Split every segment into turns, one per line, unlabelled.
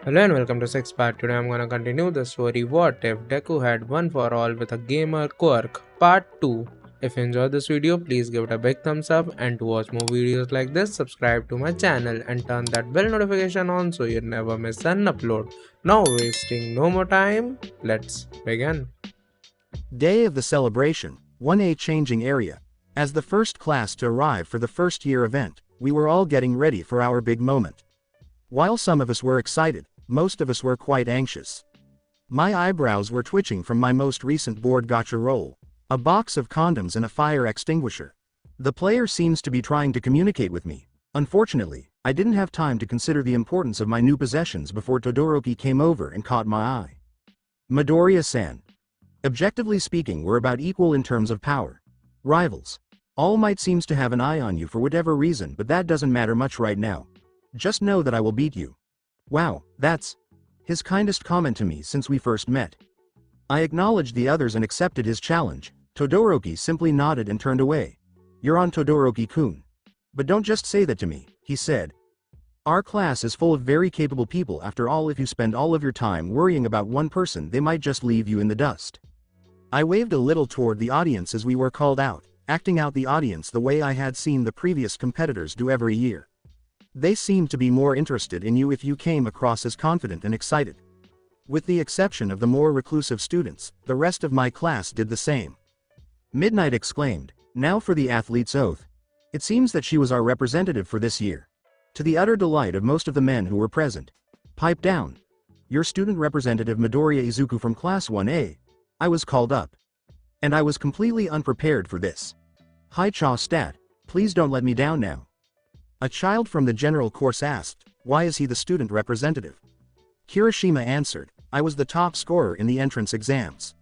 Hello and welcome to Six Part. Today I'm gonna continue the story What If Deku Had One for All with a Gamer Quirk Part 2. If you enjoyed this video, please give it a big thumbs up, and to watch more videos like this, subscribe to my channel and turn that bell notification on so you never miss an upload. Now wasting no more time, let's begin.
Day of the celebration, 1A changing area. As the first class to arrive for the first year event, we were all getting ready for our big moment. While some of us were excited, most of us were quite anxious. My eyebrows were twitching from my most recent board gotcha roll. A box of condoms and a fire extinguisher. The player seems to be trying to communicate with me. Unfortunately, I didn't have time to consider the importance of my new possessions before Todoroki came over and caught my eye. Midoriya-san. Objectively speaking, we're about equal in terms of power. Rivals. All Might seems to have an eye on you for whatever reason, but that doesn't matter much right now. Just know that I will beat you. Wow, that's his kindest comment to me since we first met. I acknowledged the others and accepted his challenge. Todoroki simply nodded and turned away. You're on, Todoroki-kun. But don't just say that to me, he said. Our class is full of very capable people. After all, if you spend all of your time worrying about one person, they might just leave you in the dust. I waved a little toward the audience as we were called out, acting out the audience the way I had seen the previous competitors do every year. They seemed to be more interested in you if you came across as confident and excited. With the exception of the more reclusive students, the rest of my class did the same. Midnight exclaimed, now for the athlete's oath. It seems that she was our representative for this year. To the utter delight of most of the men who were present. Pipe down. Your student representative Midoriya Izuku from Class 1A. I was called up. And I was completely unprepared for this. Hi Cha Stat, please don't let me down now. A child from the general course asked, why is he the student representative? Kirishima answered, I was the top scorer in the entrance exams.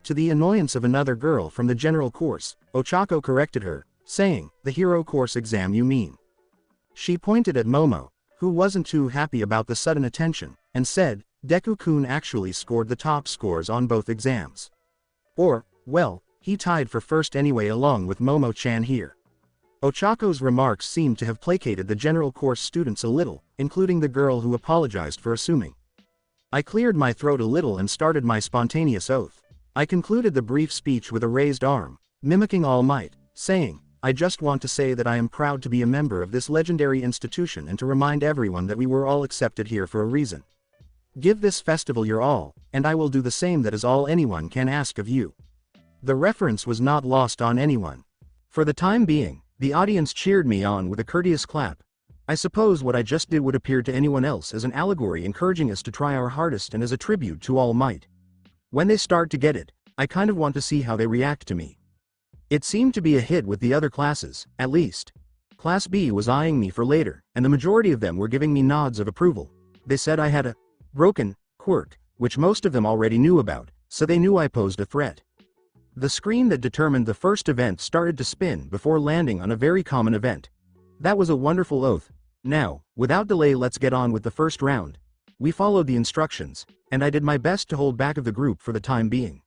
To the annoyance of another girl from the general course, Ochako corrected her, saying, the hero course exam you mean. She pointed at Momo, who wasn't too happy about the sudden attention, and said, Deku-kun actually scored the top scores on both exams. Or, well, he tied for first anyway along with Momo-chan here. Ochako's remarks seemed to have placated the general course students a little, including the girl who apologized for assuming. I cleared my throat a little and started my spontaneous oath. I concluded the brief speech with a raised arm, mimicking All Might, saying, I just want to say that I am proud to be a member of this legendary institution and to remind everyone that we were all accepted here for a reason. Give this festival your all, and I will do the same. That is all anyone can ask of you. The reference was not lost on anyone. For the time being, the audience cheered me on with a courteous clap. I suppose what I just did would appear to anyone else as an allegory encouraging us to try our hardest and as a tribute to All Might. When they start to get it, I kind of want to see how they react to me. It seemed to be a hit with the other classes, at least. Class B was eyeing me for later, and the majority of them were giving me nods of approval. They said I had a broken quirk, which most of them already knew about, so they knew I posed a threat. The screen that determined the first event started to spin before landing on a very common event. That was a wonderful oath. Now, without delay, let's get on with the first round. We followed the instructions, and I did my best to hold back of the group for the time being.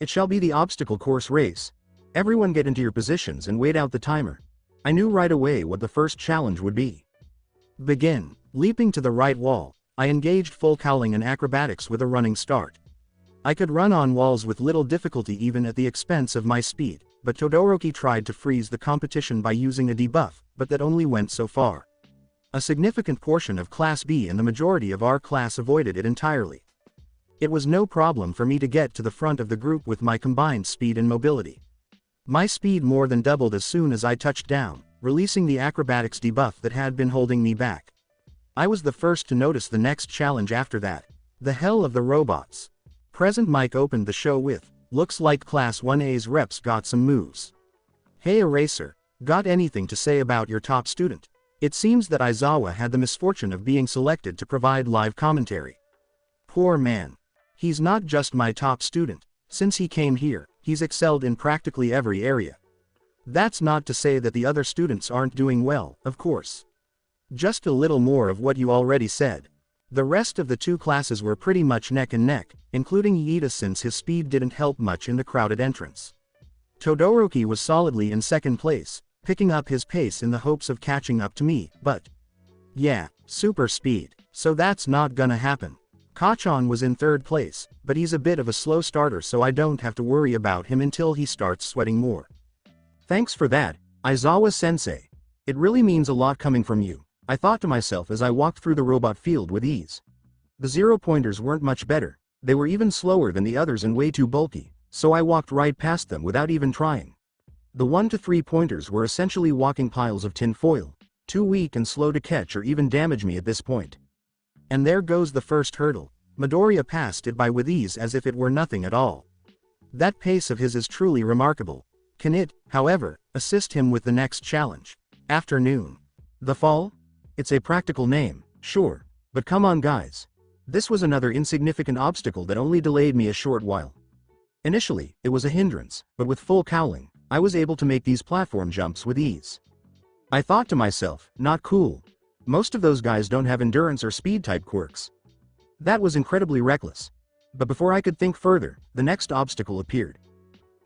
It shall be the obstacle course race. Everyone get into your positions and wait out the timer. I knew right away what the first challenge would be. Begin. Leaping to the right wall, I engaged full cowling and acrobatics with a running start. I could run on walls with little difficulty even at the expense of my speed, but Todoroki tried to freeze the competition by using a debuff, but that only went so far. A significant portion of Class B and the majority of our class avoided it entirely. It was no problem for me to get to the front of the group with my combined speed and mobility. My speed more than doubled as soon as I touched down, releasing the acrobatics debuff that had been holding me back. I was the first to notice the next challenge after that. The hell of the robots. Present Mike opened the show with, looks like Class 1A's reps got some moves. Hey Eraser, got anything to say about your top student? It seems that Aizawa had the misfortune of being selected to provide live commentary. Poor man. He's not just my top student. Since he came here, he's excelled in practically every area. That's not to say that the other students aren't doing well, of course. Just a little more of what you already said. The rest of the two classes were pretty much neck and neck, including Iida since his speed didn't help much in the crowded entrance. Todoroki was solidly in second place, picking up his pace in the hopes of catching up to me, but yeah, super speed. So that's not gonna happen. Kachan was in third place, but he's a bit of a slow starter, so I don't have to worry about him until he starts sweating more. Thanks for that, Aizawa-sensei. It really means a lot coming from you, I thought to myself as I walked through the robot field with ease. The 0-pointers weren't much better, they were even slower than the others and way too bulky, so I walked right past them without even trying. The 1 to 3-pointers were essentially walking piles of tin foil, too weak and slow to catch or even damage me at this point. And there goes the first hurdle. Midoriya passed it by with ease as if it were nothing at all. That pace of his is truly remarkable. Can it, however, assist him with the next challenge? Afternoon. The Fall? It's a practical name, sure, but come on guys. This was another insignificant obstacle that only delayed me a short while. Initially, it was a hindrance, but with full cowling, I was able to make these platform jumps with ease. I thought to myself, not cool. Most of those guys don't have endurance or speed-type quirks. That was incredibly reckless. But before I could think further, the next obstacle appeared.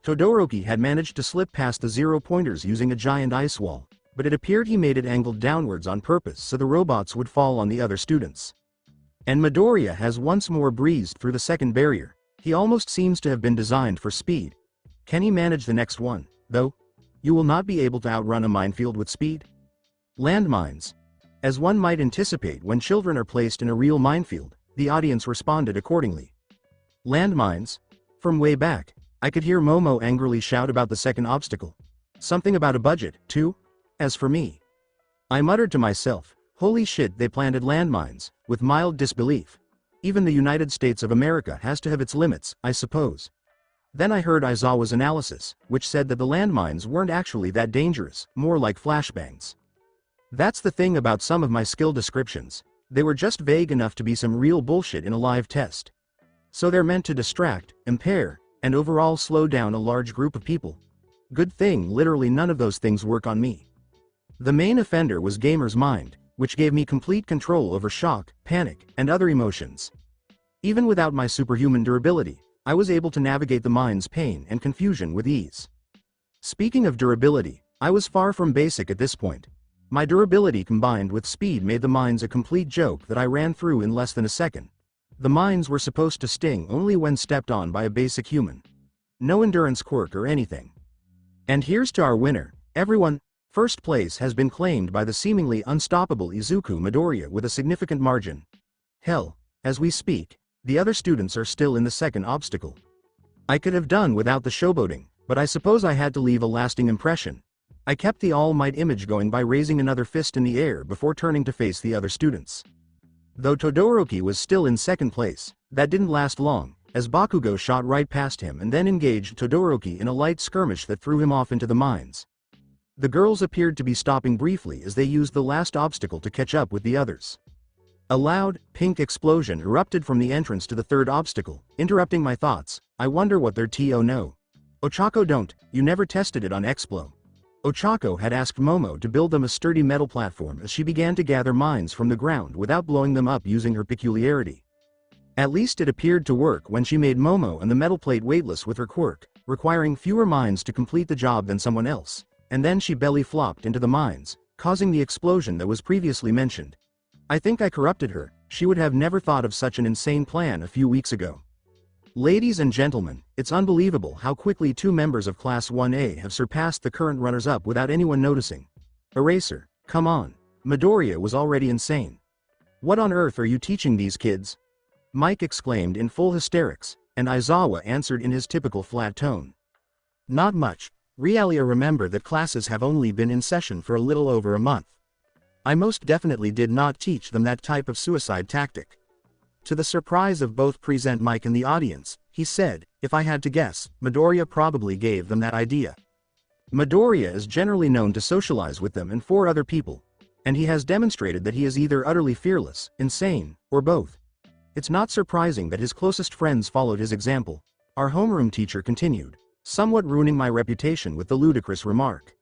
Todoroki had managed to slip past the 0-pointers using a giant ice wall, but it appeared he made it angled downwards on purpose so the robots would fall on the other students. And Midoriya has once more breezed through the second barrier. He almost seems to have been designed for speed. Can he manage the next one, though? You will not be able to outrun a minefield with speed. Landmines. As one might anticipate when children are placed in a real minefield, the audience responded accordingly. Landmines? From way back, I could hear Momo angrily shout about the second obstacle. Something about a budget, too? As for me, I muttered to myself, holy shit, they planted landmines, with mild disbelief. Even the United States of America has to have its limits, I suppose. Then I heard Aizawa's analysis, which said that the landmines weren't actually that dangerous, more like flashbangs. That's the thing about some of my skill descriptions, they were just vague enough to be some real bullshit in a live test. So they're meant to distract, impair, and overall slow down a large group of people. Good thing literally none of those things work on me. The main offender was Gamer's mind, which gave me complete control over shock, panic, and other emotions. Even without my superhuman durability, I was able to navigate the mind's pain and confusion with ease. Speaking of durability, I was far from basic at this point. My durability combined with speed made the mines a complete joke that I ran through in less than a second. The mines were supposed to sting only when stepped on by a basic human. No endurance quirk or anything. And here's to our winner, everyone. First place has been claimed by the seemingly unstoppable Izuku Midoriya with a significant margin. Hell, as we speak, the other students are still in the second obstacle. I could have done without the showboating, but I suppose I had to leave a lasting impression. I kept the All Might image going by raising another fist in the air before turning to face the other students. Though Todoroki was still in second place, that didn't last long, as Bakugo shot right past him and then engaged Todoroki in a light skirmish that threw him off into the mines. The girls appeared to be stopping briefly as they used the last obstacle to catch up with the others. A loud, pink explosion erupted from the entrance to the third obstacle, interrupting my thoughts. I wonder what their TO know. Ochako don't, you never tested it on Explo. Ochako had asked Momo to build them a sturdy metal platform as she began to gather mines from the ground without blowing them up using her peculiarity. At least it appeared to work when she made Momo and the metal plate weightless with her quirk, requiring fewer mines to complete the job than someone else, and then she belly flopped into the mines, causing the explosion that was previously mentioned. I think I corrupted her, she would have never thought of such an insane plan a few weeks ago. Ladies and gentlemen, it's unbelievable how quickly two members of Class 1A have surpassed the current runners-up without anyone noticing. Eraser, come on. Midoriya was already insane. What on earth are you teaching these kids? Mike exclaimed in full hysterics, and Aizawa answered in his typical flat tone. Not much. Realia, remember that classes have only been in session for a little over a month. I most definitely did not teach them that type of suicide tactic. To the surprise of both present Mike and the audience, he said, if I had to guess, Midoriya probably gave them that idea. Midoriya is generally known to socialize with them and for other people, and he has demonstrated that he is either utterly fearless, insane, or both. It's not surprising that his closest friends followed his example. Our homeroom teacher continued, somewhat ruining my reputation with the ludicrous remark.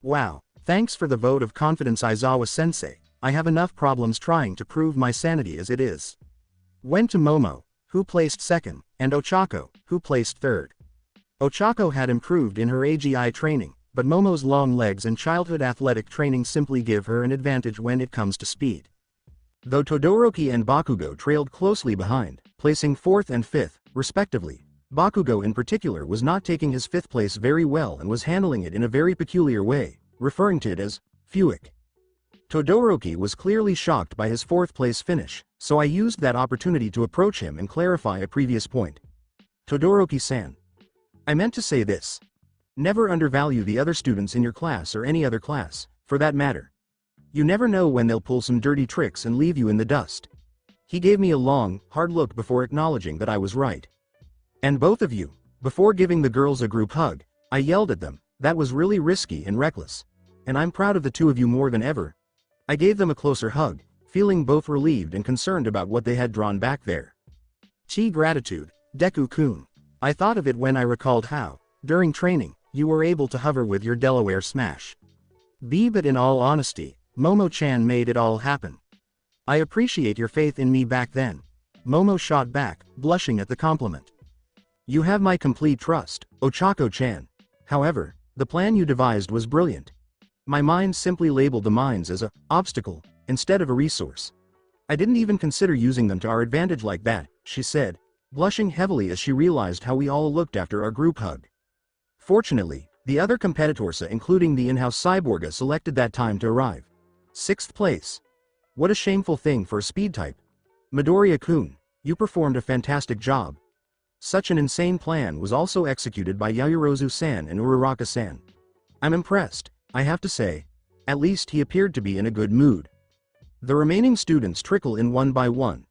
Wow, thanks for the vote of confidence, Aizawa-sensei. I have enough problems trying to prove my sanity as it is. Went to Momo, who placed second, and Ochako, who placed third. Ochako had improved in her AGI training, but Momo's long legs and childhood athletic training simply give her an advantage when it comes to speed. though Todoroki and Bakugo trailed closely behind, placing 4th and 5th, respectively. Bakugo in particular was not taking his 5th place very well and was handling it in a very peculiar way, referring to it as Fuick. Todoroki was clearly shocked by his 4th place finish, so I used that opportunity to approach him and clarify a previous point. Todoroki-san. I meant to say this. Never undervalue the other students in your class or any other class, for that matter. You never know when they'll pull some dirty tricks and leave you in the dust. He gave me a long, hard look before acknowledging that I was right. And both of you, before giving the girls a group hug, I yelled at them, that was really risky and reckless. And I'm proud of the two of you more than ever. I gave them a closer hug, feeling both relieved and concerned about what they had drawn back there. Gratitude, Deku-kun. I thought of it when I recalled how, during training, you were able to hover with your Delaware smash. But in all honesty, Momo-chan made it all happen. I appreciate your faith in me back then. Momo shot back, blushing at the compliment. You have my complete trust, Ochako-chan. However, the plan you devised was brilliant. My mind simply labeled the mines as a obstacle, instead of a resource. I didn't even consider using them to our advantage like that, she said, blushing heavily as she realized how we all looked after our group hug. Fortunately, the other competitors, including the in-house Cyborga, selected that time to arrive. 6th place. What a shameful thing for a speed type. Midoriya-kun, you performed a fantastic job. Such an insane plan was also executed by Yaoyorozu-san and Uraraka-san. I'm impressed, I have to say. At least he appeared to be in a good mood. The remaining students trickle in one by one.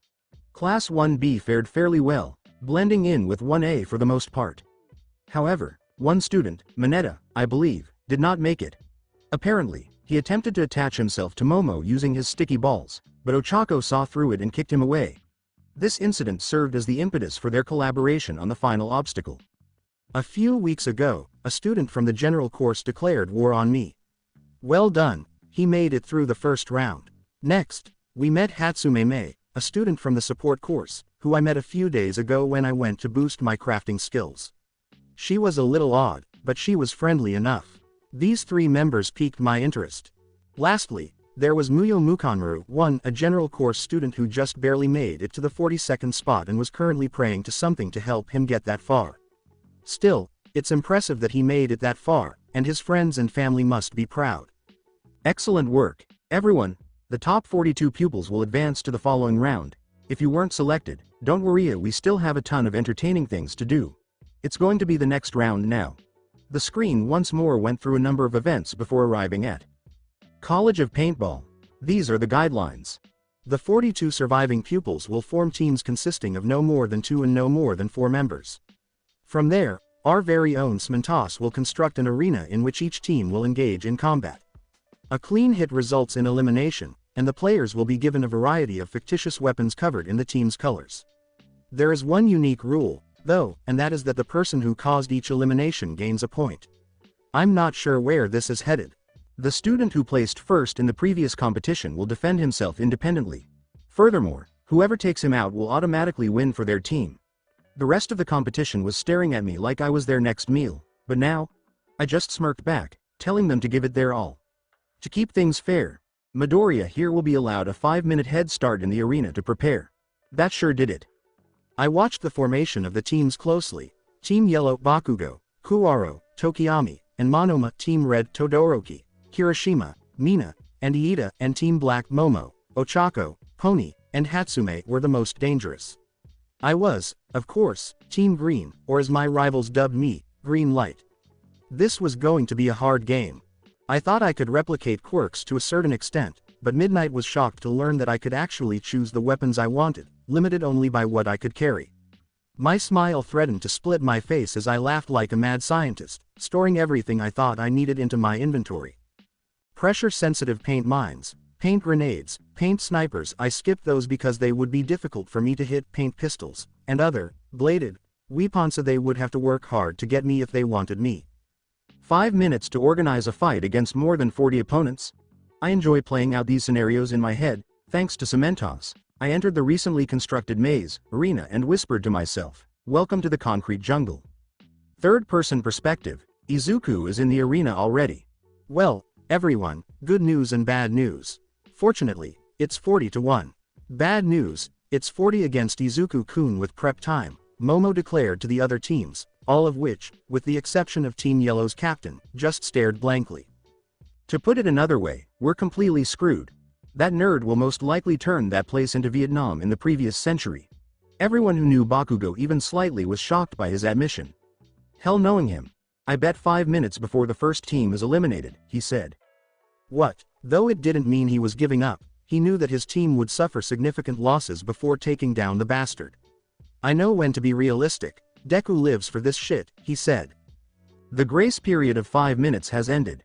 Class 1B fared fairly well, blending in with 1A for the most part. However, one student, Mineta, I believe, did not make it. Apparently, he attempted to attach himself to Momo using his sticky balls, but Ochako saw through it and kicked him away. This incident served as the impetus for their collaboration on the final obstacle. A few weeks ago, a student from the general course declared war on me. Well done, he made it through the first round. Next, we met Hatsume Mei, a student from the support course, who I met a few days ago when I went to boost my crafting skills. She was a little odd, but she was friendly enough. These 3 members piqued my interest. Lastly, there was Muyo Mukanmaru, a general course student who just barely made it to the 42nd spot and was currently praying to something to help him get that far. Still, it's impressive that he made it that far, and his friends and family must be proud. Excellent work, everyone. The top 42 pupils will advance to the following round. If you weren't selected, don't worry, we still have a ton of entertaining things to do. It's going to be the next round now. The screen once more went through a number of events before arriving at College of Paintball. These are the guidelines. The 42 surviving pupils will form teams consisting of no more than 2 and no more than 4 members. From there, our very own Smentos will construct an arena in which each team will engage in combat. A clean hit results in elimination, and the players will be given a variety of fictitious weapons covered in the team's colors. There is one unique rule, though, and that is that the person who caused each elimination gains a point. I'm not sure where this is headed. The student who placed first in the previous competition will defend himself independently. Furthermore, whoever takes him out will automatically win for their team. The rest of the competition was staring at me like I was their next meal, but now, I just smirked back, telling them to give it their all. To keep things fair, Midoriya here will be allowed a 5-minute head start in the arena to prepare. That sure did it. I watched the formation of the teams closely. Team Yellow Bakugo, Kuwaro, Tokiyami, and Monoma, Team Red Todoroki, Kirishima, Mina, and Iida, and Team Black Momo, Ochako, Pony, and Hatsume were the most dangerous. I was, of course, Team Green, or as my rivals dubbed me, Green Light. This was going to be a hard game. I thought I could replicate quirks to a certain extent, but Midnight was shocked to learn that I could actually choose the weapons I wanted, limited only by what I could carry. My smile threatened to split my face as I laughed like a mad scientist, storing everything I thought I needed into my inventory. Pressure-sensitive paint mines, paint grenades, paint snipers. I skipped those because they would be difficult for me to hit. Paint pistols, and other, bladed, weapons, so they would have to work hard to get me if they wanted me. 5 minutes to organize a fight against more than 40 opponents? I enjoy playing out these scenarios in my head. Thanks to Cementos, I entered the recently constructed maze arena and whispered to myself, "Welcome to the concrete jungle." Third-person perspective, Izuku is in the arena already. Well, everyone, good news and bad news. Fortunately, it's 40-1. Bad news, it's 40 against Izuku-kun with prep time, Momo declared to the other teams, all of which, with the exception of Team Yellow's captain, just stared blankly. To put it another way, we're completely screwed. That nerd will most likely turn that place into Vietnam in the previous century. Everyone who knew Bakugo even slightly was shocked by his admission. Hell knowing him. I bet 5 minutes before the first team is eliminated, he said. What? Though it didn't mean he was giving up, he knew that his team would suffer significant losses before taking down the bastard. I know when to be realistic. Deku lives for this shit, he said. The grace period of 5 minutes has ended.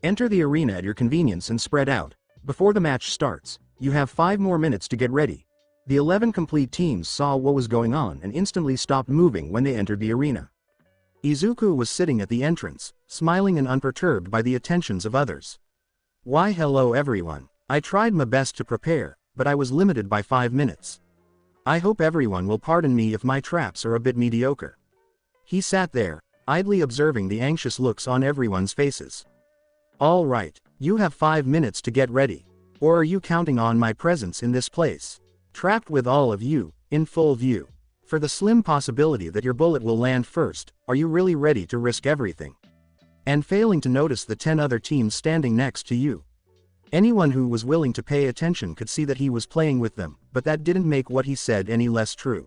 Enter the arena at your convenience and spread out. Before the match starts, you have 5 more minutes to get ready. The 11 complete teams saw what was going on and instantly stopped moving when they entered the arena. Izuku was sitting at the entrance, smiling and unperturbed by the attentions of others. Why hello everyone, I tried my best to prepare, but I was limited by 5 minutes. I hope everyone will pardon me if my traps are a bit mediocre. He sat there, idly observing the anxious looks on everyone's faces. All right, you have 5 minutes to get ready. Or are you counting on my presence in this place? Trapped with all of you, in full view. For the slim possibility that your bullet will land first, are you really ready to risk everything? And failing to notice the 10 other teams standing next to you. Anyone who was willing to pay attention could see that he was playing with them, but that didn't make what he said any less true.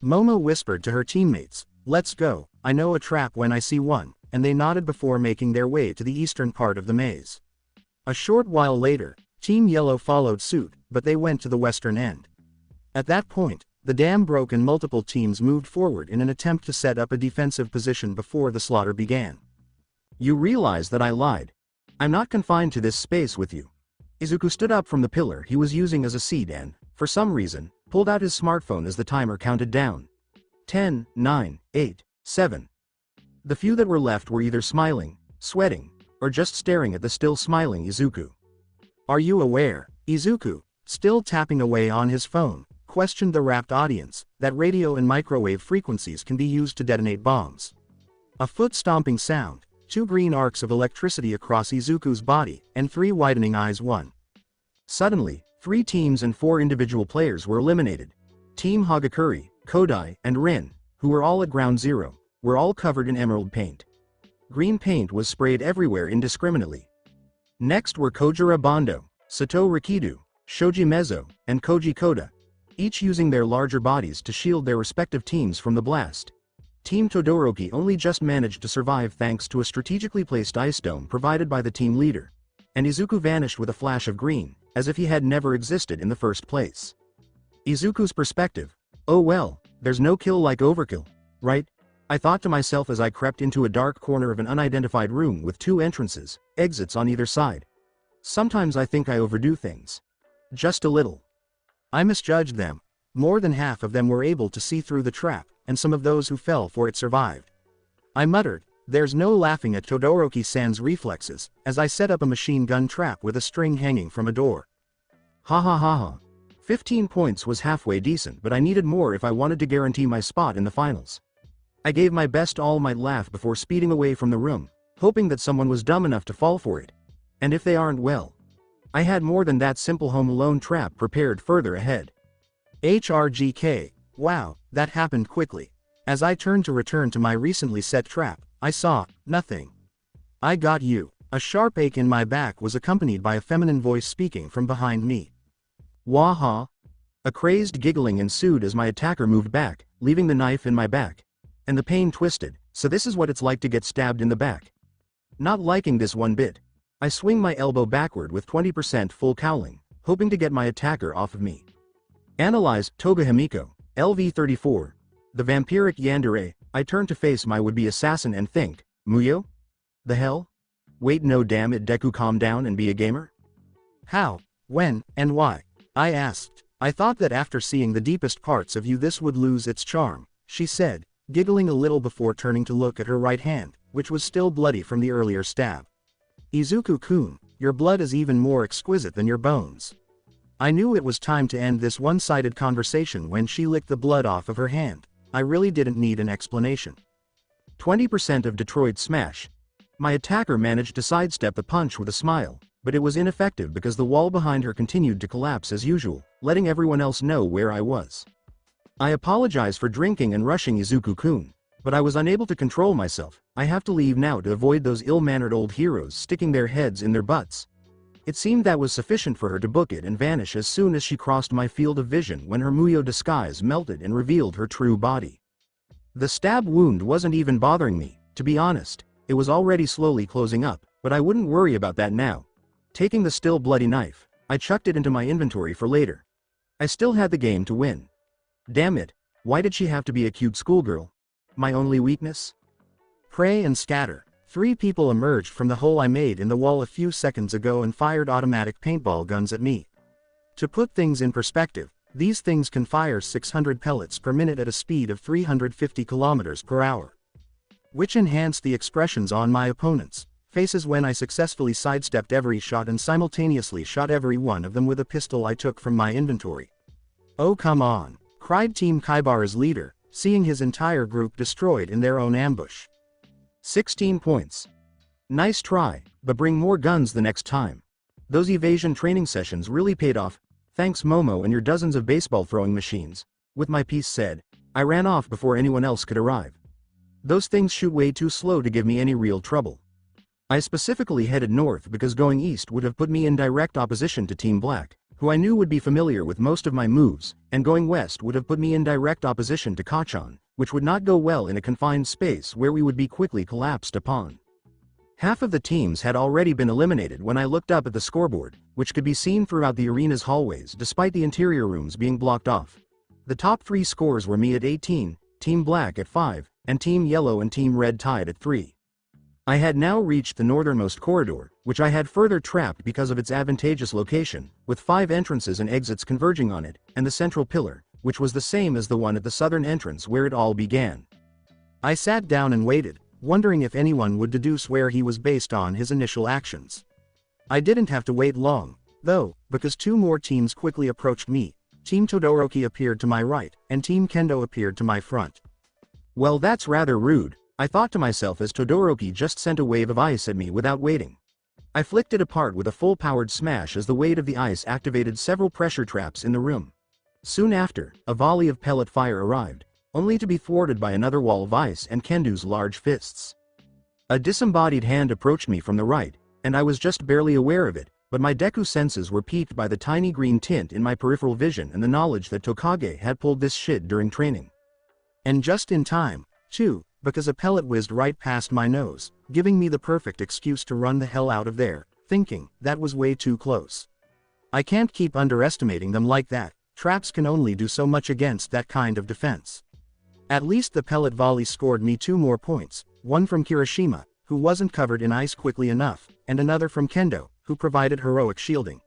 Momo whispered to her teammates, "Let's go, I know a trap when I see one," and they nodded before making their way to the eastern part of the maze. A short while later, Team Yellow followed suit, but they went to the western end. At that point, the dam broke and multiple teams moved forward in an attempt to set up a defensive position before the slaughter began. You realize that I lied. I'm not confined to this space with you. Izuku stood up from the pillar he was using as a seat and, for some reason, pulled out his smartphone as the timer counted down. 10, 9, 8, 7. The few that were left were either smiling, sweating, or just staring at the still smiling Izuku. Are you aware, Izuku, still tapping away on his phone, questioned the rapt audience, that radio and microwave frequencies can be used to detonate bombs. A foot-stomping sound, 2 green arcs of electricity across Izuku's body, and 3 widening eyes won. Suddenly, 3 teams and 4 individual players were eliminated. Team Hagakure, Kodai, and Rin, who were all at ground zero, were all covered in emerald paint. Green paint was sprayed everywhere indiscriminately. Next were Kojira Bondo, Sato Rikido, Shoji Mezzo, and Koji Koda, each using their larger bodies to shield their respective teams from the blast. Team Todoroki only just managed to survive thanks to a strategically placed ice dome provided by the team leader. And Izuku vanished with a flash of green, as if he had never existed in the first place. Izuku's perspective. Oh well, there's no kill like overkill, right? I thought to myself as I crept into a dark corner of an unidentified room with 2 entrances, exits on either side. Sometimes I think I overdo things. Just a little. I misjudged them. More than half of them were able to see through the trap, and some of those who fell for it survived. I muttered, there's no laughing at Todoroki-san's reflexes, as I set up a machine gun trap with a string hanging from a door. Ha ha ha ha. 15 points was halfway decent, but I needed more if I wanted to guarantee my spot in the finals. I gave my best all-might laugh before speeding away from the room, hoping that someone was dumb enough to fall for it. And if they aren't, well, I had more than that simple home alone trap prepared further ahead. HRGK, wow, that happened quickly. As I turned to return to my recently set trap, I saw nothing. I got you. A sharp ache in my back was accompanied by a feminine voice speaking from behind me. Waha. A crazed giggling ensued as my attacker moved back, leaving the knife in my back. And the pain twisted, so this is what it's like to get stabbed in the back. Not liking this one bit. I swing my elbow backward with 20% full cowling, hoping to get my attacker off of me. Analyze Toga Himiko, LV34. The vampiric yandere. I turn to face my would-be assassin and think, Muyo? The hell? Wait, no, damn it, Deku, calm down and be a gamer? How, when, and why? I asked. I thought that after seeing the deepest parts of you this would lose its charm, she said, giggling a little before turning to look at her right hand, which was still bloody from the earlier stab. Izuku-kun, your blood is even more exquisite than your bones. I knew it was time to end this one-sided conversation when she licked the blood off of her hand. I really didn't need an explanation. 20% of Detroit smash. My attacker managed to sidestep the punch with a smile, but it was ineffective because the wall behind her continued to collapse as usual, letting everyone else know where I was. I apologize for drinking and rushing Izuku-kun, but I was unable to control myself. I have to leave now to avoid those ill-mannered old heroes sticking their heads in their butts. It seemed that was sufficient for her to book it and vanish as soon as she crossed my field of vision when her Muyo disguise melted and revealed her true body. The stab wound wasn't even bothering me, to be honest. It was already slowly closing up, but I wouldn't worry about that now. Taking the still bloody knife, I chucked it into my inventory for later. I still had the game to win. Damn it, why did she have to be a cute schoolgirl? My only weakness? Pray and scatter. 3 people emerged from the hole I made in the wall a few seconds ago and fired automatic paintball guns at me. To put things in perspective, these things can fire 600 pellets per minute at a speed of 350 kilometers per hour. Which enhanced the expressions on my opponents' faces when I successfully sidestepped every shot and simultaneously shot every one of them with a pistol I took from my inventory. "Oh come on," cried Team Kaibara's leader, seeing his entire group destroyed in their own ambush. 16 points. Nice try, but bring more guns the next time. Those evasion training sessions really paid off. Thanks Momo and your dozens of baseball throwing machines. With my piece said, I ran off before anyone else could arrive. Those things shoot way too slow to give me any real trouble. I specifically headed north because going east would have put me in direct opposition to Team Black, who I knew would be familiar with most of my moves, and going west would have put me in direct opposition to Kachan, which would not go well in a confined space where we would be quickly collapsed upon. Half of the teams had already been eliminated when I looked up at the scoreboard, which could be seen throughout the arena's hallways despite the interior rooms being blocked off. The top 3 scores were me at 18, Team Black at 5, and Team Yellow and Team Red tied at 3. I had now reached the northernmost corridor, which I had further trapped because of its advantageous location, with 5 entrances and exits converging on it, and the central pillar, which was the same as the one at the southern entrance where it all began. I sat down and waited, wondering if anyone would deduce where he was based on his initial actions. I didn't have to wait long, though, because 2 more teams quickly approached me. Team Todoroki appeared to my right, and Team Kendo appeared to my front. Well, that's rather rude, I thought to myself as Todoroki just sent a wave of ice at me without waiting. I flicked it apart with a full-powered smash as the weight of the ice activated several pressure traps in the room. Soon after, a volley of pellet fire arrived, only to be thwarted by another wall of ice and Kendo's large fists. A disembodied hand approached me from the right, and I was just barely aware of it, but my Deku senses were piqued by the tiny green tint in my peripheral vision and the knowledge that Tokage had pulled this shit during training. And just in time, too, because a pellet whizzed right past my nose, giving me the perfect excuse to run the hell out of there, thinking, that was way too close. I can't keep underestimating them like that. Traps can only do so much against that kind of defense. At least the pellet volley scored me 2 more points, one from Kirishima, who wasn't covered in ice quickly enough, and another from Kendo, who provided heroic shielding.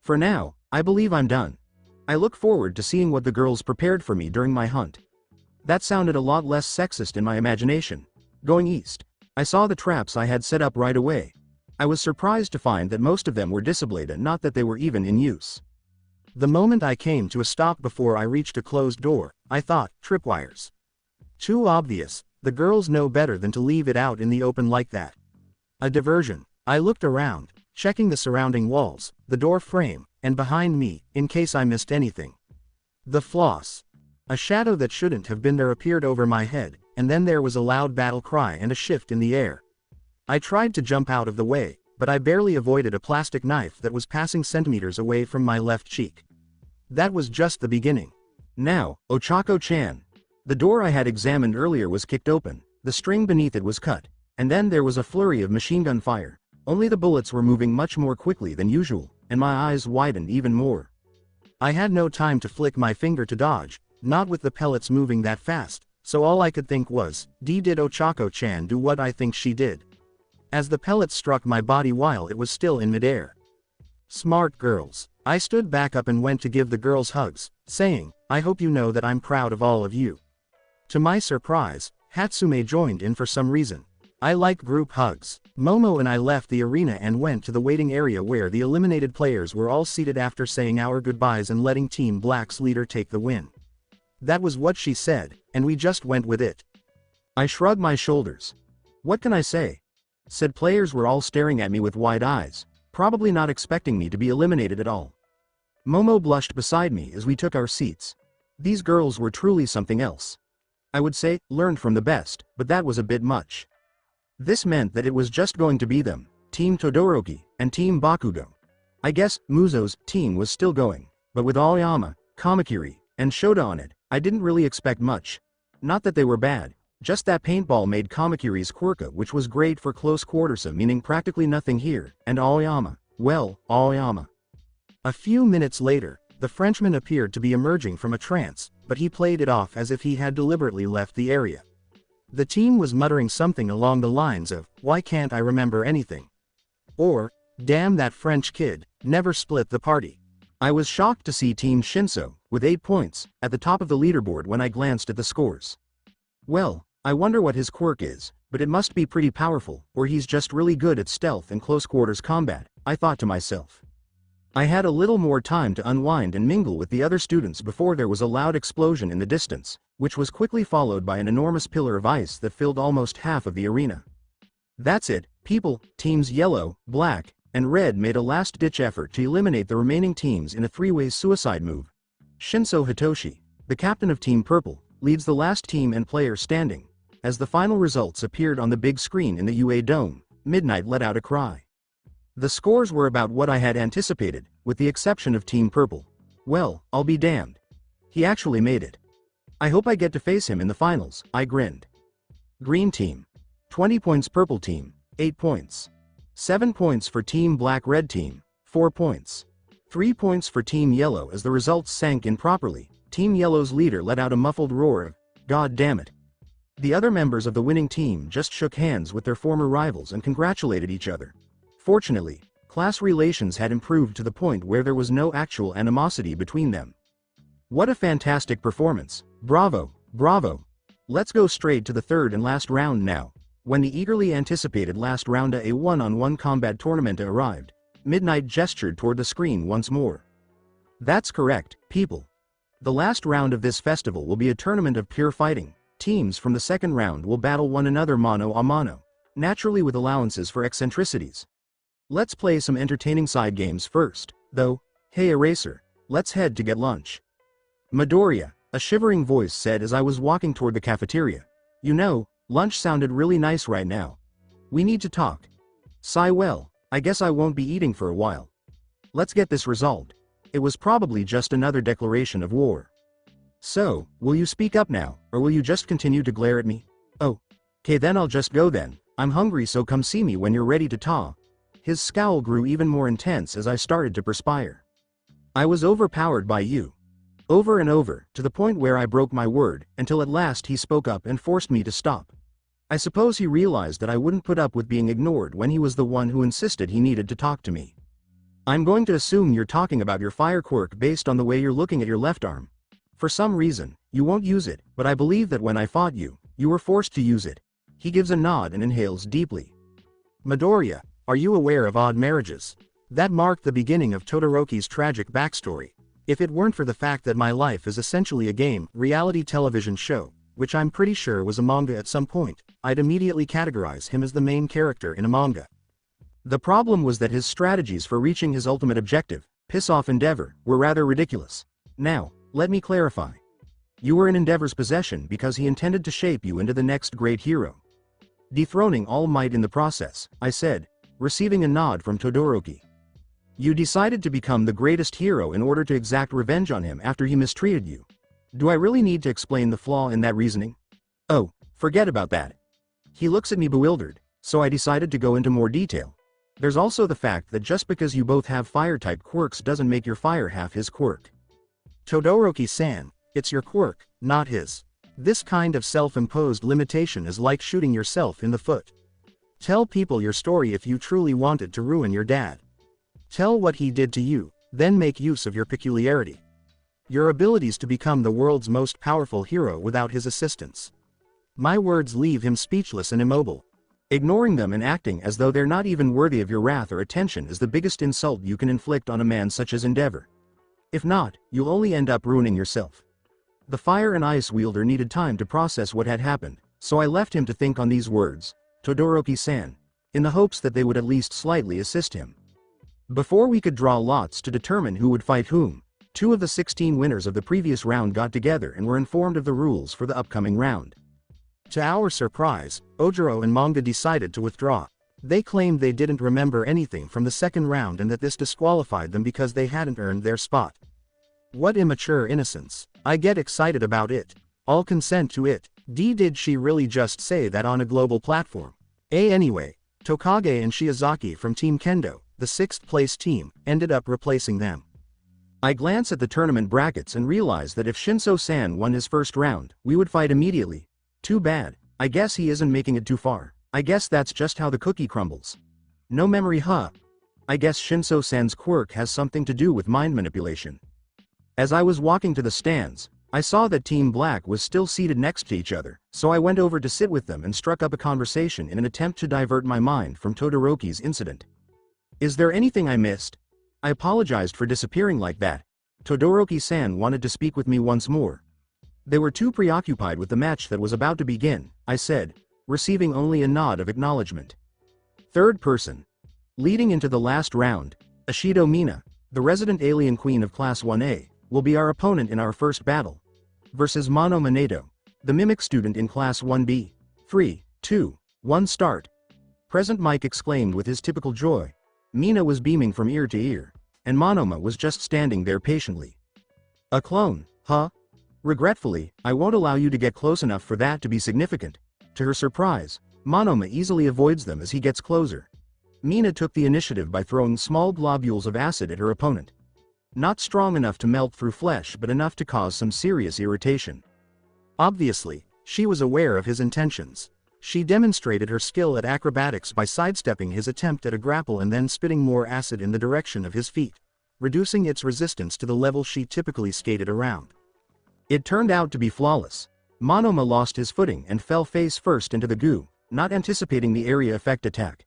For now, I believe I'm done. I look forward to seeing what the girls prepared for me during my hunt. That sounded a lot less sexist in my imagination. Going east, I saw the traps I had set up right away. I was surprised to find that most of them were displayed and not that they were even in use. The moment I came to a stop before I reached a closed door, I thought, tripwires. Too obvious, the girls know better than to leave it out in the open like that. A diversion. I looked around, checking the surrounding walls, the door frame, and behind me, in case I missed anything. The floss. A shadow that shouldn't have been there appeared over my head, and then there was a loud battle cry and a shift in the air. I tried to jump out of the way, but I barely avoided a plastic knife that was passing centimeters away from my left cheek. That was just the beginning. Now, Ochako-chan. The door I had examined earlier was kicked open, the string beneath it was cut, and then there was a flurry of machine gun fire. Only the bullets were moving much more quickly than usual, and my eyes widened even more. I had no time to flick my finger to dodge, not with the pellets moving that fast, so all I could think was, did Ochako-chan do what I think she did? As the pellets struck my body while it was still in midair. Smart girls. I stood back up and went to give the girls hugs, saying, I hope you know that I'm proud of all of you. To my surprise, Hatsume joined in for some reason. I like group hugs. Momo and I left the arena and went to the waiting area where the eliminated players were all seated after saying our goodbyes and letting Team Black's leader take the win. That was what she said, and we just went with it. I shrugged my shoulders. What can I say? Said players were all staring at me with wide eyes, probably not expecting me to be eliminated at all. Momo blushed beside me as we took our seats. These girls were truly something else. I would say, learned from the best, but that was a bit much. This meant that it was just going to be them, Team Todoroki, and Team Bakugo. I guess, Muzo's team was still going, but with Aoyama, Kamakiri, and Shota on it, I didn't really expect much. Not that they were bad, just that paintball made Kamakiri's Quirk, which was great for close quarters, meaning practically nothing here, and Aoyama, well, Aoyama. A few minutes later, the Frenchman appeared to be emerging from a trance, but he played it off as if he had deliberately left the area. The team was muttering something along the lines of, "Why can't I remember anything?" Or, "Damn that French kid, never split the party." I was shocked to see Team Shinso, with 8 points, at the top of the leaderboard when I glanced at the scores. Well, I wonder what his quirk is, but it must be pretty powerful, or he's just really good at stealth and close quarters combat, I thought to myself. I had a little more time to unwind and mingle with the other students before there was a loud explosion in the distance, which was quickly followed by an enormous pillar of ice that filled almost half of the arena. That's it, people. Teams Yellow, Black, and Red made a last-ditch effort to eliminate the remaining teams in a 3-way suicide move. Shinso Hitoshi, the captain of Team Purple, leads the last team and player standing. As the final results appeared on the big screen in the UA Dome, Midnight let out a cry. The scores were about what I had anticipated, with the exception of Team Purple. Well, I'll be damned. He actually made it. I hope I get to face him in the finals, I grinned. Green Team. 20 points. Purple Team, 8 points. 7 points for Team Black. Red Team, 4 points. 3 points for Team Yellow. As the results sank in properly, Team Yellow's leader let out a muffled roar of, "God damn it." The other members of the winning team just shook hands with their former rivals and congratulated each other. Fortunately, class relations had improved to the point where there was no actual animosity between them. What a fantastic performance. Bravo, bravo. Let's go straight to the third and last round now. When the eagerly anticipated last round of a one-on-one combat tournament arrived, Midnight gestured toward the screen once more. That's correct, people. The last round of this festival will be a tournament of pure fighting. Teams from the second round will battle one another mano a mano, naturally with allowances for eccentricities. Let's play some entertaining side games first, though. Hey Eraser, let's head to get lunch. Midoriya, a shivering voice said as I was walking toward the cafeteria. You know, lunch sounded really nice right now. We need to talk. Sigh, well, I guess I won't be eating for a while. Let's get this resolved. It was probably just another declaration of war. So, will you speak up now, or will you just continue to glare at me? Oh. Okay, then I'll just go then. I'm hungry, so come see me when you're ready to talk. His scowl grew even more intense as I started to perspire. I was overpowered by you. Over and over, to the point where I broke my word, until at last he spoke up and forced me to stop. I suppose he realized that I wouldn't put up with being ignored when he was the one who insisted he needed to talk to me. I'm going to assume you're talking about your fire quirk based on the way you're looking at your left arm. For some reason, you won't use it, but I believe that when I fought you, you were forced to use it. He gives a nod and inhales deeply. Midoriya, are you aware of odd marriages? That marked the beginning of Todoroki's tragic backstory. If it weren't for the fact that my life is essentially a game, reality television show, which I'm pretty sure was a manga at some point, I'd immediately categorize him as the main character in a manga. The problem was that his strategies for reaching his ultimate objective, piss off Endeavor, were rather ridiculous. Now, let me clarify. You were in Endeavor's possession because he intended to shape you into the next great hero. Dethroning All Might in the process, I said, receiving a nod from Todoroki. You decided to become the greatest hero in order to exact revenge on him after he mistreated you. Do I really need to explain the flaw in that reasoning? Oh, forget about that. He looks at me bewildered, so I decided to go into more detail. There's also the fact that just because you both have fire-type quirks doesn't make your fire half his quirk. Todoroki-san, it's your quirk, not his. This kind of self-imposed limitation is like shooting yourself in the foot. Tell people your story if you truly wanted to ruin your dad. Tell what he did to you, then make use of your peculiarity. Your abilities to become the world's most powerful hero without his assistance. My words leave him speechless and immobile. Ignoring them and acting as though they're not even worthy of your wrath or attention is the biggest insult you can inflict on a man such as Endeavor. If not, you'll only end up ruining yourself. The fire and ice wielder needed time to process what had happened, so I left him to think on these words, Todoroki-san, in the hopes that they would at least slightly assist him. Before we could draw lots to determine who would fight whom, 2 of the 16 winners of the previous round got together and were informed of the rules for the upcoming round. To our surprise, Ojiro and Manga decided to withdraw. They claimed they didn't remember anything from the second round and that this disqualified them because they hadn't earned their spot. What immature innocence. I get excited about it. I'll consent to it. Did she really just say that on a global platform? Anyway, Tokage and Shiozaki from Team Kendo, the 6th place team, ended up replacing them. I glance at the tournament brackets and realize that if Shinso-san won his first round, we would fight immediately. Too bad. I guess he isn't making it too far. I guess that's just how the cookie crumbles. No memory, huh? I guess Shinso-san's quirk has something to do with mind manipulation. As I was walking to the stands, I saw that Team Black was still seated next to each other, so I went over to sit with them and struck up a conversation in an attempt to divert my mind from Todoroki's incident. Is there anything I missed? I apologized for disappearing like that. Todoroki-san wanted to speak with me once more. They were too preoccupied with the match that was about to begin, I said, receiving only a nod of acknowledgement. Third person. Leading into the last round, Ashido Mina, the resident alien queen of Class 1A, will be our opponent in our first battle. Versus Mono Manedo, the mimic student in Class 1B. 3, 2, 1 start. Present Mike exclaimed with his typical joy. Mina was beaming from ear to ear, and Monoma was just standing there patiently. A clone, huh? Regretfully, I won't allow you to get close enough for that to be significant. To her surprise, Monoma easily avoids them as he gets closer. Mina took the initiative by throwing small globules of acid at her opponent. Not strong enough to melt through flesh but enough to cause some serious irritation. Obviously, she was aware of his intentions. She demonstrated her skill at acrobatics by sidestepping his attempt at a grapple and then spitting more acid in the direction of his feet, reducing its resistance to the level she typically skated around. It turned out to be flawless. Monoma lost his footing and fell face first into the goo, not anticipating the area effect attack.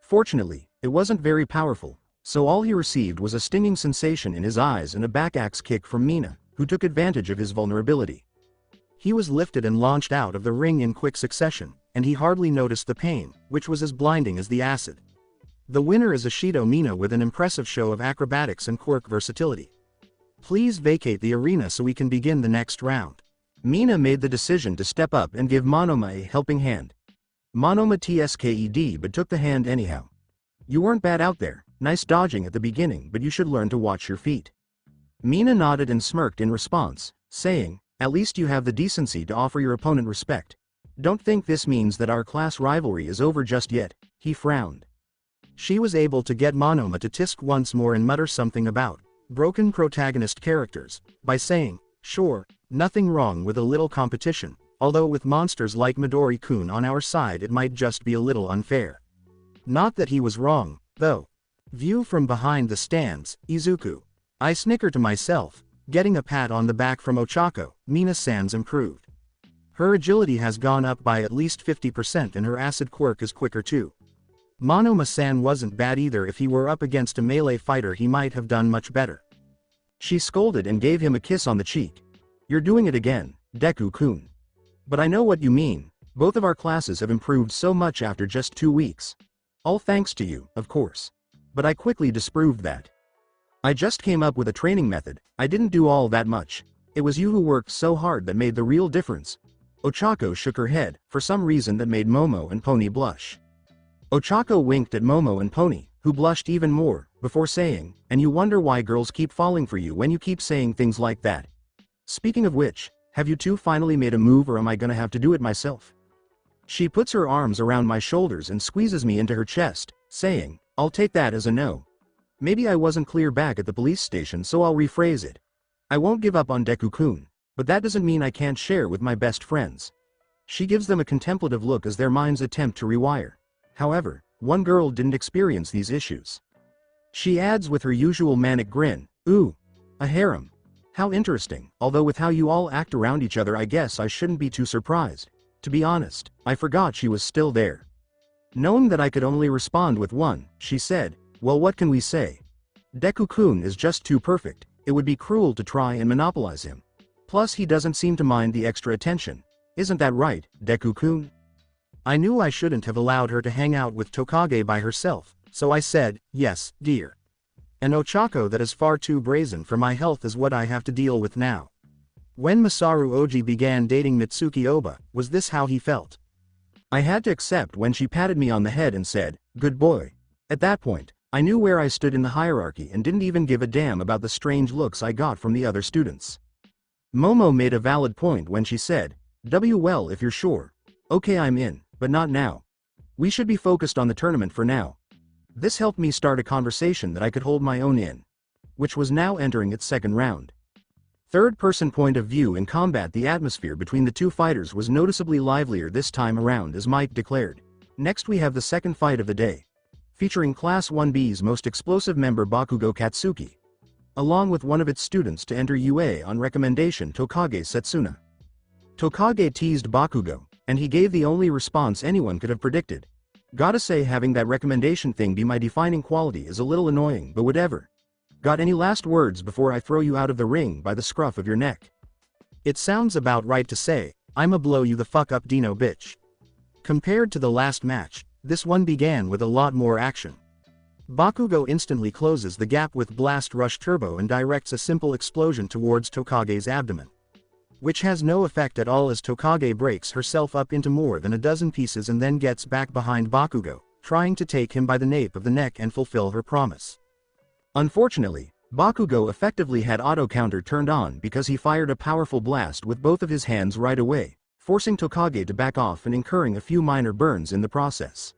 Fortunately, it wasn't very powerful, so all he received was a stinging sensation in his eyes and a back-axe kick from Mina, who took advantage of his vulnerability. He was lifted and launched out of the ring in quick succession, and he hardly noticed the pain, which was as blinding as the acid. The winner is Ashido Mina with an impressive show of acrobatics and quirk versatility. Please vacate the arena so we can begin the next round. Mina made the decision to step up and give Monoma a helping hand. Monoma tsked but took the hand anyhow. You weren't bad out there, nice dodging at the beginning, but you should learn to watch your feet. Mina nodded and smirked in response, saying, at least you have the decency to offer your opponent respect. Don't think this means that our class rivalry is over just yet, he frowned. She was able to get Monoma to tisk once more and mutter something about broken protagonist characters, by saying, sure, nothing wrong with a little competition, although with monsters like Midori-kun on our side it might just be a little unfair. Not that he was wrong, though. View from behind the stands, Izuku. I snicker to myself, getting a pat on the back from Ochako. Mina-san's improved. Her agility has gone up by at least 50% and her acid quirk is quicker too. Monoma-san wasn't bad either. If he were up against a melee fighter he might have done much better. She scolded and gave him a kiss on the cheek. You're doing it again, Deku-kun. But I know what you mean, both of our classes have improved so much after just 2 weeks. All thanks to you, of course. But I quickly disproved that. I just came up with a training method, I didn't do all that much. It was you who worked so hard that made the real difference. Ochako shook her head, for some reason that made Momo and Pony blush. Ochako winked at Momo and Pony, who blushed even more, before saying, and you wonder why girls keep falling for you when you keep saying things like that. Speaking of which, have you two finally made a move or am I gonna have to do it myself? She puts her arms around my shoulders and squeezes me into her chest, saying, I'll take that as a no. Maybe I wasn't clear back at the police station so I'll rephrase it. I won't give up on Deku-kun, but that doesn't mean I can't share with my best friends. She gives them a contemplative look as their minds attempt to rewire. However, one girl didn't experience these issues. She adds with her usual manic grin, ooh, a harem. How interesting, although with how you all act around each other I guess I shouldn't be too surprised. To be honest, I forgot she was still there. Knowing that I could only respond with one, she said, well what can we say? Deku-kun is just too perfect, it would be cruel to try and monopolize him. Plus he doesn't seem to mind the extra attention. Isn't that right, Deku-kun? I knew I shouldn't have allowed her to hang out with Tokage by herself, so I said, yes, dear. An Ochako that is far too brazen for my health is what I have to deal with now. When Masaru Oji began dating Mitsuki Oba, was this how he felt? I had to accept when she patted me on the head and said, "Good boy." At that point, I knew where I stood in the hierarchy and didn't even give a damn about the strange looks I got from the other students. Momo made a valid point when she said, well, if you're sure. Okay, I'm in, but not now. We should be focused on the tournament for now. This helped me start a conversation that I could hold my own in, which was now entering its second round. Third-person point of view in combat. The atmosphere between the two fighters was noticeably livelier this time around, as Mike declared. Next we have the second fight of the day, featuring Class 1B's most explosive member Bakugo Katsuki, along with one of its students to enter UA on recommendation, Tokage Setsuna. Tokage teased Bakugo, and he gave the only response anyone could have predicted. Gotta say, having that recommendation thing be my defining quality is a little annoying, but whatever. Got any last words before I throw you out of the ring by the scruff of your neck? It sounds about right to say, I'ma blow you the fuck up, Dino bitch. Compared to the last match, this one began with a lot more action. Bakugo instantly closes the gap with Blast Rush Turbo and directs a simple explosion towards Tokage's abdomen, which has no effect at all as Tokage breaks herself up into more than a dozen pieces and then gets back behind Bakugo, trying to take him by the nape of the neck and fulfill her promise. Unfortunately, Bakugo effectively had auto-counter turned on because he fired a powerful blast with both of his hands right away, forcing Tokage to back off and incurring a few minor burns in the process.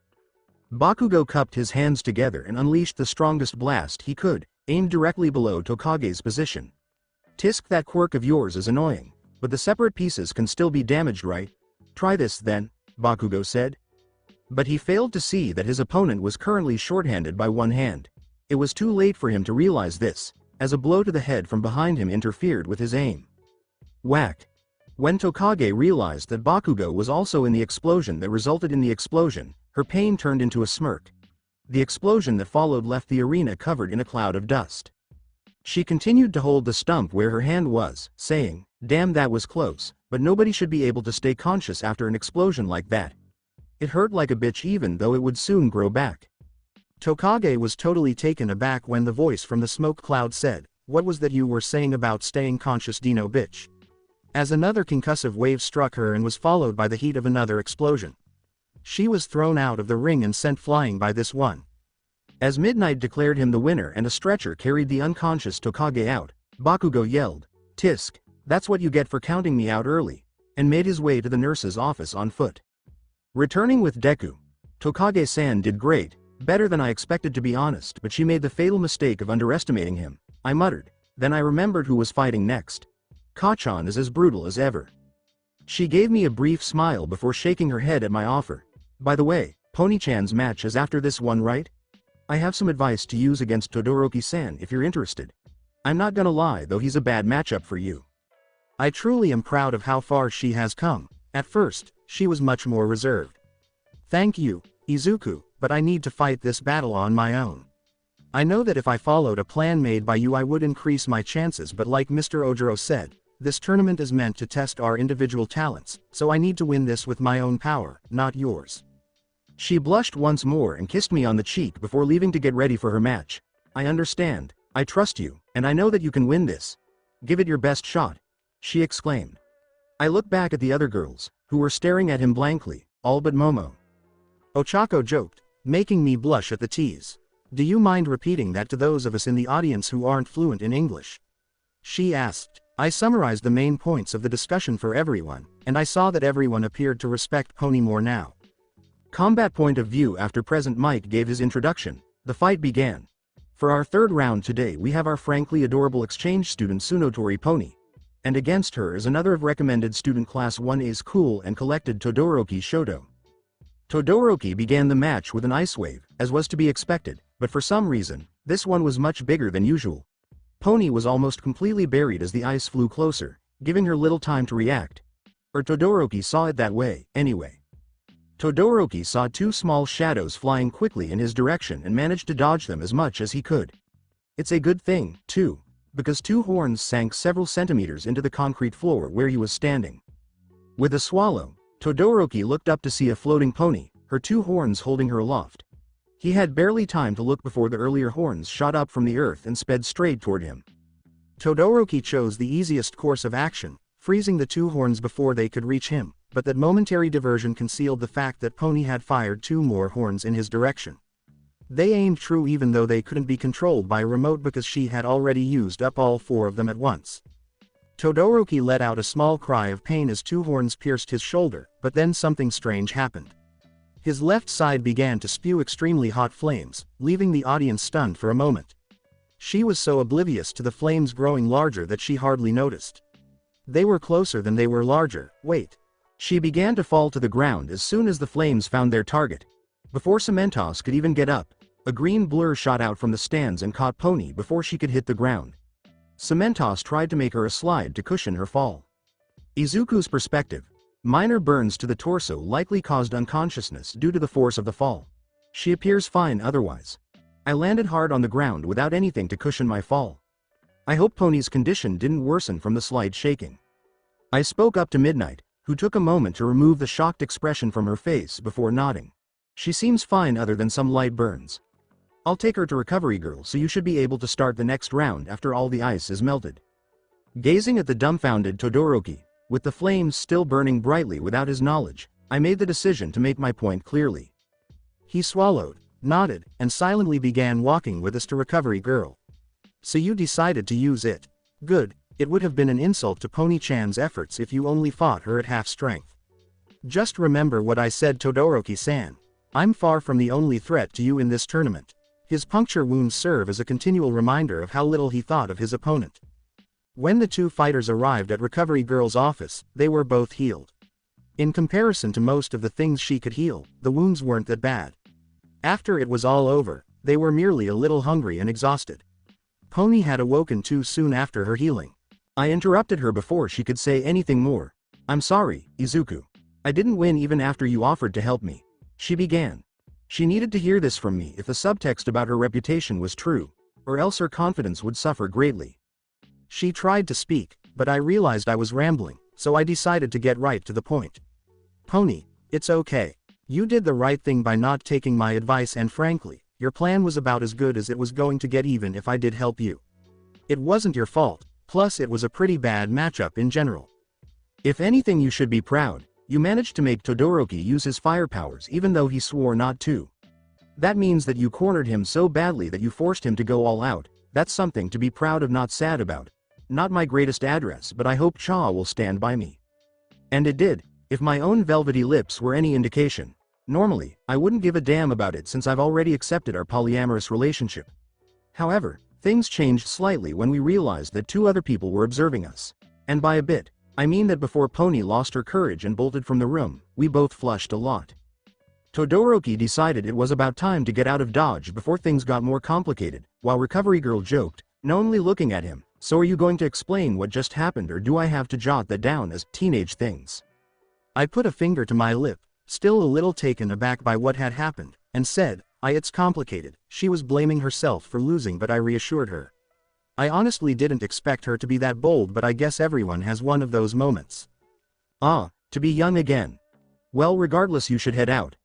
Bakugo cupped his hands together and unleashed the strongest blast he could, aimed directly below Tokage's position. Tisk, that quirk of yours is annoying, but the separate pieces can still be damaged, right? Try this then, Bakugo said. But he failed to see that his opponent was currently shorthanded by one hand. It was too late for him to realize this, as a blow to the head from behind him interfered with his aim. Whack! When Tokage realized that Bakugo was also in the explosion that resulted in the explosion, her pain turned into a smirk. The explosion that followed left the arena covered in a cloud of dust. She continued to hold the stump where her hand was, saying, "Damn, that was close, but nobody should be able to stay conscious after an explosion like that. It hurt like a bitch even though it would soon grow back." Tokage was totally taken aback when the voice from the smoke cloud said, "What was that you were saying about staying conscious, Dino bitch?" As another concussive wave struck her and was followed by the heat of another explosion, she was thrown out of the ring and sent flying by this one. As Midnight declared him the winner and a stretcher carried the unconscious Tokage out, Bakugo yelled, "Tisk, that's what you get for counting me out early," and made his way to the nurse's office on foot. Returning with Deku, Tokage-san did great, better than I expected to be honest, but she made the fatal mistake of underestimating him, I muttered. Then I remembered who was fighting next. Kachan is as brutal as ever. She gave me a brief smile before shaking her head at my offer. By the way, Pony-chan's match is after this one, right? I have some advice to use against Todoroki-san if you're interested. I'm not gonna lie though, he's a bad matchup for you. I truly am proud of how far she has come. At first, she was much more reserved. Thank you, Izuku, but I need to fight this battle on my own. I know that if I followed a plan made by you I would increase my chances, but like Mr. Ojiro said, this tournament is meant to test our individual talents, so I need to win this with my own power, not yours. She blushed once more and kissed me on the cheek before leaving to get ready for her match. I understand, I trust you, and I know that you can win this. Give it your best shot, she exclaimed. I looked back at the other girls, who were staring at him blankly, all but Momo. Ochako joked, making me blush at the tease. Do you mind repeating that to those of us in the audience who aren't fluent in English? She asked. I summarized the main points of the discussion for everyone, and I saw that everyone appeared to respect Pony more now. Combat point of view. After President Mike gave his introduction, the fight began. For our third round today we have our frankly adorable exchange student Tsunotori Pony, and against her is another of recommended student Class 1A's cool and collected Todoroki Shoto. Todoroki began the match with an ice wave, as was to be expected, but for some reason, this one was much bigger than usual. Pony was almost completely buried as the ice flew closer, giving her little time to react. Or Todoroki saw it that way, anyway. Todoroki saw two small shadows flying quickly in his direction and managed to dodge them as much as he could. It's a good thing, too, because two horns sank several centimeters into the concrete floor where he was standing. With a swallow, Todoroki looked up to see a floating pony, her two horns holding her aloft. He had barely time to look before the earlier horns shot up from the earth and sped straight toward him. Todoroki chose the easiest course of action, freezing the two horns before they could reach him, but that momentary diversion concealed the fact that Pony had fired two more horns in his direction. They aimed true even though they couldn't be controlled by a remote because she had already used up all four of them at once. Todoroki let out a small cry of pain as two horns pierced his shoulder, but then something strange happened. His left side began to spew extremely hot flames, leaving the audience stunned for a moment. She was so oblivious to the flames growing larger that she hardly noticed. They were closer than they were larger. Wait. She began to fall to the ground as soon as the flames found their target. Before Cementos could even get up, a green blur shot out from the stands and caught Pony before she could hit the ground. Cementos tried to make her a slide to cushion her fall. Izuku's perspective. Minor burns to the torso likely caused unconsciousness due to the force of the fall. She appears fine otherwise. I landed hard on the ground without anything to cushion my fall. I hope Pony's condition didn't worsen from the slight shaking. I spoke up to Midnight, who took a moment to remove the shocked expression from her face before nodding. She seems fine other than some light burns. I'll take her to Recovery Girl so you should be able to start the next round after all the ice is melted. Gazing at the dumbfounded Todoroki, with the flames still burning brightly without his knowledge, I made the decision to make my point clearly. He swallowed, nodded, and silently began walking with us to Recovery Girl. So you decided to use it. Good, it would have been an insult to Pony-chan's efforts if you only fought her at half strength. Just remember what I said, Todoroki-san. I'm far from the only threat to you in this tournament. His puncture wounds serve as a continual reminder of how little he thought of his opponent. When the two fighters arrived at Recovery Girl's office, they were both healed. In comparison to most of the things she could heal, the wounds weren't that bad. After it was all over, they were merely a little hungry and exhausted. Pony had awoken too soon after her healing. I interrupted her before she could say anything more. I'm sorry, Izuku. I didn't win even after you offered to help me. She began. She needed to hear this from me if the subtext about her reputation was true, or else her confidence would suffer greatly. She tried to speak, but I realized I was rambling, so I decided to get right to the point. Pony, it's okay. You did the right thing by not taking my advice, and frankly, your plan was about as good as it was going to get even if I did help you. It wasn't your fault, plus it was a pretty bad matchup in general. If anything, you should be proud. You managed to make Todoroki use his fire powers even though he swore not to. That means that you cornered him so badly that you forced him to go all out. That's something to be proud of, not sad about. Not my greatest address, but I hope Cha will stand by me. And it did, if my own velvety lips were any indication. Normally, I wouldn't give a damn about it since I've already accepted our polyamorous relationship. However, things changed slightly when we realized that two other people were observing us. And by a bit, I mean that before Pony lost her courage and bolted from the room, we both flushed a lot. Todoroki decided it was about time to get out of Dodge before things got more complicated, while Recovery Girl joked, knowingly looking at him, so are you going to explain what just happened, or do I have to jot that down as teenage things? I put a finger to my lip, still a little taken aback by what had happened, and said, it's complicated. She was blaming herself for losing, but I reassured her. I honestly didn't expect her to be that bold, but I guess everyone has one of those moments. To be young again. Well, regardless, you should head out.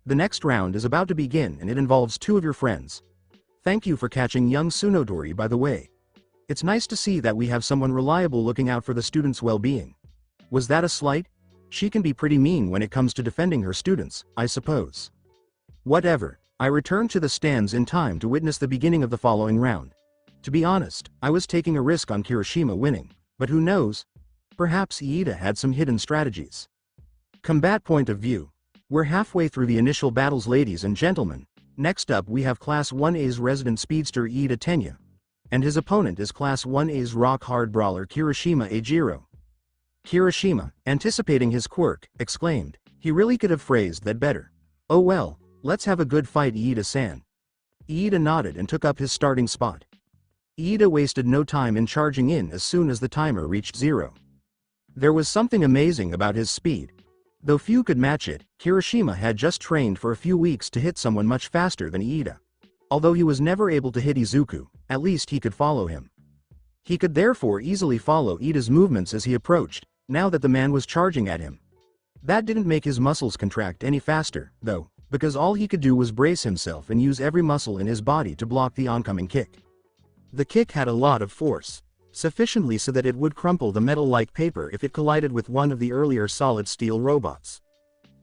The next round is about to begin and it involves two of your friends. Thank you for catching young Tsunodori, by the way. It's nice to see that we have someone reliable looking out for the students' well-being. Was that a slight? She can be pretty mean when it comes to defending her students, I suppose. Whatever. I returned to the stands in time to witness the beginning of the following round. To be honest, I was taking a risk on Kirishima winning, but who knows? Perhaps Iida had some hidden strategies. Combat point of view. We're halfway through the initial battles, ladies and gentlemen. Next up we have Class 1A's resident speedster Iida Tenya. And his opponent is Class 1A's rock-hard brawler Kirishima Eijiro. Kirishima, anticipating his quirk, exclaimed, he really could have phrased that better. Oh well, let's have a good fight, Iida-san. Iida nodded and took up his starting spot. Iida wasted no time in charging in as soon as the timer reached 0. There was something amazing about his speed. Though few could match it, Kirishima had just trained for a few weeks to hit someone much faster than Iida. Although he was never able to hit Izuku, at least he could follow him. He could therefore easily follow Iida's movements as he approached, now that the man was charging at him. That didn't make his muscles contract any faster, though. because all he could do was brace himself and use every muscle in his body to block the oncoming kick. The kick had a lot of force, sufficiently so that it would crumple the metal-like paper if it collided with one of the earlier solid steel robots.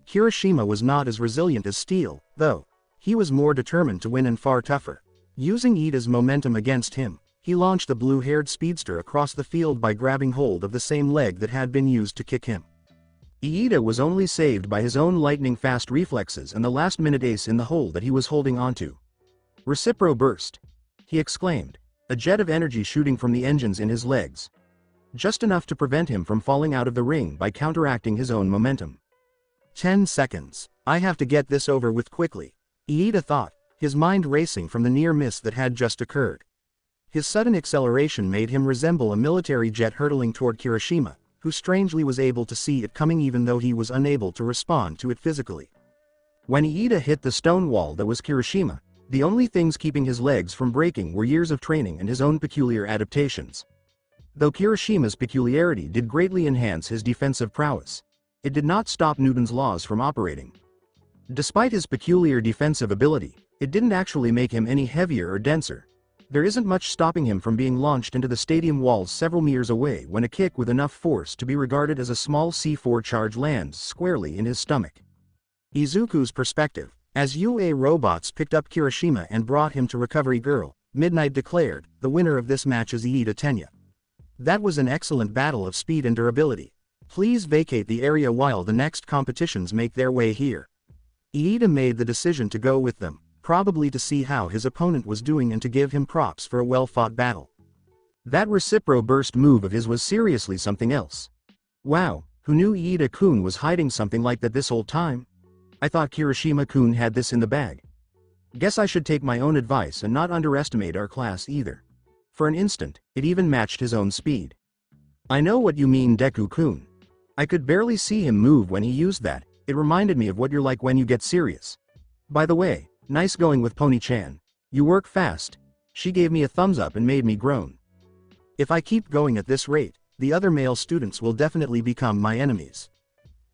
Kirishima was not as resilient as steel, though. He was more determined to win and far tougher. Using Iida's momentum against him, he launched the blue-haired speedster across the field by grabbing hold of the same leg that had been used to kick him. Iida was only saved by his own lightning-fast reflexes and the last-minute ace in the hole that he was holding onto. "Recipro burst!" he exclaimed, a jet of energy shooting from the engines in his legs. Just enough to prevent him from falling out of the ring by counteracting his own momentum. 10 seconds. I have to get this over with quickly, Iida thought, his mind racing from the near miss that had just occurred. His sudden acceleration made him resemble a military jet hurtling toward Kirishima, who strangely was able to see it coming even though he was unable to respond to it physically. When Iida hit the stone wall that was Kirishima, the only things keeping his legs from breaking were years of training and his own peculiar adaptations. Though Kirishima's peculiarity did greatly enhance his defensive prowess, it did not stop Newton's laws from operating. Despite his peculiar defensive ability, it didn't actually make him any heavier or denser. There isn't much stopping him from being launched into the stadium walls several meters away when a kick with enough force to be regarded as a small C4 charge lands squarely in his stomach. Izuku's perspective. As UA robots picked up Kirishima and brought him to Recovery Girl, Midnight declared, "The winner of this match is Iida Tenya. That was an excellent battle of speed and durability. Please vacate the area while the next competitions make their way here." Iida made the decision to go with them, probably to see how his opponent was doing and to give him props for a well-fought battle. That Recipro burst move of his was seriously something else. Wow, who knew Iida-kun was hiding something like that this whole time? I thought Kirishima-kun had this in the bag. Guess I should take my own advice and not underestimate our class either. For an instant, it even matched his own speed. I know what you mean, Deku-kun. I could barely see him move when he used that. It reminded me of what you're like when you get serious. By the way, nice going with Pony-chan. You work fast. She gave me a thumbs up and made me groan. If I keep going at this rate, the other male students will definitely become my enemies.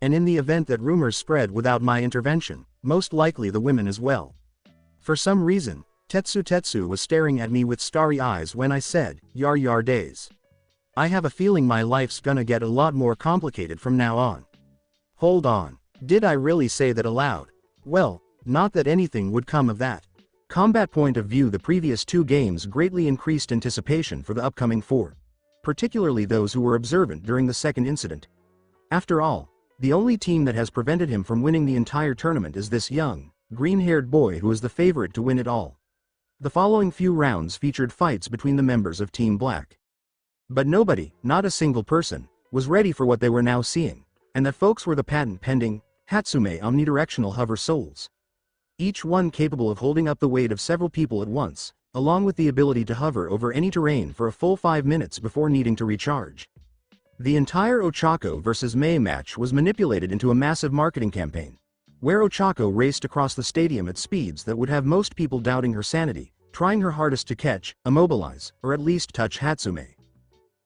And in the event that rumors spread without my intervention, most likely the women as well. For some reason, Tetsu was staring at me with starry eyes when I said, yar days. I have a feeling my life's gonna get a lot more complicated from now on. Hold on, did I really say that aloud? Well, not that anything would come of that. Combat point of view, the previous 2 games greatly increased anticipation for the upcoming 4. Particularly those who were observant during the second incident. After all, the only team that has prevented him from winning the entire tournament is this young, green-haired boy who is the favorite to win it all. The following few rounds featured fights between the members of Team Black. But nobody, not a single person, was ready for what they were now seeing, and that folks were the patent-pending, Hatsume omnidirectional hover souls. Each one capable of holding up the weight of several people at once, along with the ability to hover over any terrain for a full 5 minutes before needing to recharge. The entire Ochako vs. Mei match was manipulated into a massive marketing campaign, where Ochako raced across the stadium at speeds that would have most people doubting her sanity, trying her hardest to catch, immobilize, or at least touch Hatsume.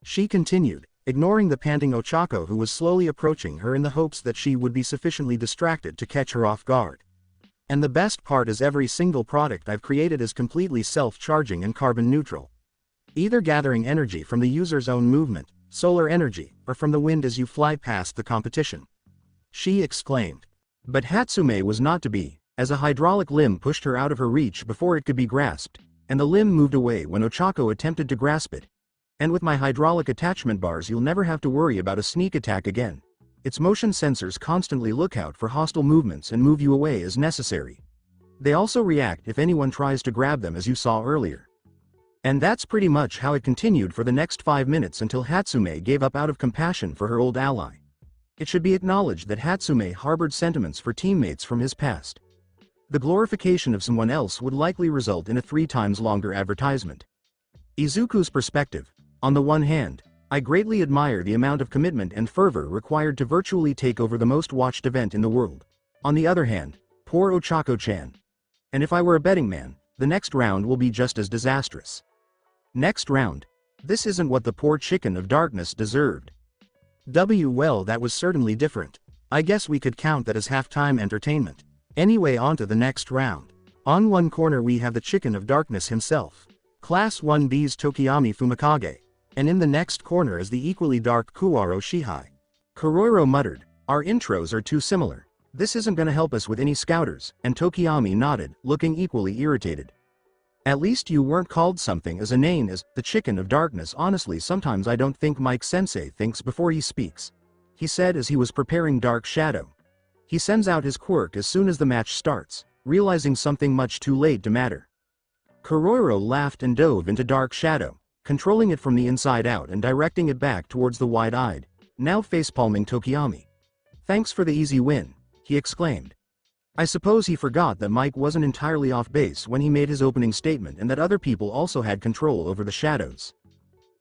She continued, ignoring the panting Ochako who was slowly approaching her in the hopes that she would be sufficiently distracted to catch her off guard. And the best part is every single product I've created is completely self-charging and carbon neutral. Either gathering energy from the user's own movement, solar energy, or from the wind as you fly past the competition. She exclaimed. But Hatsume was not to be, as a hydraulic limb pushed her out of her reach before it could be grasped, and the limb moved away when Ochako attempted to grasp it. And with my hydraulic attachment bars you'll never have to worry about a sneak attack again. Its motion sensors constantly look out for hostile movements and move you away as necessary. They also react if anyone tries to grab them, as you saw earlier. And that's pretty much how it continued for the next 5 minutes until Hatsume gave up out of compassion for her old ally. It should be acknowledged that Hatsume harbored sentiments for teammates from his past. The glorification of someone else would likely result in a 3 times longer advertisement. Izuku's perspective. On the one hand, I greatly admire the amount of commitment and fervor required to virtually take over the most watched event in the world. On the other hand, poor Ochako-chan. And if I were a betting man, the next round will be just as disastrous. Next round. This isn't what the poor chicken of darkness deserved. Well, that was certainly different. I guess we could count that as halftime entertainment. Anyway, on to the next round. On one corner we have the Chicken of Darkness himself, Class 1B's Tokiyami Fumikage, and in the next corner is the equally dark Kuwaro Shihai. Kuroiro muttered, "Our intros are too similar. This isn't gonna help us with any scouters," and Tokiyami nodded, looking equally irritated. "At least you weren't called something as inane as the Chicken of Darkness. Honestly, sometimes I don't think Mike-sensei thinks before he speaks," he said as he was preparing Dark Shadow. He sends out his quirk as soon as the match starts, realizing something much too late to matter. Kuroiro laughed and dove into Dark Shadow, controlling it from the inside out and directing it back towards the wide-eyed, now facepalming Tokiyami. "Thanks for the easy win," he exclaimed. I suppose he forgot that Mike wasn't entirely off base when he made his opening statement and that other people also had control over the shadows.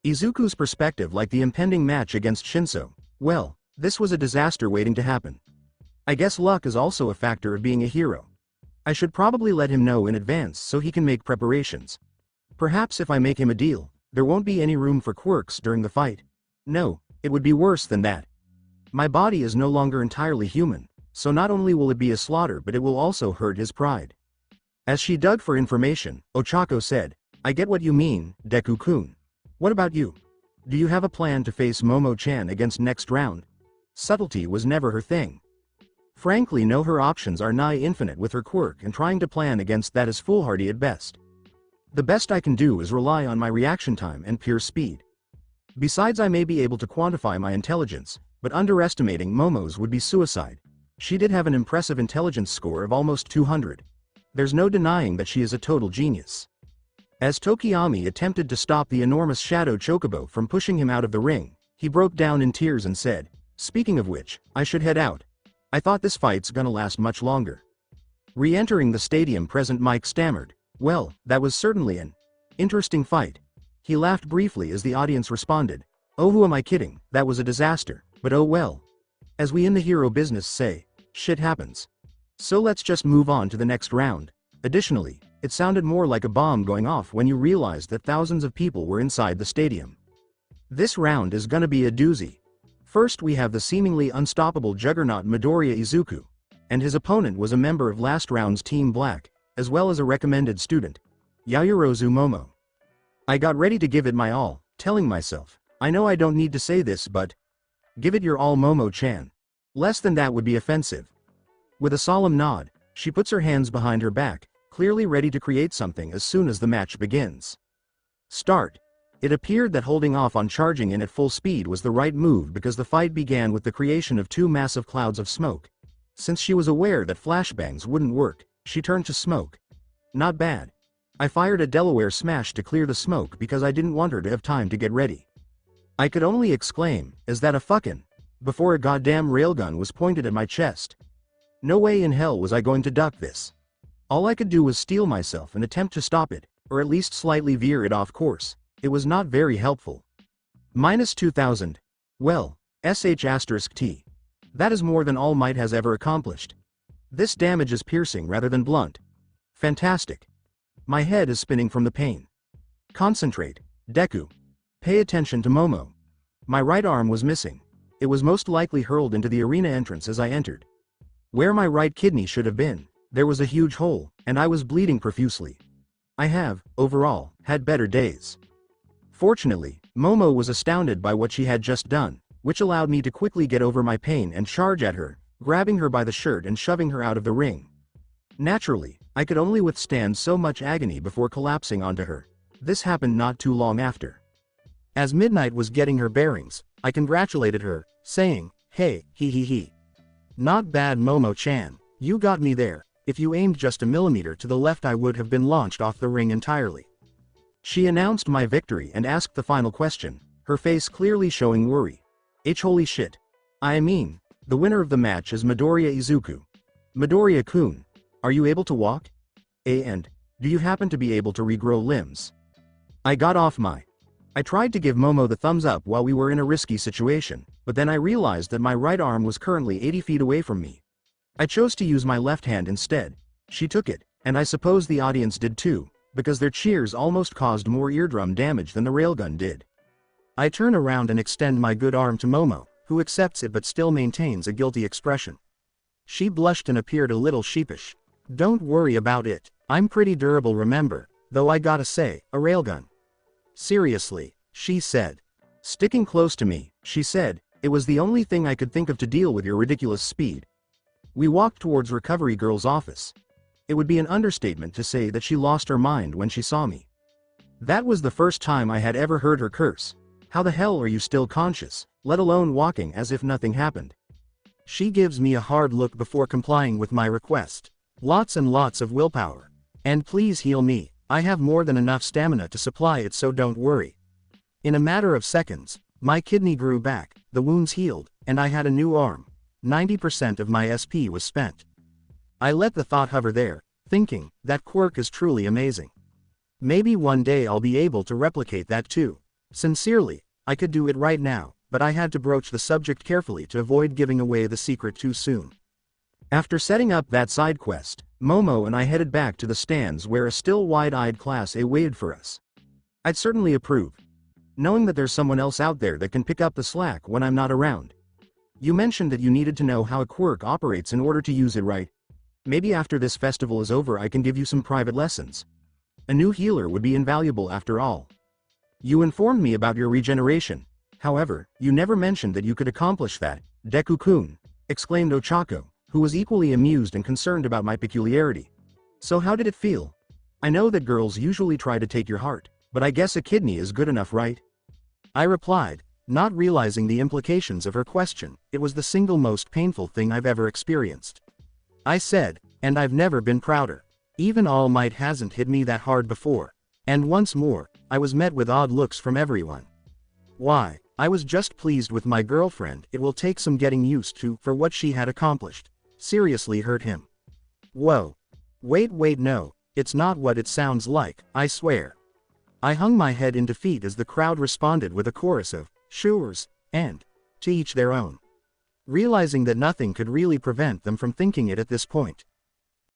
Izuku's perspective, like the impending match against Shinso, well, this was a disaster waiting to happen. I guess luck is also a factor of being a hero. I should probably let him know in advance so he can make preparations. Perhaps if I make him a deal, there won't be any room for quirks during the fight. No, it would be worse than that. My body is no longer entirely human, so not only will it be a slaughter but it will also hurt his pride. As she dug for information, Ochako said, "I get what you mean, Deku-kun. What about you? Do you have a plan to face Momo-chan against next round?" Subtlety was never her thing. Frankly, no, her options are nigh infinite with her quirk, and trying to plan against that is foolhardy at best. The best I can do is rely on my reaction time and pure speed. Besides, I may be able to quantify my intelligence, but underestimating Momo's would be suicide. She did have an impressive intelligence score of almost 200. There's no denying that she is a total genius. As Tokiyami attempted to stop the enormous Shadow Chocobo from pushing him out of the ring, he broke down in tears and said, "Speaking of which, I should head out. I thought this fight's gonna last much longer." Re-entering the stadium, present Mike stammered, "Well, that was certainly an interesting fight." He laughed briefly as the audience responded, "Oh, who am I kidding, that was a disaster, but oh well. As we in the hero business say, shit happens. So let's just move on to the next round." Additionally, it sounded more like a bomb going off when you realized that thousands of people were inside the stadium. This round is gonna be a doozy. First we have the seemingly unstoppable juggernaut Midoriya Izuku, and his opponent was a member of last round's Team Black, as well as a recommended student, Yayorozu Momo. I got ready to give it my all, telling myself, I know I don't need to say this, but give it your all, Momo-chan. Less than that would be offensive. With a solemn nod, she puts her hands behind her back, clearly ready to create something as soon as the match begins. Start. It appeared that holding off on charging in at full speed was the right move because the fight began with the creation of two massive clouds of smoke. Since she was aware that flashbangs wouldn't work, she turned to smoke. Not bad. I fired a Delaware smash to clear the smoke because I didn't want her to have time to get ready. I could only exclaim, "Is that a fucking?" before a goddamn railgun was pointed at my chest. No way in hell was I going to duck this. All I could do was steel myself and attempt to stop it, or at least slightly veer it off course. It was not very helpful. -2000. Well, sh*t. That is more than All Might has ever accomplished. This damage is piercing rather than blunt. Fantastic. My head is spinning from the pain. Concentrate, Deku. Pay attention to Momo. My right arm was missing. It was most likely hurled into the arena entrance as I entered. Where my right kidney should have been, there was a huge hole, and I was bleeding profusely. I have, overall, had better days. Fortunately, Momo was astounded by what she had just done, which allowed me to quickly get over my pain and charge at her, grabbing her by the shirt and shoving her out of the ring. Naturally, I could only withstand so much agony before collapsing onto her. This happened not too long after. As Midnight was getting her bearings, I congratulated her, saying, "Hey, he. Not bad, Momo-chan, you got me there. If you aimed just a millimeter to the left I would have been launched off the ring entirely." She announced my victory and asked the final question, her face clearly showing worry. Holy shit. I mean, the winner of the match is Midoriya Izuku. Midoriya-kun, are you able to walk? And, do you happen to be able to regrow limbs? I tried to give Momo the thumbs up while we were in a risky situation, but then I realized that my right arm was currently 80 feet away from me. I chose to use my left hand instead. She took it, and I suppose the audience did too, because their cheers almost caused more eardrum damage than the railgun did. I turn around and extend my good arm to Momo, who accepts it but still maintains a guilty expression. She blushed and appeared a little sheepish. Don't worry about it. I'm pretty durable, remember, though I gotta say, a railgun. Seriously, she said. Sticking close to me, she said, it was the only thing I could think of to deal with your ridiculous speed. We walked towards Recovery Girl's office. It would be an understatement to say that she lost her mind when she saw me. That was the first time I had ever heard her curse. How the hell are you still conscious, let alone walking as if nothing happened? She gives me a hard look before complying with my request. Lots and lots of willpower. And please heal me, I have more than enough stamina to supply it, so don't worry. In a matter of seconds, my kidney grew back, the wounds healed, and I had a new arm. 90% of my SP was spent. I let the thought hover there, thinking, that quirk is truly amazing. Maybe one day I'll be able to replicate that too. Sincerely, I could do it right now, but I had to broach the subject carefully to avoid giving away the secret too soon. After setting up that side quest, Momo and I headed back to the stands where a still wide-eyed Class A waited for us. I'd certainly approve, knowing that there's someone else out there that can pick up the slack when I'm not around. You mentioned that you needed to know how a quirk operates in order to use it right. Maybe after this festival is over I can give you some private lessons. A new healer would be invaluable after all. You informed me about your regeneration. However, you never mentioned that you could accomplish that, Deku-kun, exclaimed Ochako, who was equally amused and concerned about my peculiarity. So how did it feel? I know that girls usually try to take your heart, but I guess a kidney is good enough, right? I replied, not realizing the implications of her question. It was the single most painful thing I've ever experienced. I said, and I've never been prouder. Even All Might hasn't hit me that hard before. And once more, I was met with odd looks from everyone. Why, I was just pleased with my girlfriend. It will take some getting used to for what she had accomplished. Seriously hurt him. Whoa. Wait, no, it's not what it sounds like, I swear. I hung my head in defeat as the crowd responded with a chorus of "Shures," and "To each their own," realizing that nothing could really prevent them from thinking it at this point.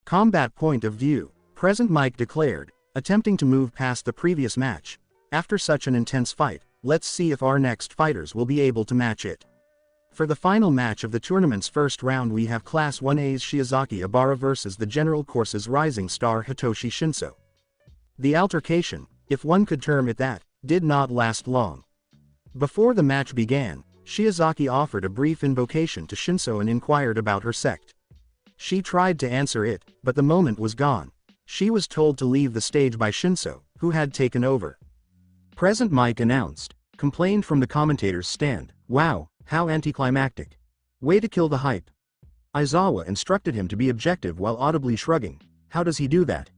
Combat point of view, Present Mike declared, attempting to move past the previous match. After such an intense fight, let's see if our next fighters will be able to match it. For the final match of the tournament's first round we have Class 1A's Shiozaki Ibara versus the General Course's rising star Hitoshi Shinso. The altercation, if one could term it that, did not last long. Before the match began, Shiozaki offered a brief invocation to Shinso and inquired about her sect. She tried to answer it, but the moment was gone. She was told to leave the stage by Shinso, who had taken over. Present Mike announced, complained from the commentator's stand, "Wow, how anticlimactic. Way to kill the hype." Aizawa instructed him to be objective while audibly shrugging. How does he do that?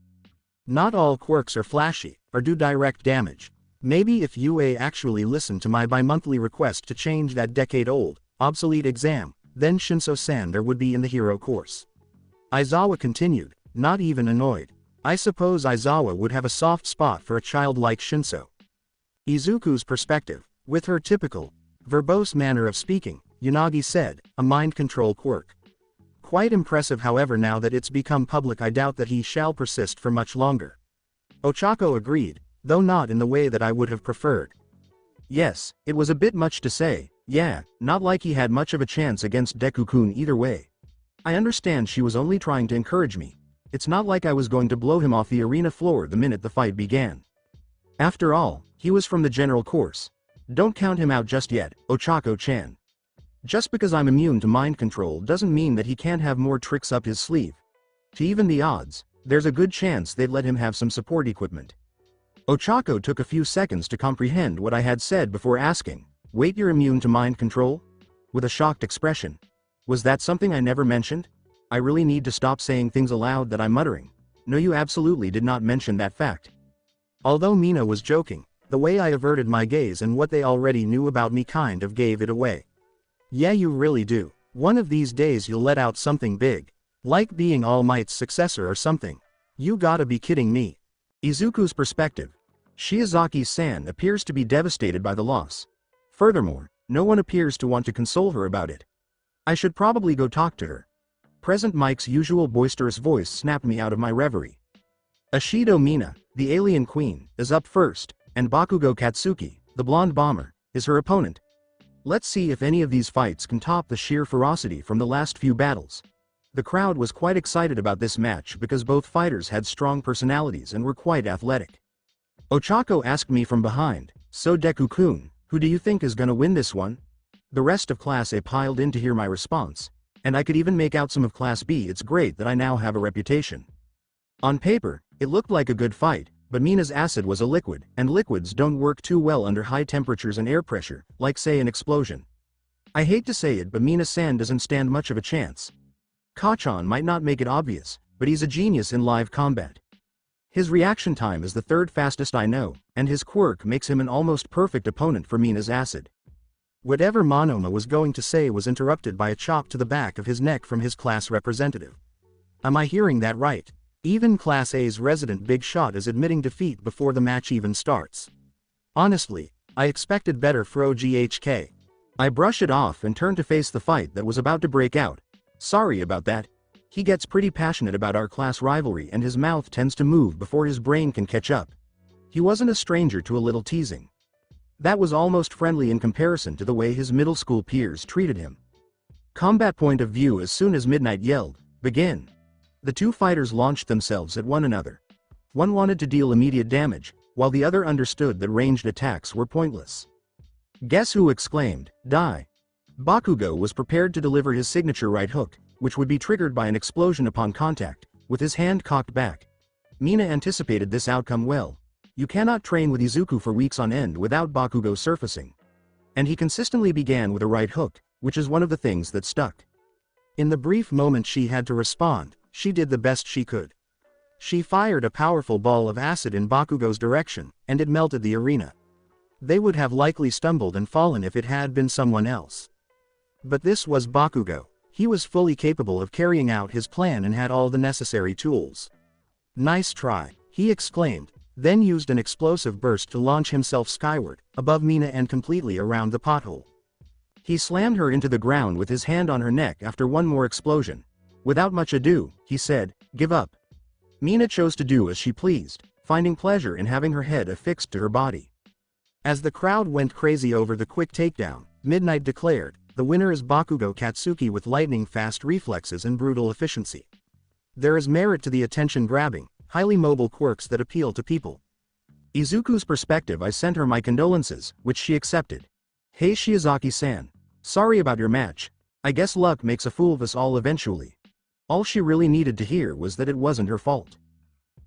Not all quirks are flashy, or do direct damage. Maybe if UA actually listened to my bi-monthly request to change that decade-old, obsolete exam, then Shinso-san there would be in the hero course. Aizawa continued, not even annoyed. I suppose Aizawa would have a soft spot for a child like Shinso. Izuku's perspective, with her typical, verbose manner of speaking, Yanagi said, a mind control quirk. Quite impressive, however, now that it's become public I doubt that he shall persist for much longer. Ochako agreed, though not in the way that I would have preferred. Yes, it was a bit much to say, yeah, not like he had much of a chance against Deku-kun either way. I understand she was only trying to encourage me. It's not like I was going to blow him off the arena floor the minute the fight began. After all, he was from the general course. Don't count him out just yet, Ochako-chan. Just because I'm immune to mind control doesn't mean that he can't have more tricks up his sleeve. To even the odds, there's a good chance they'd let him have some support equipment. Ochako took a few seconds to comprehend what I had said before asking, "Wait, you're immune to mind control?" With a shocked expression. Was that something I never mentioned? I really need to stop saying things aloud that I'm muttering. No, you absolutely did not mention that fact. Although Mina was joking, the way I averted my gaze and what they already knew about me kind of gave it away. Yeah, you really do. One of these days you'll let out something big. Like being All Might's successor or something. You gotta be kidding me. Izuku's perspective. Shiozaki-san appears to be devastated by the loss. Furthermore, no one appears to want to console her about it. I should probably go talk to her. Present Mike's usual boisterous voice snapped me out of my reverie. Ashido Mina, the alien queen, is up first, and Bakugo Katsuki, the blonde bomber, is her opponent. Let's see if any of these fights can top the sheer ferocity from the last few battles. The crowd was quite excited about this match because both fighters had strong personalities and were quite athletic. Ochako asked me from behind, "So Deku-kun, who do you think is gonna win this one?" The rest of Class A piled in to hear my response, and I could even make out some of Class B. It's great that I now have a reputation. On paper, it looked like a good fight, but Mina's acid was a liquid, and liquids don't work too well under high temperatures and air pressure, like say an explosion. I hate to say it, but Mina-san doesn't stand much of a chance. Kachan might not make it obvious, but he's a genius in live combat. His reaction time is the third fastest I know, and his quirk makes him an almost perfect opponent for Mina's acid. Whatever Monoma was going to say was interrupted by a chop to the back of his neck from his class representative. Am I hearing that right? Even Class A's resident big shot is admitting defeat before the match even starts. Honestly, I expected better for GHK. I brush it off and turn to face the fight that was about to break out. Sorry about that. He gets pretty passionate about our class rivalry and his mouth tends to move before his brain can catch up. He wasn't a stranger to a little teasing. That was almost friendly in comparison to the way his middle school peers treated him. Combat point of view. As soon as Midnight yelled, "Begin!" the two fighters launched themselves at one another. One wanted to deal immediate damage, while the other understood that ranged attacks were pointless. Guess who exclaimed, "Die!" Bakugo was prepared to deliver his signature right hook, which would be triggered by an explosion upon contact, with his hand cocked back. Mina anticipated this outcome well. You cannot train with Izuku for weeks on end without Bakugo surfacing. And he consistently began with a right hook, which is one of the things that stuck. In the brief moment she had to respond, she did the best she could. She fired a powerful ball of acid in Bakugo's direction, and it melted the arena. They would have likely stumbled and fallen if it had been someone else. But this was Bakugo. He was fully capable of carrying out his plan and had all the necessary tools. "Nice try," he exclaimed, then used an explosive burst to launch himself skyward, above Mina and completely around the pothole. He slammed her into the ground with his hand on her neck after one more explosion. Without much ado, he said, "Give up." Mina chose to do as she pleased, finding pleasure in having her head affixed to her body. As the crowd went crazy over the quick takedown, Midnight declared, "The winner is Bakugo Katsuki with lightning-fast reflexes and brutal efficiency. There is merit to the attention-grabbing, highly mobile quirks that appeal to people." Izuku's perspective. I sent her my condolences, which she accepted. "Hey Shiozaki-san. Sorry about your match. I guess luck makes a fool of us all eventually." All she really needed to hear was that it wasn't her fault.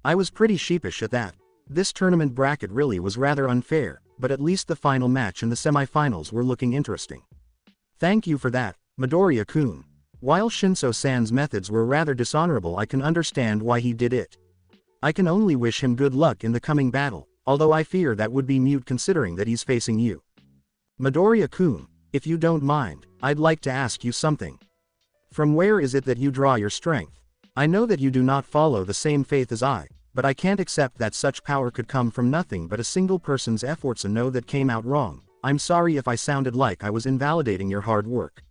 I was pretty sheepish at that. This tournament bracket really was rather unfair, but at least the final match and the semi-finals were looking interesting. Thank you for that, Midoriya-kun. While Shinso-san's methods were rather dishonorable, I can understand why he did it. I can only wish him good luck in the coming battle, although I fear that would be mute considering that he's facing you. Midoriya-kun, if you don't mind, I'd like to ask you something. From where is it that you draw your strength? I know that you do not follow the same faith as I, but I can't accept that such power could come from nothing but a single person's efforts and know that came out wrong. I'm sorry if I sounded like I was invalidating your hard work.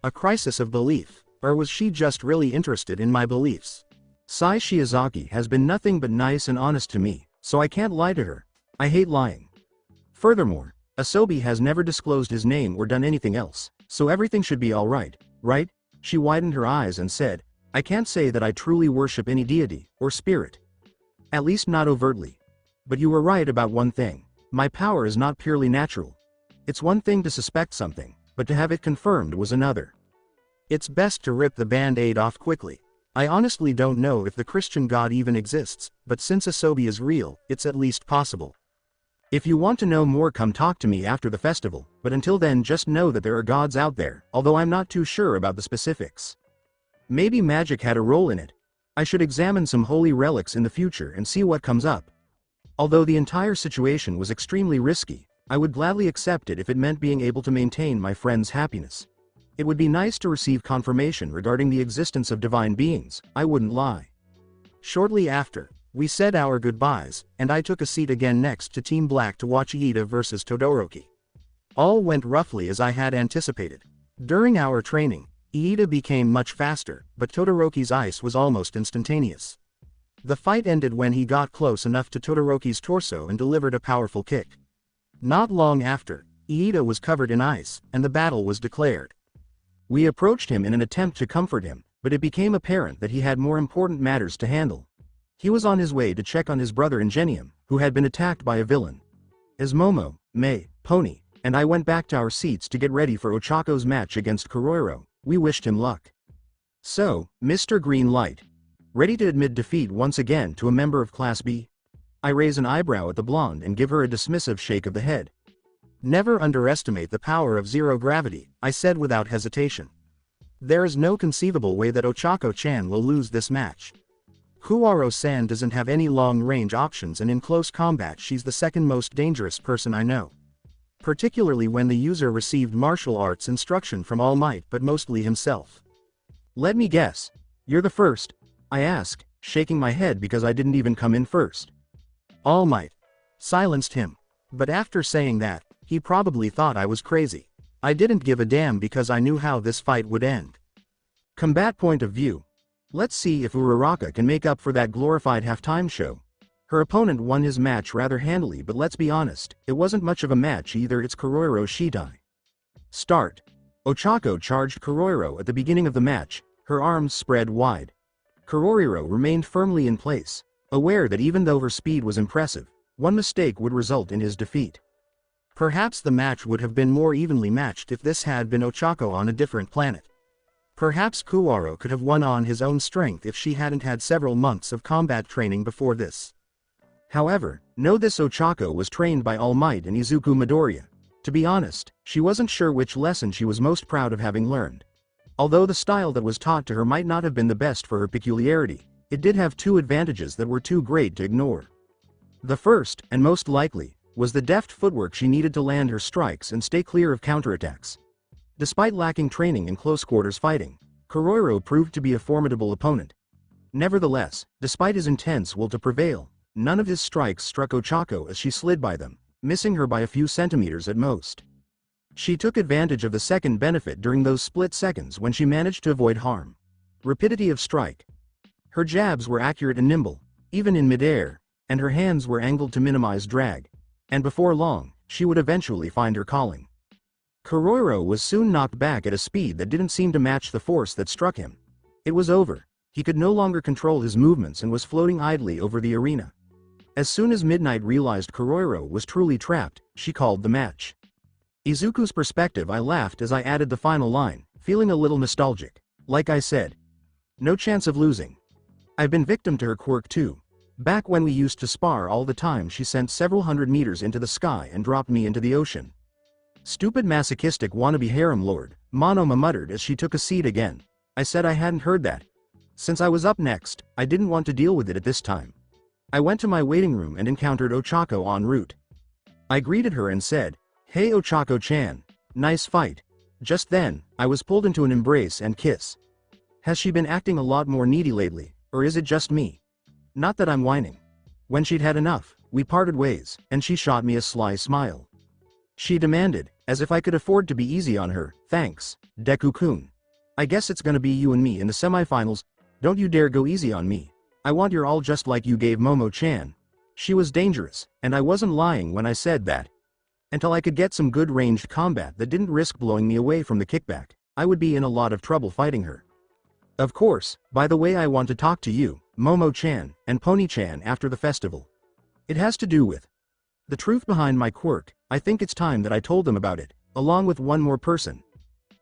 A crisis of belief, or was she just really interested in my beliefs? Sai Shiozaki has been nothing but nice and honest to me, so I can't lie to her. I hate lying. Furthermore, Asobi has never disclosed his name or done anything else, so everything should be alright, right? She widened her eyes and said, "I can't say that I truly worship any deity, or spirit. At least not overtly. But you were right about one thing. My power is not purely natural. It's one thing to suspect something, but to have it confirmed was another. It's best to rip the band-aid off quickly. I honestly don't know if the Christian God even exists, but since Asobi is real, it's at least possible. If you want to know more, come talk to me after the festival, but until then just know that there are gods out there, although I'm not too sure about the specifics. Maybe magic had a role in it. I should examine some holy relics in the future and see what comes up. Although the entire situation was extremely risky, I would gladly accept it if it meant being able to maintain my friend's happiness. It would be nice to receive confirmation regarding the existence of divine beings, I wouldn't lie." Shortly after, we said our goodbyes, and I took a seat again next to Team Black to watch Iida vs Todoroki. All went roughly as I had anticipated. During our training, Iida became much faster, but Todoroki's ice was almost instantaneous. The fight ended when he got close enough to Todoroki's torso and delivered a powerful kick. Not long after, Iida was covered in ice, and the battle was declared. We approached him in an attempt to comfort him, but it became apparent that he had more important matters to handle. He was on his way to check on his brother Ingenium, who had been attacked by a villain. As Momo, May, Pony, and I went back to our seats to get ready for Ochako's match against Kuroiro, we wished him luck. "So, Mr. Green Light. Ready to admit defeat once again to a member of Class B?" I raise an eyebrow at the blonde and give her a dismissive shake of the head. "Never underestimate the power of zero gravity," I said without hesitation. "There is no conceivable way that Ochako-chan will lose this match. Kuwaro-san doesn't have any long-range options, and in close combat she's the second most dangerous person I know. Particularly when the user received martial arts instruction from All Might but mostly himself." "Let me guess. You're the first?" I ask, shaking my head because I didn't even come in first. All Might silenced him. But after saying that, he probably thought I was crazy. I didn't give a damn because I knew how this fight would end. Combat point of view. Let's see if Uraraka can make up for that glorified halftime show. Her opponent won his match rather handily, but let's be honest, it wasn't much of a match either. It's Kuroiro Shitai. Start. Ochako charged Kuroiro at the beginning of the match, her arms spread wide. Kuroiro remained firmly in place, aware that even though her speed was impressive, one mistake would result in his defeat. Perhaps the match would have been more evenly matched if this had been Ochako on a different planet. Perhaps Kuwaro could have won on his own strength if she hadn't had several months of combat training before this. However, know this: Ochako was trained by All Might and Izuku Midoriya. To be honest, she wasn't sure which lesson she was most proud of having learned. Although the style that was taught to her might not have been the best for her peculiarity, it did have two advantages that were too great to ignore. The first, and most likely, was the deft footwork she needed to land her strikes and stay clear of counterattacks. Despite lacking training in close-quarters fighting, Kuroiro proved to be a formidable opponent. Nevertheless, despite his intense will to prevail, none of his strikes struck Ochako as she slid by them, missing her by a few centimeters at most. She took advantage of the second benefit during those split seconds when she managed to avoid harm. Rapidity of strike. Her jabs were accurate and nimble, even in midair, and her hands were angled to minimize drag. And before long, she would eventually find her calling. Kuroiro was soon knocked back at a speed that didn't seem to match the force that struck him. It was over. He could no longer control his movements and was floating idly over the arena. As soon as Midnight realized Kuroiro was truly trapped, she called the match. Izuku's perspective. I laughed as I added the final line, feeling a little nostalgic. Like I said, no chance of losing. I've been victim to her quirk too. Back when we used to spar all the time, she sent several hundred meters into the sky and dropped me into the ocean. Stupid masochistic wannabe harem lord, Monoma muttered as she took a seat again. I said I hadn't heard that. Since I was up next, I didn't want to deal with it at this time. I went to my waiting room and encountered Ochako en route. I greeted her and said, "Hey Ochako-chan, nice fight." Just then, I was pulled into an embrace and kiss. Has she been acting a lot more needy lately, or is it just me? Not that I'm whining. When she'd had enough, we parted ways, and she shot me a sly smile. She demanded, as if I could afford to be easy on her, "Thanks, Deku-kun. I guess it's gonna be you and me in the semifinals. Don't you dare go easy on me. I want your all just like you gave Momo-chan." She was dangerous, and I wasn't lying when I said that. Until I could get some good ranged combat that didn't risk blowing me away from the kickback, I would be in a lot of trouble fighting her. Of course, by the way, I want to talk to you, Momo-chan, and Pony-chan after the festival. It has to do with the truth behind my quirk. I think it's time that I told them about it, along with one more person.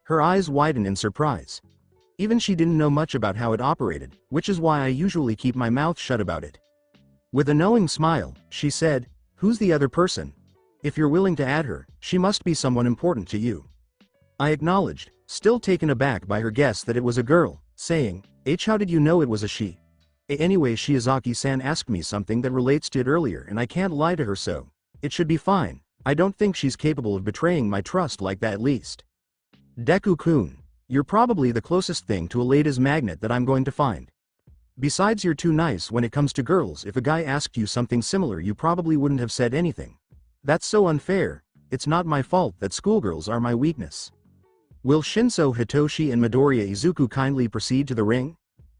Her eyes widened in surprise. Even she didn't know much about how it operated, which is why I usually keep my mouth shut about it. With a knowing smile, she said, "Who's the other person? If you're willing to add her, she must be someone important to you." I acknowledged, still taken aback by her guess that it was a girl, saying, How did you know it was a she?" Anyway, Shiozaki-san asked me something that relates to it earlier, and I can't lie to her, so it should be fine. I don't think she's capable of betraying my trust like that, at least. Deku-kun, you're probably the closest thing to a ladies' magnet that I'm going to find. Besides, you're too nice when it comes to girls. If a guy asked you something similar, you probably wouldn't have said anything. That's so unfair. It's not my fault that schoolgirls are my weakness. Will Shinso, Hitoshi, and Midoriya Izuku kindly proceed to the ring?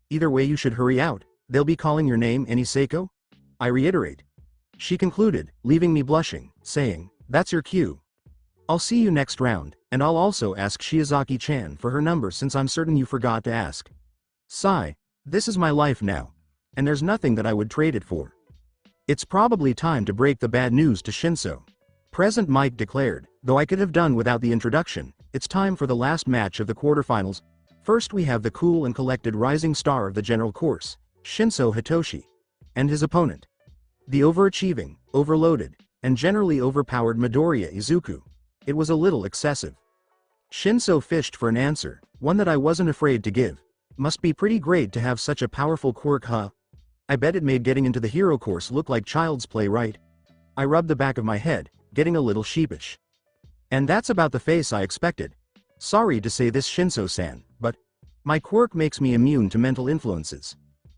Either way, you should hurry out. They'll be calling your name any Seiko? I reiterate. She concluded, leaving me blushing, saying, "That's your cue. I'll see you next round, and I'll also ask Shiozaki-chan for her number since I'm certain you forgot to ask." Sigh. This is my life now. And there's nothing that I would trade it for. It's probably time to break the bad news to Shinso. Present Mike declared, though I could have done without the introduction. It's time for the last match of the quarterfinals. First we have the cool and collected rising star of the general course, Shinso Hitoshi. And his opponent. The overachieving, overloaded, and generally overpowered Midoriya Izuku. It was a little excessive. Shinso fished for an answer, one that I wasn't afraid to give. Must be pretty great to have such a powerful quirk, huh? I bet it made getting into the hero course look like child's play, right? I rubbed the back of my head, getting a little sheepish. And that's about the face I expected. Sorry to say this, Shinso-san, but my quirk makes me immune to mental influences.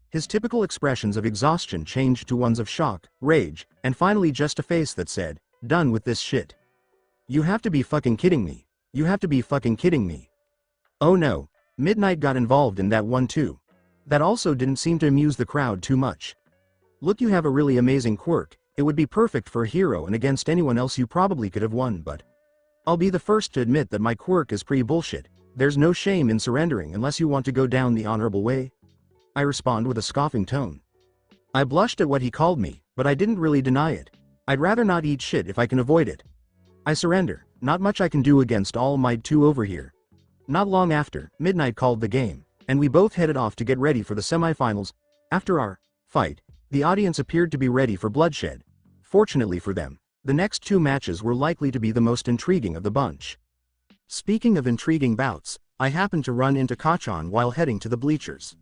His typical expressions of exhaustion changed to ones of shock, rage, and finally just a face that said, "Done with this shit." You have to be fucking kidding me. You have to be fucking kidding me. Oh no, Midnight got involved in that one too. That also didn't seem to amuse the crowd too much. Look, you have a really amazing quirk, it would be perfect for a hero and against anyone else you probably could have won, but I'll be the first to admit that my quirk is pretty bullshit. There's no shame in surrendering unless you want to go down the honorable way. I respond with a scoffing tone. I blushed at what he called me, but I didn't really deny it. I'd rather not eat shit if I can avoid it. I surrender, not much I can do against All Might 2 over here. Not long after, Midnight called the game, and we both headed off to get ready for the semifinals. After our fight, the audience appeared to be ready for bloodshed. Fortunately for them, the next two matches were likely to be the most intriguing of the bunch. Speaking of intriguing bouts, I happened to run into Kachan while heading to the bleachers.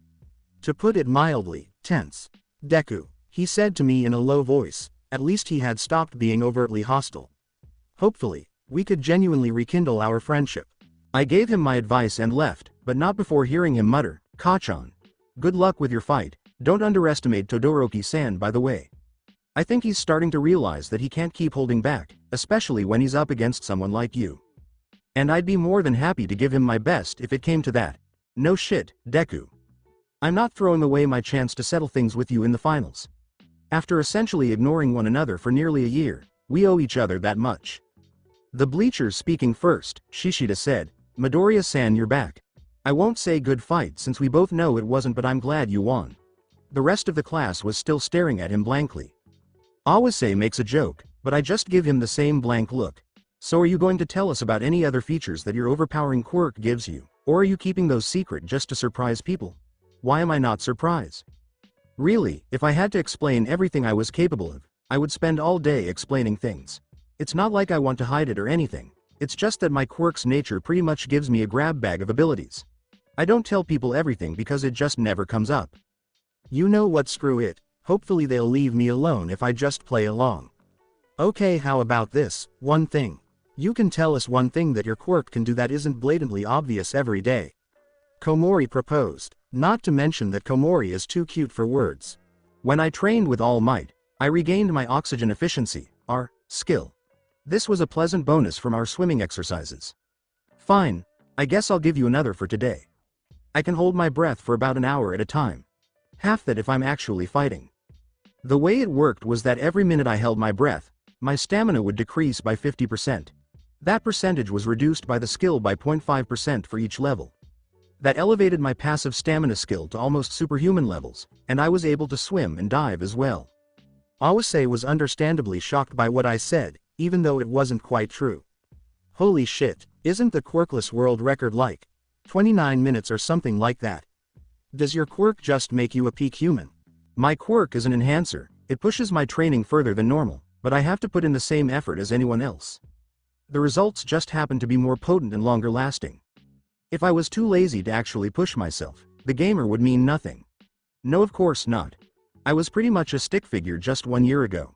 To put it mildly, tense. Deku, he said to me in a low voice, at least he had stopped being overtly hostile. Hopefully, we could genuinely rekindle our friendship. I gave him my advice and left, but not before hearing him mutter, "Kachan. Good luck with your fight, don't underestimate Todoroki-san, by the way." I think he's starting to realize that he can't keep holding back, especially when he's up against someone like you. And I'd be more than happy to give him my best if it came to that. No shit, Deku. I'm not throwing away my chance to settle things with you in the finals. After essentially ignoring one another for nearly a year, we owe each other that much. The bleachers speaking first, Shishida said, "Midoriya-san, you're back. I won't say good fight since we both know it wasn't, but I'm glad you won." The rest of the class was still staring at him blankly. Awase makes a joke, but I just give him the same blank look. So are you going to tell us about any other features that your overpowering quirk gives you, or are you keeping those secret just to surprise people? Why am I not surprised? Really, if I had to explain everything I was capable of, I would spend all day explaining things. It's not like I want to hide it or anything, it's just that my quirk's nature pretty much gives me a grab bag of abilities. I don't tell people everything because it just never comes up. You know what, screw it, hopefully they'll leave me alone if I just play along. Okay, how about this, one thing. You can tell us one thing that your quirk can do that isn't blatantly obvious every day. Komori proposed, not to mention that Komori is too cute for words. When I trained with All Might, I regained my oxygen efficiency, our skill. This was a pleasant bonus from our swimming exercises. Fine, I guess I'll give you another for today. I can hold my breath for about an hour at a time. Half that if I'm actually fighting. The way it worked was that every minute I held my breath, my stamina would decrease by 50%. That percentage was reduced by the skill by 0.5% for each level. That elevated my passive stamina skill to almost superhuman levels, and I was able to swim and dive as well. Awase was understandably shocked by what I said, even though it wasn't quite true. Holy shit, isn't the quirkless world record like 29 minutes or something like that? Does your quirk just make you a peak human? My quirk is an enhancer, it pushes my training further than normal, but I have to put in the same effort as anyone else. The results just happen to be more potent and longer lasting. If I was too lazy to actually push myself, the gamer would mean nothing. No, of course not. I was pretty much a stick figure just 1 year ago.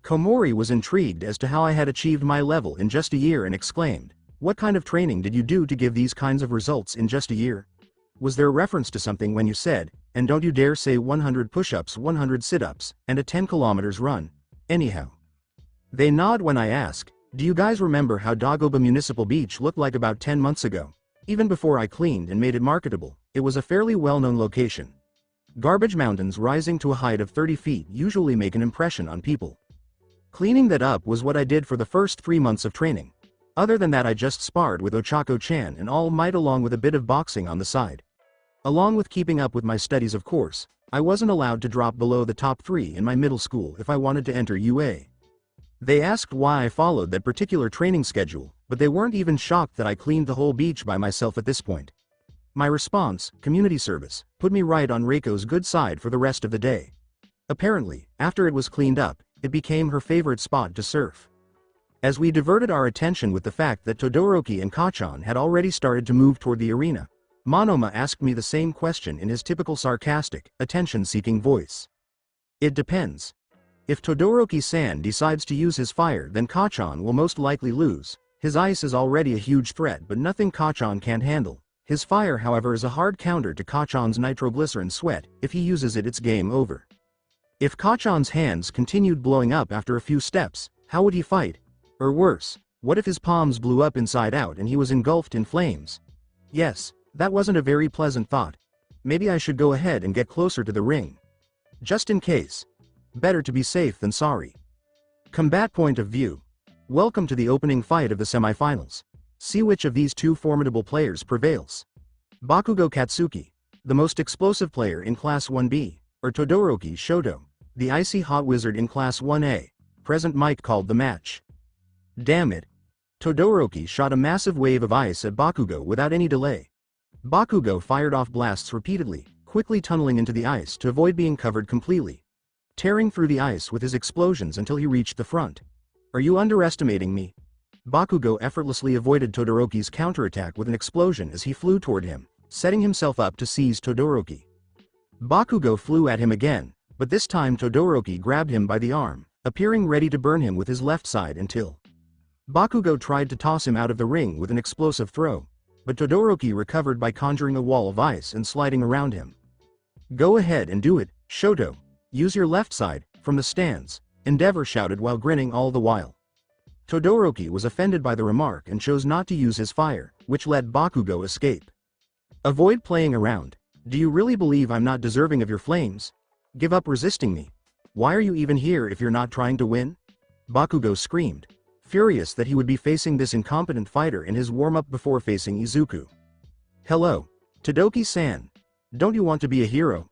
Komori was intrigued as to how I had achieved my level in just a year and exclaimed, "What kind of training did you do to give these kinds of results in just a year? Was there a reference to something when you said, and don't you dare say 100 push-ups, 100 sit-ups, and a 10 kilometers run? Anyhow." They nod when I ask, "Do you guys remember how Dagoba Municipal Beach looked like about 10 months ago? Even before I cleaned and made it marketable, it was a fairly well-known location. Garbage mountains rising to a height of 30 feet usually make an impression on people. Cleaning that up was what I did for the first 3 months of training. Other than that, I just sparred with Ochako-chan and All Might along with a bit of boxing on the side. Along with keeping up with my studies, of course, I wasn't allowed to drop below the top 3 in my middle school if I wanted to enter UA. They asked why I followed that particular training schedule, but they weren't even shocked that I cleaned the whole beach by myself at this point. My response, community service, put me right on Reiko's good side for the rest of the day. Apparently, after it was cleaned up, it became her favorite spot to surf. As we diverted our attention with the fact that Todoroki and Kacchan had already started to move toward the arena, Monoma asked me the same question in his typical sarcastic, attention-seeking voice. It depends. If Todoroki-san decides to use his fire, then Kacchan will most likely lose. His ice is already a huge threat, but nothing Kacchan can't handle. His fire, however, is a hard counter to Kacchan's nitroglycerin sweat. If he uses it, it's game over. If Kacchan's hands continued blowing up after a few steps, how would he fight? Or worse, what if his palms blew up inside out and he was engulfed in flames? Yes, that wasn't a very pleasant thought. Maybe I should go ahead and get closer to the ring. Just in case. Better to be safe than sorry. Combat point of view. Welcome to the opening fight of the semifinals. See which of these two formidable players prevails. Bakugo Katsuki, the most explosive player in Class 1B, or Todoroki Shoto, the icy hot wizard in Class 1A. Present mic called the match. Damn it. Todoroki shot a massive wave of ice at Bakugo without any delay. Bakugo fired off blasts repeatedly, quickly tunneling into the ice to avoid being covered completely, tearing through the ice with his explosions until he reached the front. Are you underestimating me? Bakugo effortlessly avoided Todoroki's counterattack with an explosion as he flew toward him, setting himself up to seize Todoroki. Bakugo flew at him again, but this time Todoroki grabbed him by the arm, appearing ready to burn him with his left side until Bakugo tried to toss him out of the ring with an explosive throw, but Todoroki recovered by conjuring a wall of ice and sliding around him. Go ahead and do it, Shoto. Use your left side, from the stands, Endeavor shouted while grinning all the while. Todoroki was offended by the remark and chose not to use his fire, which let Bakugo escape. Avoid playing around. Do you really believe I'm not deserving of your flames? Give up resisting me. Why are you even here if you're not trying to win? Bakugo screamed, furious that he would be facing this incompetent fighter in his warm-up before facing Izuku. Hello. Todoki-san. Don't you want to be a hero?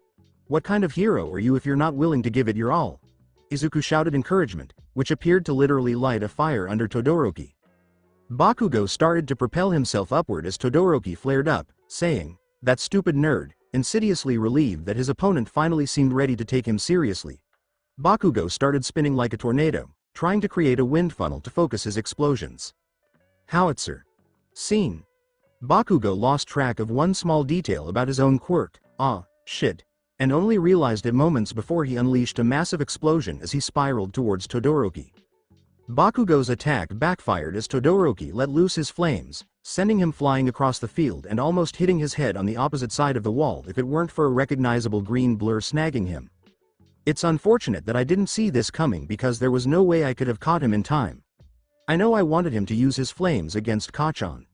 What kind of hero are you if you're not willing to give it your all? Izuku shouted encouragement, which appeared to literally light a fire under Todoroki. Bakugo started to propel himself upward as Todoroki flared up, saying, "That stupid nerd," insidiously relieved that his opponent finally seemed ready to take him seriously. Bakugo started spinning like a tornado, trying to create a wind funnel to focus his explosions. Howitzer. Scene. Bakugo lost track of one small detail about his own quirk, shit, and only realized it moments before he unleashed a massive explosion as he spiraled towards Todoroki. Bakugo's attack backfired as Todoroki let loose his flames, sending him flying across the field and almost hitting his head on the opposite side of the wall if it weren't for a recognizable green blur snagging him. It's unfortunate that I didn't see this coming because there was no way I could have caught him in time. I know I wanted him to use his flames against Kacchan.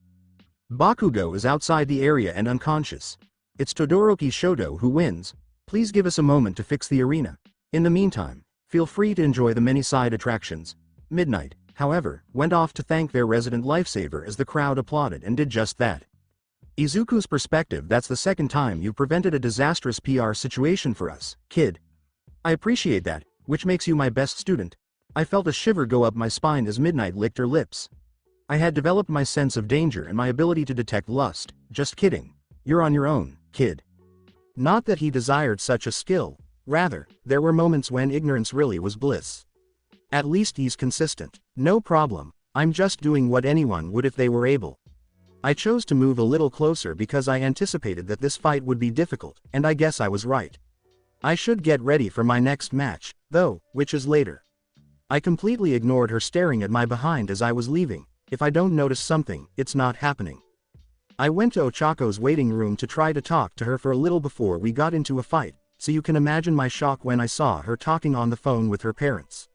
Bakugo is outside the area and unconscious. It's Todoroki Shoto who wins. Please give us a moment to fix the arena. In the meantime, feel free to enjoy the many side attractions. Midnight, however, went off to thank their resident lifesaver as the crowd applauded and did just that. Izuku's perspective, that's the second time you've prevented a disastrous PR situation for us, kid. I appreciate that, which makes you my best student. I felt a shiver go up my spine as Midnight licked her lips. I had developed my sense of danger and my ability to detect lust. Just kidding. You're on your own, kid. Not that he desired such a skill, rather, there were moments when ignorance really was bliss. At least he's consistent. No problem, I'm just doing what anyone would if they were able. I chose to move a little closer because I anticipated that this fight would be difficult, and I guess I was right. I should get ready for my next match, though, which is later. I completely ignored her staring at my behind as I was leaving. If I don't notice something, it's not happening. I went to Ochako's waiting room to try to talk to her for a little before we got into a fight, so you can imagine my shock when I saw her talking on the phone with her parents.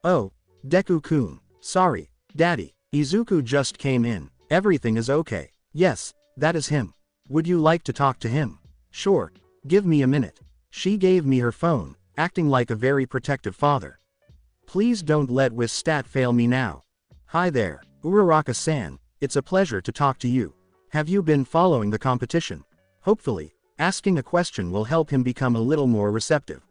Oh, Deku-kun. Sorry, Daddy. Izuku just came in. Everything is okay. Yes, that is him. Would you like to talk to him? Sure. Give me a minute. She gave me her phone, acting like a very protective father. Please don't let Wistat fail me now. Hi there, Uraraka-san. It's a pleasure to talk to you. Have you been following the competition? Hopefully, Asking a question will help him become a little more receptive.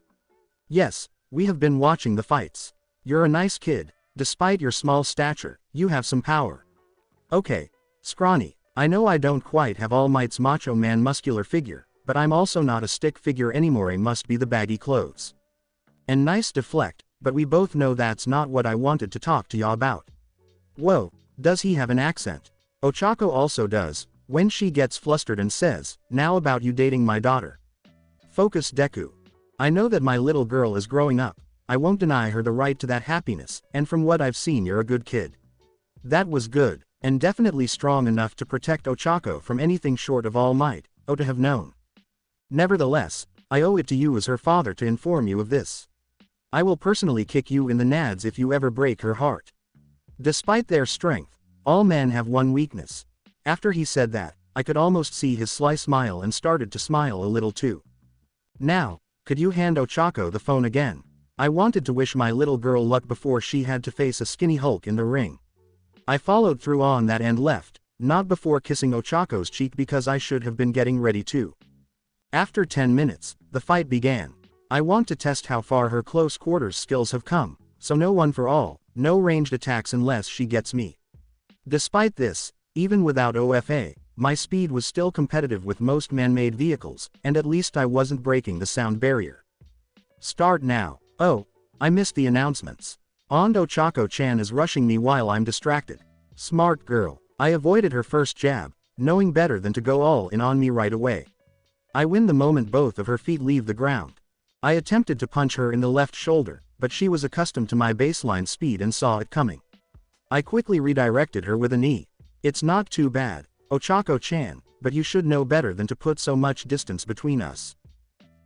Yes, we have been watching the fights. You're a nice kid. Despite your small stature, you have some power. Okay, scrawny. I know I don't quite have All Might's macho man muscular figure, but I'm also not a stick figure anymore. It must be the baggy clothes. And nice deflect, but we both know that's not what I wanted to talk to ya about. Whoa, does he have an accent? Ochako also does, when she gets flustered and says, now about you dating my daughter. Focus Deku. I know that my little girl is growing up. I won't deny her the right to that happiness, and from what I've seen you're a good kid. That was good, and definitely strong enough to protect Ochako from anything short of All Might, to have known. Nevertheless, I owe it to you as her father to inform you of this. I will personally kick you in the nads if you ever break her heart. Despite their strength, all men have one weakness. After he said that, I could almost see his sly smile and started to smile a little too. Now, could you hand Ochako the phone again? I wanted to wish my little girl luck before she had to face a skinny Hulk in the ring. I followed through on that and left, not before kissing Ochako's cheek because I should have been getting ready too. After 10 minutes, the fight began. I want to test how far her close quarters skills have come, so no one for all, no ranged attacks unless she gets me. Despite this, even without OFA, my speed was still competitive with most man-made vehicles, and at least I wasn't breaking the sound barrier. Start now. Oh, I missed the announcements. Ondo Ochako-chan is rushing me while I'm distracted. Smart girl. I avoided her first jab, knowing better than to go all in on me right away. I win the moment both of her feet leave the ground. I attempted to punch her in the left shoulder, but she was accustomed to my baseline speed and saw it coming. I quickly redirected her with a knee. It's not too bad, Ochako-chan, but you should know better than to put so much distance between us.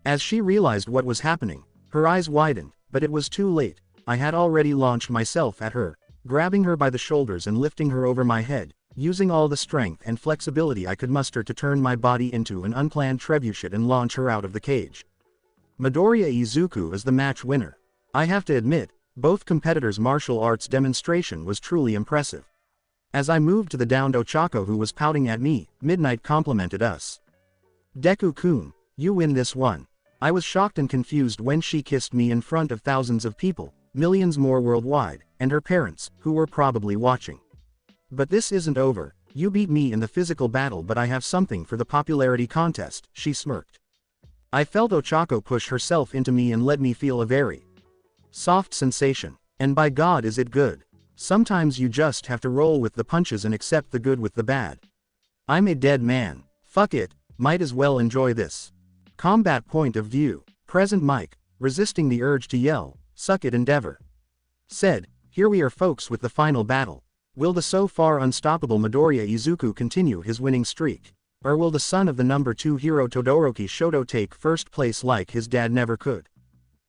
As she realized what was happening, her eyes widened, but it was too late. I had already launched myself at her, grabbing her by the shoulders and lifting her over my head, using all the strength and flexibility I could muster to turn my body into an unplanned trebuchet and launch her out of the cage. Midoriya Izuku is the match winner. I have to admit, both competitors' martial arts demonstration was truly impressive. As I moved to the downed Ochako who was pouting at me, Midnight complimented us. Deku-kun, you win this one. I was shocked and confused when she kissed me in front of thousands of people, millions more worldwide, and her parents, who were probably watching. But this isn't over. You beat me in the physical battle, but I have something for the popularity contest, she smirked. I felt Ochako push herself into me and let me feel a very soft sensation. And by God is it good. Sometimes you just have to roll with the punches and accept the good with the bad. I'm a dead man. Fuck it, might as well enjoy this. Combat point of view. Present Mike, resisting the urge to yell, suck it endeavor. Said, here we are folks with the final battle. Will the so far unstoppable Midoriya Izuku continue his winning streak? Or will the son of the number 2 hero Todoroki Shoto take first place like his dad never could?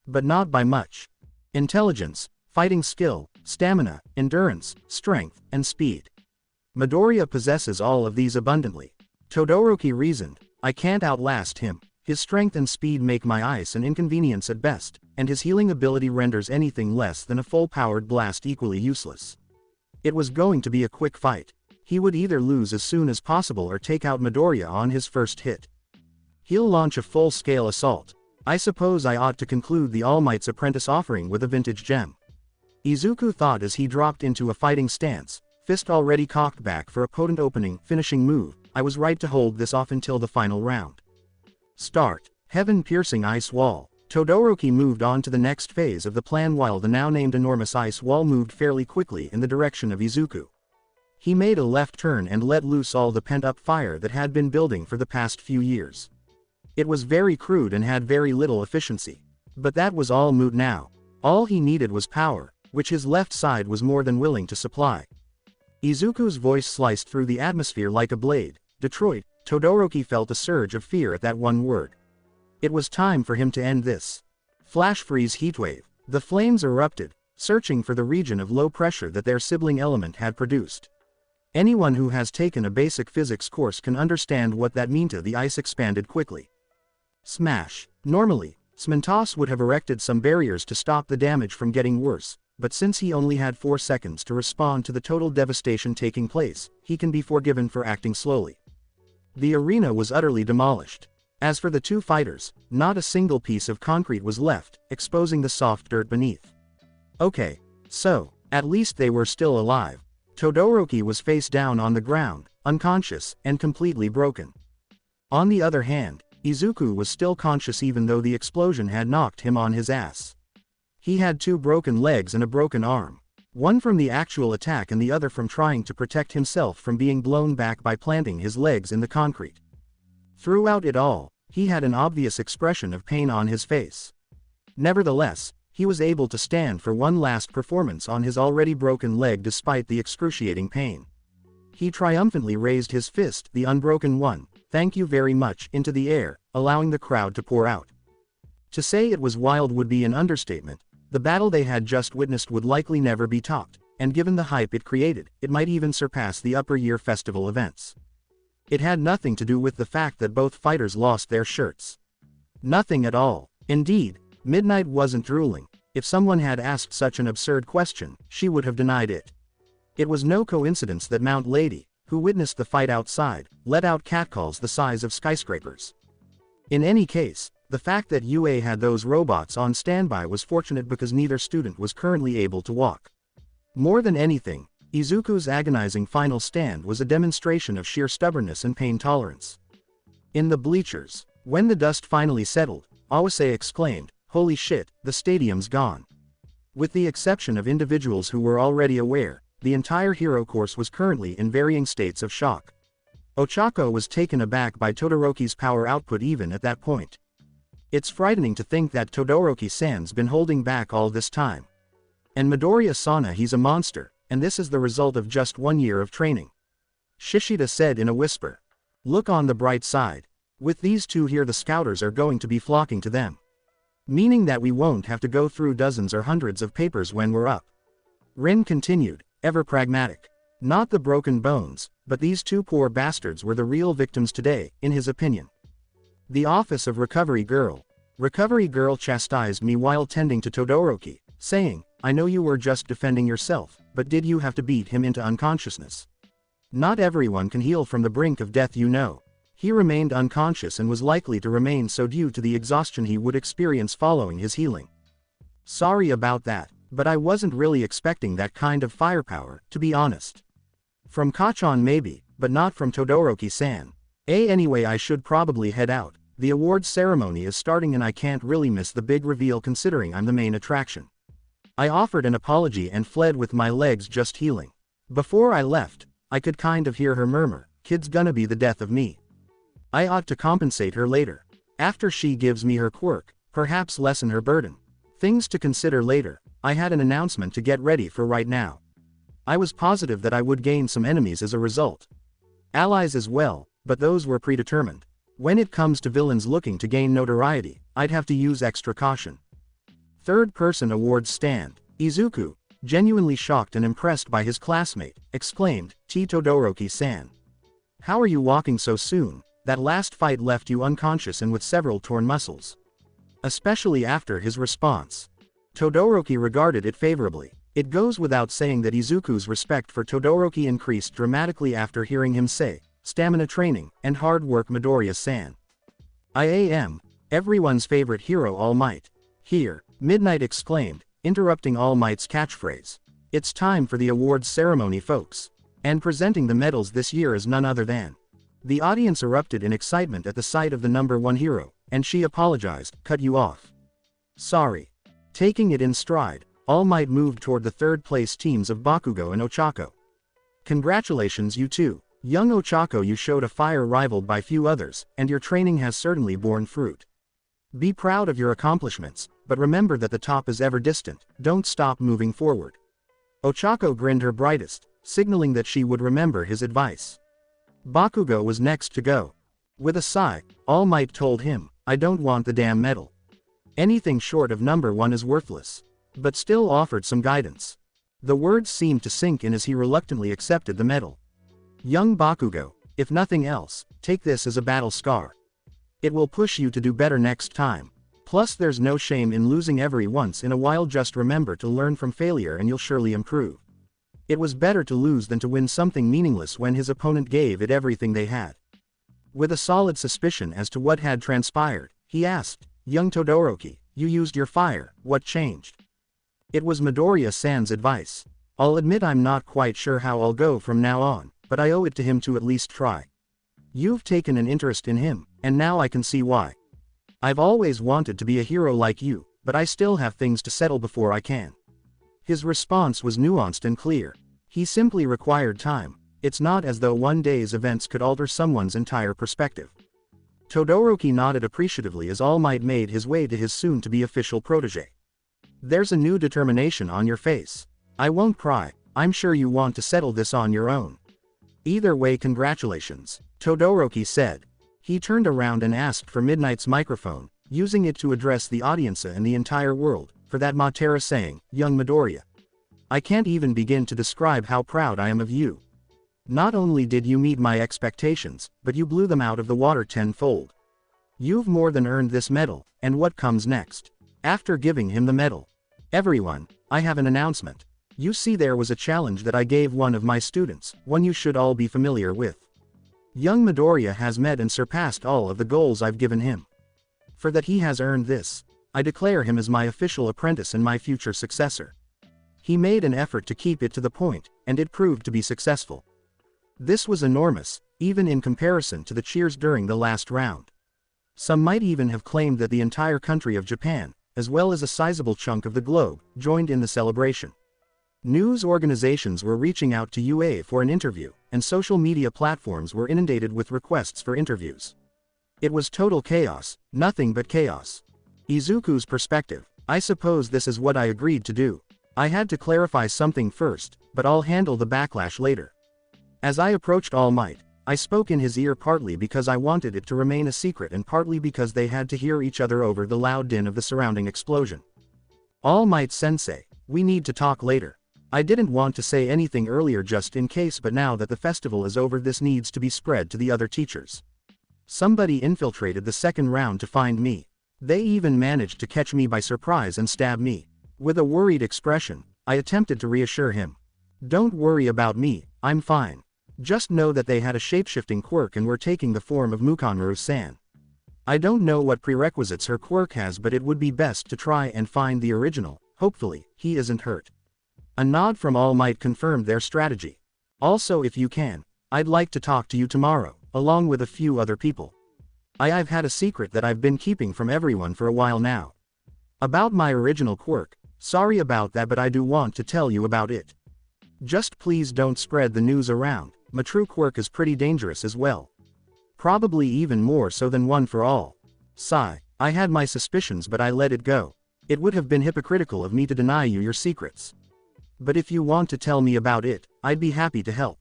But not by much. Intelligence, fighting skill, stamina, endurance, strength, and speed. Midoriya possesses all of these abundantly. Todoroki reasoned, I can't outlast him. His strength and speed make my ice an inconvenience at best, and his healing ability renders anything less than a full-powered blast equally useless. It was going to be a quick fight. He would either lose as soon as possible or take out Midoriya on his first hit. He'll launch a full-scale assault. I suppose I ought to conclude the All Might's apprentice offering with a vintage gem. Izuku thought as he dropped into a fighting stance, fist already cocked back for a potent opening, finishing move. I was right to hold this off until the final round. Start. Heaven-piercing ice wall. Todoroki moved on to the next phase of the plan while the now named enormous ice wall moved fairly quickly in the direction of Izuku. He made a left turn and let loose all the pent-up fire that had been building for the past few years. It was very crude and had very little efficiency. But that was all moot now. All he needed was power, which his left side was more than willing to supply. Izuku's voice sliced through the atmosphere like a blade. Detroit. Todoroki felt a surge of fear at that one word. It was time for him to end this. Flash freeze heatwave. The flames erupted, searching for the region of low pressure that their sibling element had produced. Anyone who has taken a basic physics course can understand what that meant. The ice expanded quickly. Smash. Normally, Smentos would have erected some barriers to stop the damage from getting worse, but since he only had 4 seconds to respond to the total devastation taking place, he can be forgiven for acting slowly. The arena was utterly demolished. As for the two fighters, not a single piece of concrete was left, exposing the soft dirt beneath. Okay. So, at least they were still alive. Todoroki was face down on the ground, unconscious, and completely broken. On the other hand, Izuku was still conscious even though the explosion had knocked him on his ass. He had two broken legs and a broken arm. One from the actual attack and the other from trying to protect himself from being blown back by planting his legs in the concrete. Throughout it all, he had an obvious expression of pain on his face. Nevertheless, he was able to stand for one last performance on his already broken leg despite the excruciating pain. He triumphantly raised his fist, the unbroken one, "Thank you very much," into the air, allowing the crowd to pour out. To say it was wild would be an understatement. The battle they had just witnessed would likely never be topped, and given the hype it created, it might even surpass the upper year festival events. It had nothing to do with the fact that both fighters lost their shirts. Nothing at all. Indeed, Midnight wasn't drooling. If someone had asked such an absurd question, she would have denied it. It was no coincidence that Mount Lady, who witnessed the fight outside, let out catcalls the size of skyscrapers. In any case, the fact that UA had those robots on standby was fortunate because neither student was currently able to walk. More than anything, Izuku's agonizing final stand was a demonstration of sheer stubbornness and pain tolerance. In the bleachers, when the dust finally settled, Awase exclaimed, "Holy shit, the stadium's gone." With the exception of individuals who were already aware, the entire hero course was currently in varying states of shock. Ochako was taken aback by Todoroki's power output even at that point. It's frightening to think that Todoroki-san's been holding back all this time. And Midoriya-sana, he's a monster, and this is the result of just 1 year of training. Shishida said in a whisper. Look on the bright side. With these two here the scouters are going to be flocking to them. Meaning that we won't have to go through dozens or hundreds of papers when we're up. Rin continued, ever pragmatic. Not the broken bones, but these two poor bastards were the real victims today, in his opinion. The office of Recovery Girl. Recovery Girl chastised me while tending to Todoroki, saying, I know you were just defending yourself, but did you have to beat him into unconsciousness? Not everyone can heal from the brink of death, you know. He remained unconscious and was likely to remain so due to the exhaustion he would experience following his healing. Sorry about that, but I wasn't really expecting that kind of firepower, to be honest. From Kachan maybe, but not from Todoroki-san. Anyway, I should probably head out. The awards ceremony is starting and I can't really miss the big reveal considering I'm the main attraction. I offered an apology and fled with my legs just healing. Before I left, I could kind of hear her murmur, kid's gonna be the death of me. I ought to compensate her later. After she gives me her quirk, perhaps lessen her burden. Things to consider later. I had an announcement to get ready for right now. I was positive that I would gain some enemies as a result. Allies as well, but those were predetermined. When it comes to villains looking to gain notoriety, I'd have to use extra caution. Third person awards stand. Izuku, genuinely shocked and impressed by his classmate, exclaimed, T Todoroki-san. How are you walking so soon? That last fight left you unconscious and with several torn muscles. Especially after his response. Todoroki regarded it favorably. It goes without saying that Izuku's respect for Todoroki increased dramatically after hearing him say, stamina training, and hard work Midoriya-san. I am everyone's favorite hero All Might. Here, Midnight exclaimed, interrupting All Might's catchphrase. It's time for the awards ceremony, folks. And presenting the medals this year is none other than. The audience erupted in excitement at the sight of the number one hero, and she apologized, cut you off. Sorry. Taking it in stride, All Might moved toward the third place teams of Bakugo and Ochako. Congratulations you two. Young Ochako, you showed a fire rivaled by few others, and your training has certainly borne fruit. Be proud of your accomplishments, but remember that the top is ever distant, don't stop moving forward. Ochako grinned her brightest, signaling that she would remember his advice. Bakugo was next to go. With a sigh, All Might told him, I don't want the damn medal. Anything short of number one is worthless. But still offered some guidance. The words seemed to sink in as he reluctantly accepted the medal. Young Bakugo, if nothing else, take this as a battle scar. It will push you to do better next time. Plus there's no shame in losing every once in a while, just remember to learn from failure and you'll surely improve. It was better to lose than to win something meaningless when his opponent gave it everything they had. With a solid suspicion as to what had transpired, he asked, "Young Todoroki, you used your fire, what changed?" It was Midoriya-san's advice. "I'll admit I'm not quite sure how I'll go from now on, but I owe it to him to at least try. You've taken an interest in him, and now I can see why. I've always wanted to be a hero like you, but I still have things to settle before I can." His response was nuanced and clear. He simply required time. It's not as though one day's events could alter someone's entire perspective. Todoroki nodded appreciatively as All Might made his way to his soon-to-be official protege. "There's a new determination on your face. I won't cry, I'm sure you want to settle this on your own. Either way, congratulations," Todoroki said. He turned around and asked for Midnight's microphone, using it to address the audience and the entire world, for that Matera saying, "Young Midoriya, I can't even begin to describe how proud I am of you. Not only did you meet my expectations, but you blew them out of the water tenfold. You've more than earned this medal, and what comes next?" After giving him the medal, "Everyone, I have an announcement. You see, there was a challenge that I gave one of my students, one you should all be familiar with. Young Midoriya has met and surpassed all of the goals I've given him. For that he has earned this, I declare him as my official apprentice and my future successor." He made an effort to keep it to the point, and it proved to be successful. This was enormous, even in comparison to the cheers during the last round. Some might even have claimed that the entire country of Japan, as well as a sizable chunk of the globe, joined in the celebration. News organizations were reaching out to UA for an interview, and social media platforms were inundated with requests for interviews. It was total chaos, nothing but chaos. Izuku's perspective: "I suppose this is what I agreed to do. I had to clarify something first, but I'll handle the backlash later." As I approached All Might, I spoke in his ear partly because I wanted it to remain a secret and partly because they had to hear each other over the loud din of the surrounding explosion. "All Might Sensei, we need to talk later. I didn't want to say anything earlier just in case, but now that the festival is over, this needs to be spread to the other teachers. Somebody infiltrated the second round to find me. They even managed to catch me by surprise and stab me." With a worried expression, I attempted to reassure him. "Don't worry about me, I'm fine. Just know that they had a shapeshifting quirk and were taking the form of Mukonmaru-san. I don't know what prerequisites her quirk has, but it would be best to try and find the original. Hopefully, he isn't hurt." A nod from All Might confirmed their strategy. "Also, if you can, I'd like to talk to you tomorrow, along with a few other people. I've had a secret that I've been keeping from everyone for a while now. About my original quirk. Sorry about that, but I do want to tell you about it. Just please don't spread the news around. My true quirk is pretty dangerous as well. Probably even more so than One for All." Sigh. "I had my suspicions, but I let it go. It would have been hypocritical of me to deny you your secrets. But if you want to tell me about it, I'd be happy to help.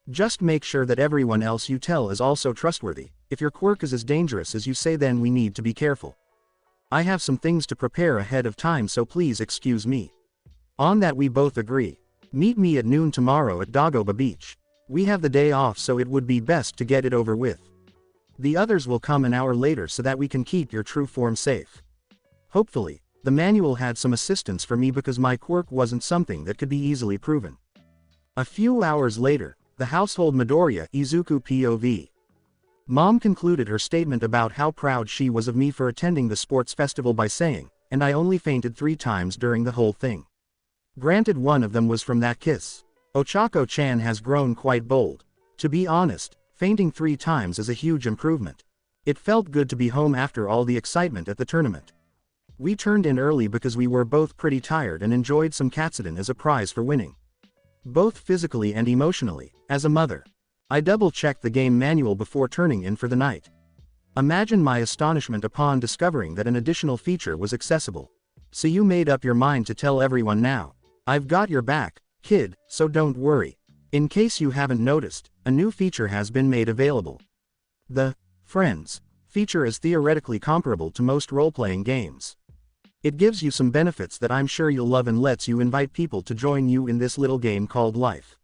Just make sure that everyone else you tell is also trustworthy. If your quirk is as dangerous as you say, then we need to be careful. I have some things to prepare ahead of time, so please excuse me." On that we both agree. "Meet me at noon tomorrow at Dagoba Beach. We have the day off, so it would be best to get it over with. The others will come an hour later so that we can keep your true form safe." Hopefully, the manual had some assistance for me because my quirk wasn't something that could be easily proven. A few hours later, the household Midoriya Izuku POV. Mom concluded her statement about how proud she was of me for attending the sports festival by saying, "And I only fainted 3 times during the whole thing. Granted, one of them was from that kiss." Ochako-chan has grown quite bold. To be honest, fainting 3 times is a huge improvement. It felt good to be home after all the excitement at the tournament. We turned in early because we were both pretty tired and enjoyed some katsudon as a prize for winning. Both physically and emotionally, as a mother. I double-checked the game manual before turning in for the night. Imagine my astonishment upon discovering that an additional feature was accessible. "So you made up your mind to tell everyone now. I've got your back, kid, so don't worry. In case you haven't noticed, a new feature has been made available. The Friends feature is theoretically comparable to most role-playing games. It gives you some benefits that I'm sure you'll love and lets you invite people to join you in this little game called life."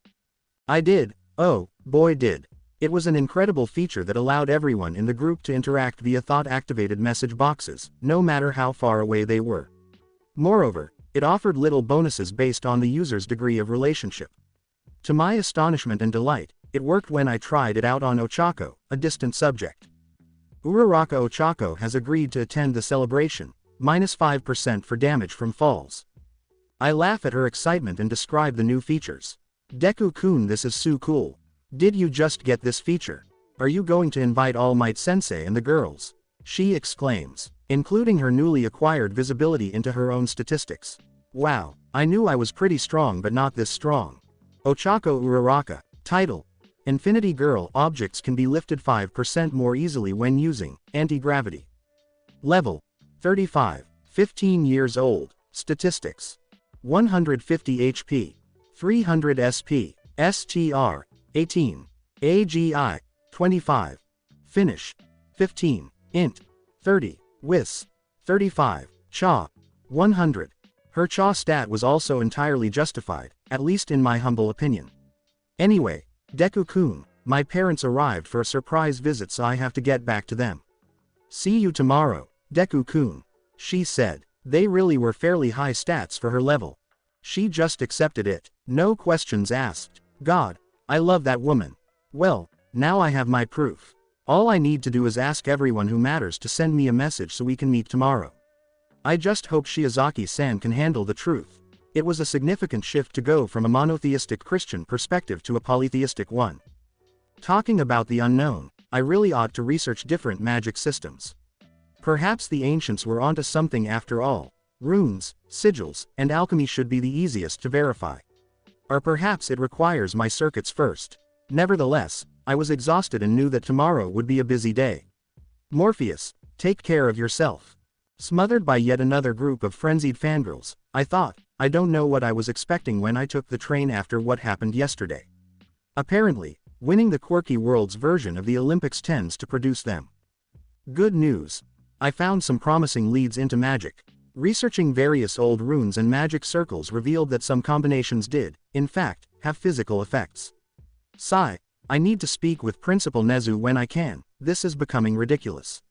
I did. Oh, boy did. It was an incredible feature that allowed everyone in the group to interact via thought-activated message boxes, no matter how far away they were. Moreover, it offered little bonuses based on the user's degree of relationship. To my astonishment and delight, It worked when I tried it out on Ochako, a distant subject. Uraraka Ochako has agreed to attend the celebration, -5% for damage from falls. I laugh at her excitement and describe the new features. Deku-kun, this is so cool. Did you just get this feature? Are you going to invite All Might Sensei and the girls? She exclaims, including her newly acquired visibility into her own statistics. Wow, I knew I was pretty strong but not this strong. Ochako Uraraka. Title: Infinity Girl. Objects can be lifted 5% more easily when using anti-gravity. Level: 35, 15 years old. Statistics: 150 HP, 300 SP, STR, 18, AGI, 25, Finish, 15, Int, 30, Whis, 35, Cha, 100. Her Cha stat was also entirely justified, at least in my humble opinion. Anyway, Deku-kun, my parents arrived for a surprise visit, so I have to get back to them. See you tomorrow, Deku-kun, she said. They really were fairly high stats for her level. She just accepted it, no questions asked. God, I love that woman. Well, now I have my proof. All I need to do is ask everyone who matters to send me a message so we can meet tomorrow. I just hope Shiozaki-san can handle the truth. It was a significant shift to go from a monotheistic Christian perspective to a polytheistic one. Talking about the unknown, I really ought to research different magic systems. Perhaps the ancients were onto something after all. Runes, sigils, and alchemy should be the easiest to verify. Or perhaps it requires my circuits first. Nevertheless, I was exhausted and knew that tomorrow would be a busy day. Morpheus, take care of yourself. Smothered by yet another group of frenzied fangirls, I thought, I don't know what I was expecting when I took the train after what happened yesterday. Apparently, winning the quirky world's version of the Olympics tends to produce them. Good news. I found some promising leads into magic. Researching various old runes and magic circles revealed that some combinations did, in fact, have physical effects. Sigh, I need to speak with Principal Nezu when I can. This is becoming ridiculous.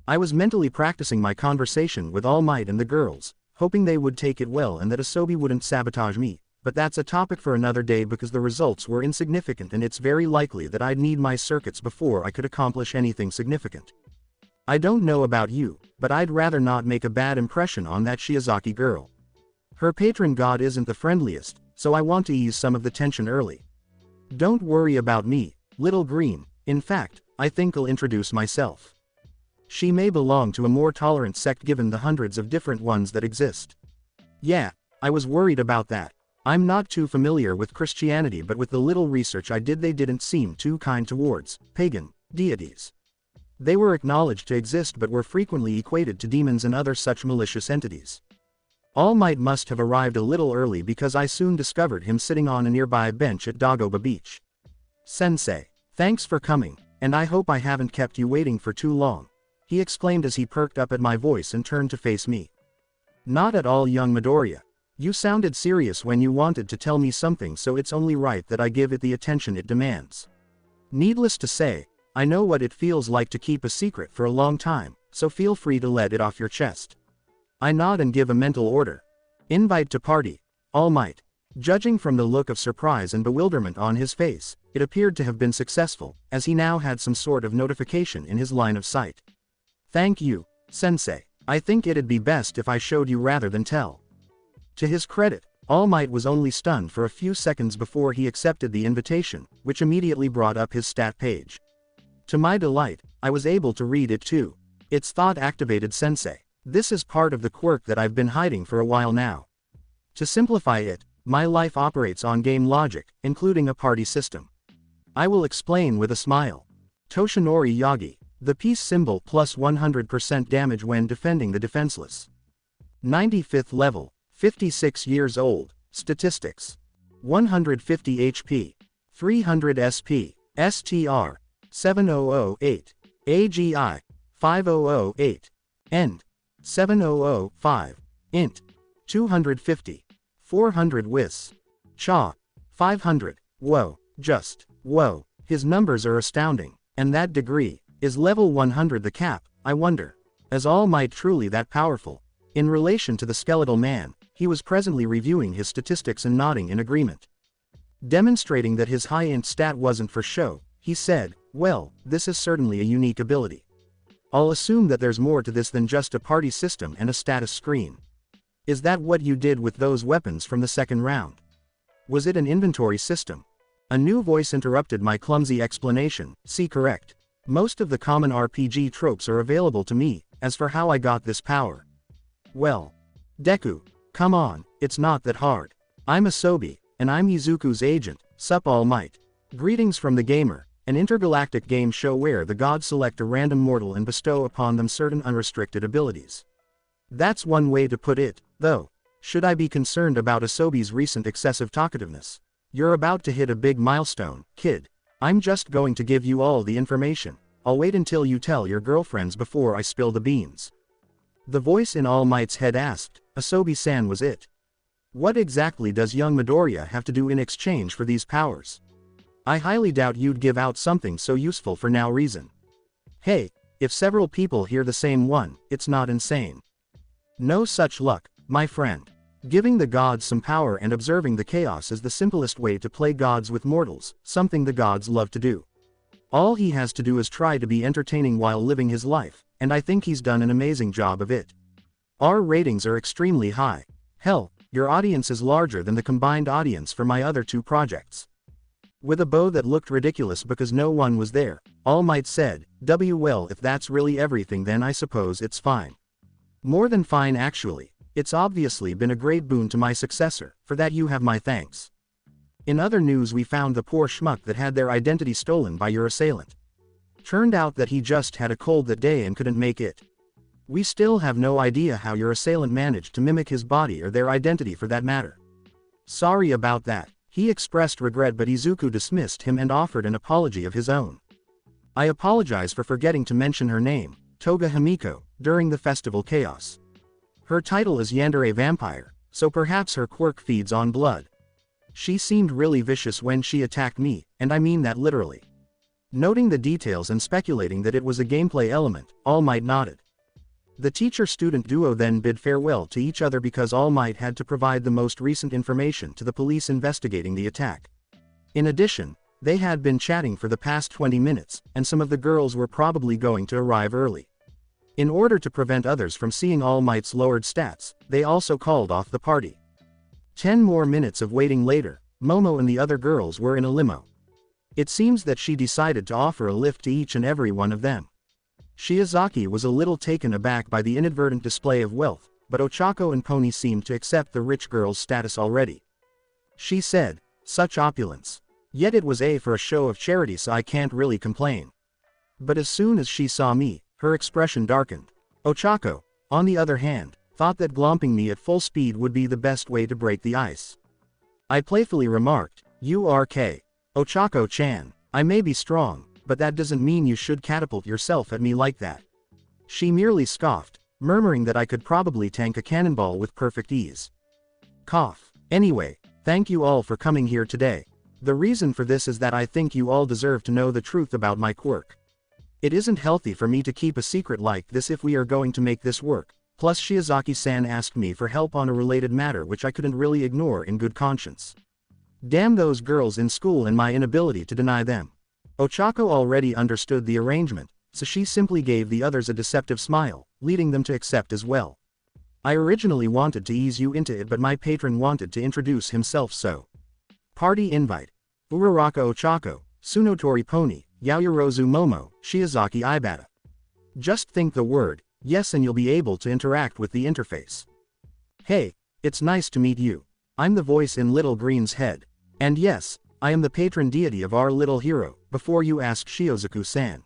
I was mentally practicing my conversation with All Might and the girls, hoping they would take it well and that Asobi wouldn't sabotage me, but that's a topic for another day because the results were insignificant and it's very likely that I'd need my circuits before I could accomplish anything significant. I don't know about you, but I'd rather not make a bad impression on that Shiozaki girl. Her patron god isn't the friendliest, so I want to ease some of the tension early. Don't worry about me, little green. In fact, I think I'll introduce myself. She may belong to a more tolerant sect given the hundreds of different ones that exist. Yeah, I was worried about that. I'm not too familiar with Christianity, but with the little research I did, they didn't seem too kind towards pagan deities. They were acknowledged to exist but were frequently equated to demons and other such malicious entities. All Might must have arrived a little early because I soon discovered him sitting on a nearby bench at Dagoba Beach. Sensei, thanks for coming, and I hope I haven't kept you waiting for too long, he exclaimed as he perked up at my voice and turned to face me. Not at all, young Midoriya. You sounded serious when you wanted to tell me something, so it's only right that I give it the attention it demands. Needless to say, I know what it feels like to keep a secret for a long time, so feel free to let it off your chest. I nod and give a mental order. Invite to party. All Might. Judging from the look of surprise and bewilderment on his face, it appeared to have been successful, as he now had some sort of notification in his line of sight. Thank you, Sensei. I think it'd be best if I showed you rather than tell. To his credit, All Might was only stunned for a few seconds before he accepted the invitation, which immediately brought up his stat page. To my delight, I was able to read it too. It's thought-activated, Sensei. This is part of the quirk that I've been hiding for a while now. To simplify it, my life operates on game logic, including a party system. I will explain with a smile. Toshinori Yagi, the peace symbol plus 100% damage when defending the defenseless. 95th level, 56 years old, statistics. 150 HP, 300 SP, STR, 7008, AGI, 5008, End, 7005, Int, 250, 400 Whis, Cha, 500, whoa, just, whoa, his numbers are astounding, and that degree, is level 100 the cap, I wonder. Is All Might truly that powerful? In relation to the skeletal man, he was presently reviewing his statistics and nodding in agreement. Demonstrating that his high int stat wasn't for show, he said, "Well, this is certainly a unique ability. I'll assume that there's more to this than just a party system and a status screen. Is that what you did with those weapons from the second round? Was it an inventory system?" A new voice interrupted my clumsy explanation. "See, correct. Most of the common RPG tropes are available to me. As for how I got this power, well, Deku, come on, it's not that hard. I'm Asobi, and I'm Izuku's agent. Sup All Might. Greetings from the Gamer, an intergalactic game show where the gods select a random mortal and bestow upon them certain unrestricted abilities. That's one way to put it, though. Should I be concerned about Asobi's recent excessive talkativeness? You're about to hit a big milestone, kid. I'm just going to give you all the information. I'll wait until you tell your girlfriends before I spill the beans." The voice in All Might's head asked. Asobi-san was it. What exactly does young Midoriya have to do in exchange for these powers? I highly doubt you'd give out something so useful for no reason. Hey, if several people hear the same one, it's not insane. No such luck, my friend. Giving the gods some power and observing the chaos is the simplest way to play gods with mortals, something the gods love to do. All he has to do is try to be entertaining while living his life, and I think he's done an amazing job of it. Our ratings are extremely high. Hell, your audience is larger than the combined audience for my other two projects. With a bow that looked ridiculous because no one was there, All Might said, well, if that's really everything then I suppose it's fine. More than fine actually. It's obviously been a great boon to my successor, for that you have my thanks. In other news, we found the poor schmuck that had their identity stolen by your assailant. Turned out that he just had a cold that day and couldn't make it. We still have no idea how your assailant managed to mimic his body or their identity for that matter. Sorry about that. He expressed regret, but Izuku dismissed him and offered an apology of his own. I apologize for forgetting to mention her name, Toga Himiko, during the festival chaos. Her title is Yandere Vampire, so perhaps her quirk feeds on blood. She seemed really vicious when she attacked me, and I mean that literally. Noting the details and speculating that it was a gameplay element, All Might nodded. The teacher-student duo then bid farewell to each other because All Might had to provide the most recent information to the police investigating the attack. In addition, they had been chatting for the past 20 minutes, and some of the girls were probably going to arrive early. In order to prevent others from seeing All Might's lowered stats, they also called off the party. 10 more minutes of waiting later, Momo and the other girls were in a limo. It seems that she decided to offer a lift to each and every one of them. Shiozaki was a little taken aback by the inadvertent display of wealth, but Ochako and Pony seemed to accept the rich girl's status already. She said, "Such opulence. Yet it was for a show of charity, so I can't really complain." But as soon as she saw me, her expression darkened. Ochako, on the other hand, thought that glomping me at full speed would be the best way to break the ice. I playfully remarked, "URK. Ochako-chan, I may be strong, but that doesn't mean you should catapult yourself at me like that." She merely scoffed, murmuring that I could probably tank a cannonball with perfect ease. Cough. Anyway, thank you all for coming here today. The reason for this is that I think you all deserve to know the truth about my quirk. It isn't healthy for me to keep a secret like this if we are going to make this work. Plus Shiozaki-san asked me for help on a related matter which I couldn't really ignore in good conscience. Damn those girls in school and my inability to deny them. Ochako already understood the arrangement, so she simply gave the others a deceptive smile, leading them to accept as well. I originally wanted to ease you into it, but my patron wanted to introduce himself, so. Party invite. Uraraka Ochako, Tsunotori Pony, Yaoyorozu Momo, Shiozaki Ibata. Just think the word yes and you'll be able to interact with the interface. Hey, it's nice to meet you. I'm the voice in Little Green's head. And yes, I am the patron deity of our little hero, before you ask Shiozuku-san.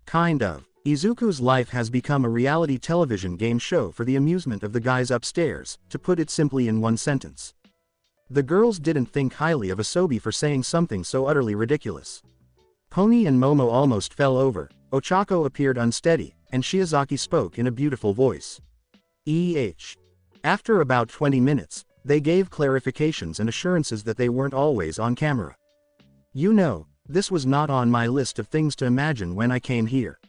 Kind of. Izuku's life has become a reality television game show for the amusement of the guys upstairs, to put it simply in one sentence. The girls didn't think highly of Asobi for saying something so utterly ridiculous. Pony and Momo almost fell over, Ochako appeared unsteady, and Shiozaki spoke in a beautiful voice. After about 20 minutes, they gave clarifications and assurances that they weren't always on camera. You know, this was not on my list of things to imagine when I came here.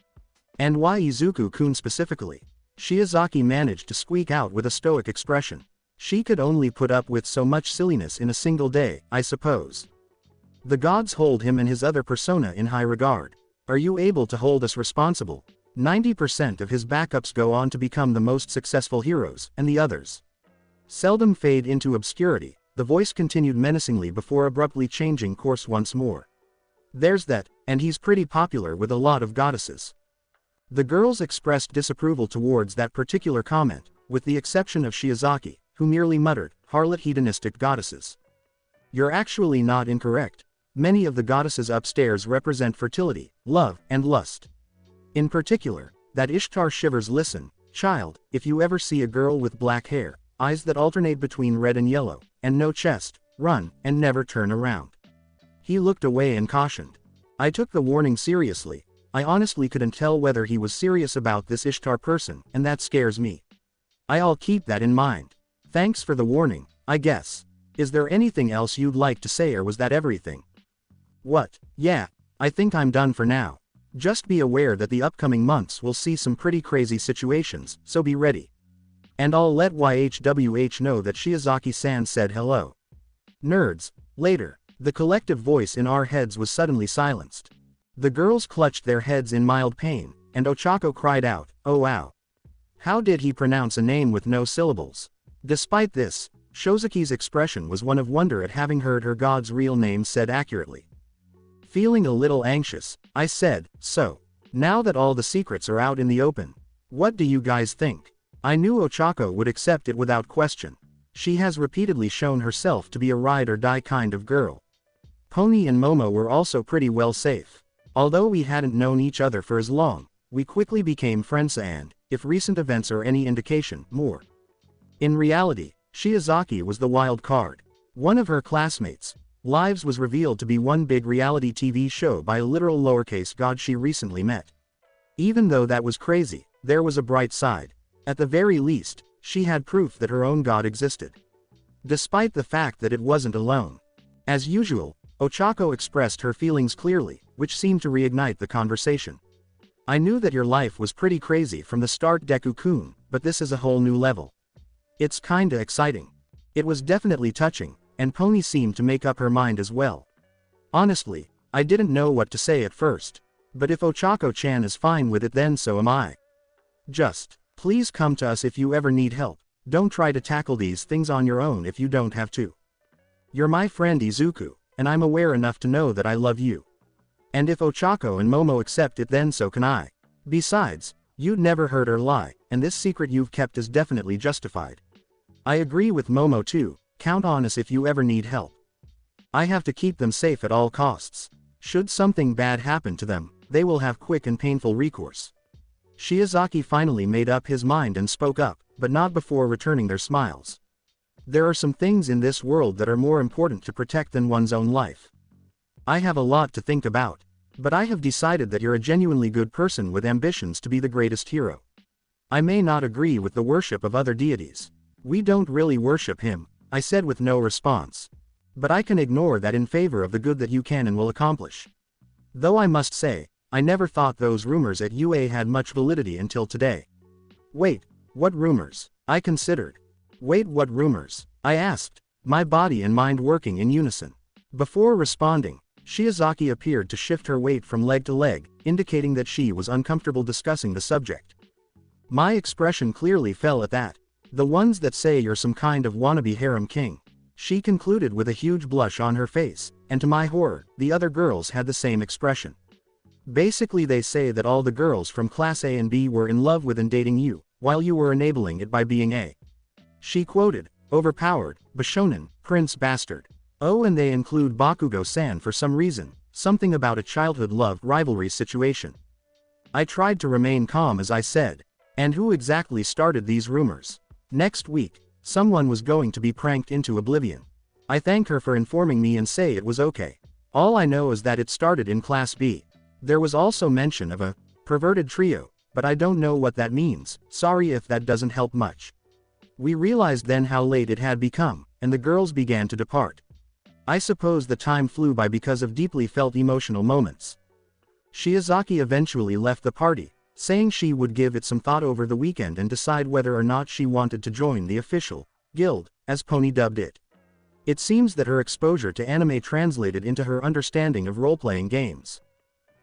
And why Izuku-kun specifically? Shiozaki managed to squeak out with a stoic expression. She could only put up with so much silliness in a single day, I suppose. The gods hold him and his other persona in high regard. Are you able to hold us responsible? 90% of his backups go on to become the most successful heroes, and the others seldom fade into obscurity. The voice continued menacingly before abruptly changing course once more. There's that, and he's pretty popular with a lot of goddesses. The girls expressed disapproval towards that particular comment, with the exception of Shiozaki, who merely muttered, "Harlot hedonistic goddesses." You're actually not incorrect. Many of the goddesses upstairs represent fertility, love, and lust. In particular, that Ishtar shivers. Listen, child, if you ever see a girl with black hair, eyes that alternate between red and yellow, and no chest, run, and never turn around. He looked away and cautioned. I took the warning seriously. I honestly couldn't tell whether he was serious about this Ishtar person, and that scares me. I'll keep that in mind. Thanks for the warning, I guess. Is there anything else you'd like to say, or was that everything? What? Yeah, I think I'm done for now. Just be aware that the upcoming months will see some pretty crazy situations, so be ready. And I'll let YHWH know that Shiozaki-san said hello. Nerds. Later. The collective voice in our heads was suddenly silenced. The girls clutched their heads in mild pain, and Ochako cried out, "Oh wow. How did he pronounce a name with no syllables?" Despite this, Shozaki's expression was one of wonder at having heard her god's real name said accurately. Feeling a little anxious, I said, "So, now that all the secrets are out in the open, what do you guys think?" I knew Ochako would accept it without question. She has repeatedly shown herself to be a ride or die kind of girl. Pony and Momo were also pretty well safe. Although we hadn't known each other for as long, we quickly became friends and, if recent events are any indication, more. In reality, Shiozaki was the wild card. One of her classmates' lives was revealed to be one big reality TV show by a literal lowercase god she recently met. Even though that was crazy, there was a bright side. At the very least, she had proof that her own god existed. Despite the fact that it wasn't alone. As usual, Ochako expressed her feelings clearly, which seemed to reignite the conversation. I knew that your life was pretty crazy from the start, Deku-kun, but this is a whole new level. It's kinda exciting. It was definitely touching, and Pony seemed to make up her mind as well. Honestly, I didn't know what to say at first. But if Ochako-chan is fine with it, then so am I. Just, please come to us if you ever need help. Don't try to tackle these things on your own if you don't have to. You're my friend Izuku, and I'm aware enough to know that I love you. And if Ochako and Momo accept it, then so can I. Besides, you'd never hurt or lie, and this secret you've kept is definitely justified. I agree with Momo too. Count on us if you ever need help. I have to keep them safe at all costs. Should something bad happen to them, they will have quick and painful recourse. Shiozaki finally made up his mind and spoke up, but not before returning their smiles. There are some things in this world that are more important to protect than one's own life. I have a lot to think about, but I have decided that you're a genuinely good person with ambitions to be the greatest hero. I may not agree with the worship of other deities. We don't really worship him, I said with no response. But I can ignore that in favor of the good that you can and will accomplish. Though I must say, I never thought those rumors at UA had much validity until today. Wait, what rumors? I considered. Wait, what rumors? I asked, my body and mind working in unison. Before responding, Shiozaki appeared to shift her weight from leg to leg, indicating that she was uncomfortable discussing the subject. My expression clearly fell at that. The ones that say you're some kind of wannabe harem king. She concluded with a huge blush on her face, and to my horror, the other girls had the same expression. Basically they say that all the girls from class A and B were in love with and dating you, while you were enabling it by being a. She quoted, overpowered, Bishonen, prince bastard. Oh, and they include Bakugo-san for some reason, something about a childhood love rivalry situation. I tried to remain calm as I said, and who exactly started these rumors? Next week, someone was going to be pranked into oblivion. I thank her for informing me and say it was okay. All I know is that it started in class B. There was also mention of a perverted trio, but I don't know what that means, sorry if that doesn't help much. We realized then how late it had become, and the girls began to depart. I suppose the time flew by because of deeply felt emotional moments. Shiozaki eventually left the party, saying she would give it some thought over the weekend and decide whether or not she wanted to join the official guild, as Pony dubbed it. It seems that her exposure to anime translated into her understanding of role-playing games.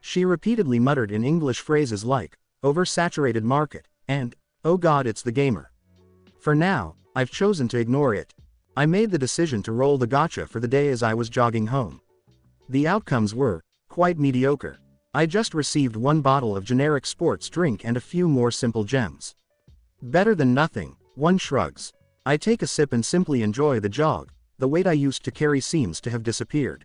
She repeatedly muttered in English phrases like, oversaturated market, and, oh god it's the gamer. For now, I've chosen to ignore it. I made the decision to roll the gacha for the day as I was jogging home. The outcomes were quite mediocre. I just received one bottle of generic sports drink and a few more simple gems. Better than nothing, one shrugs. I take a sip and simply enjoy the jog. The weight I used to carry seems to have disappeared.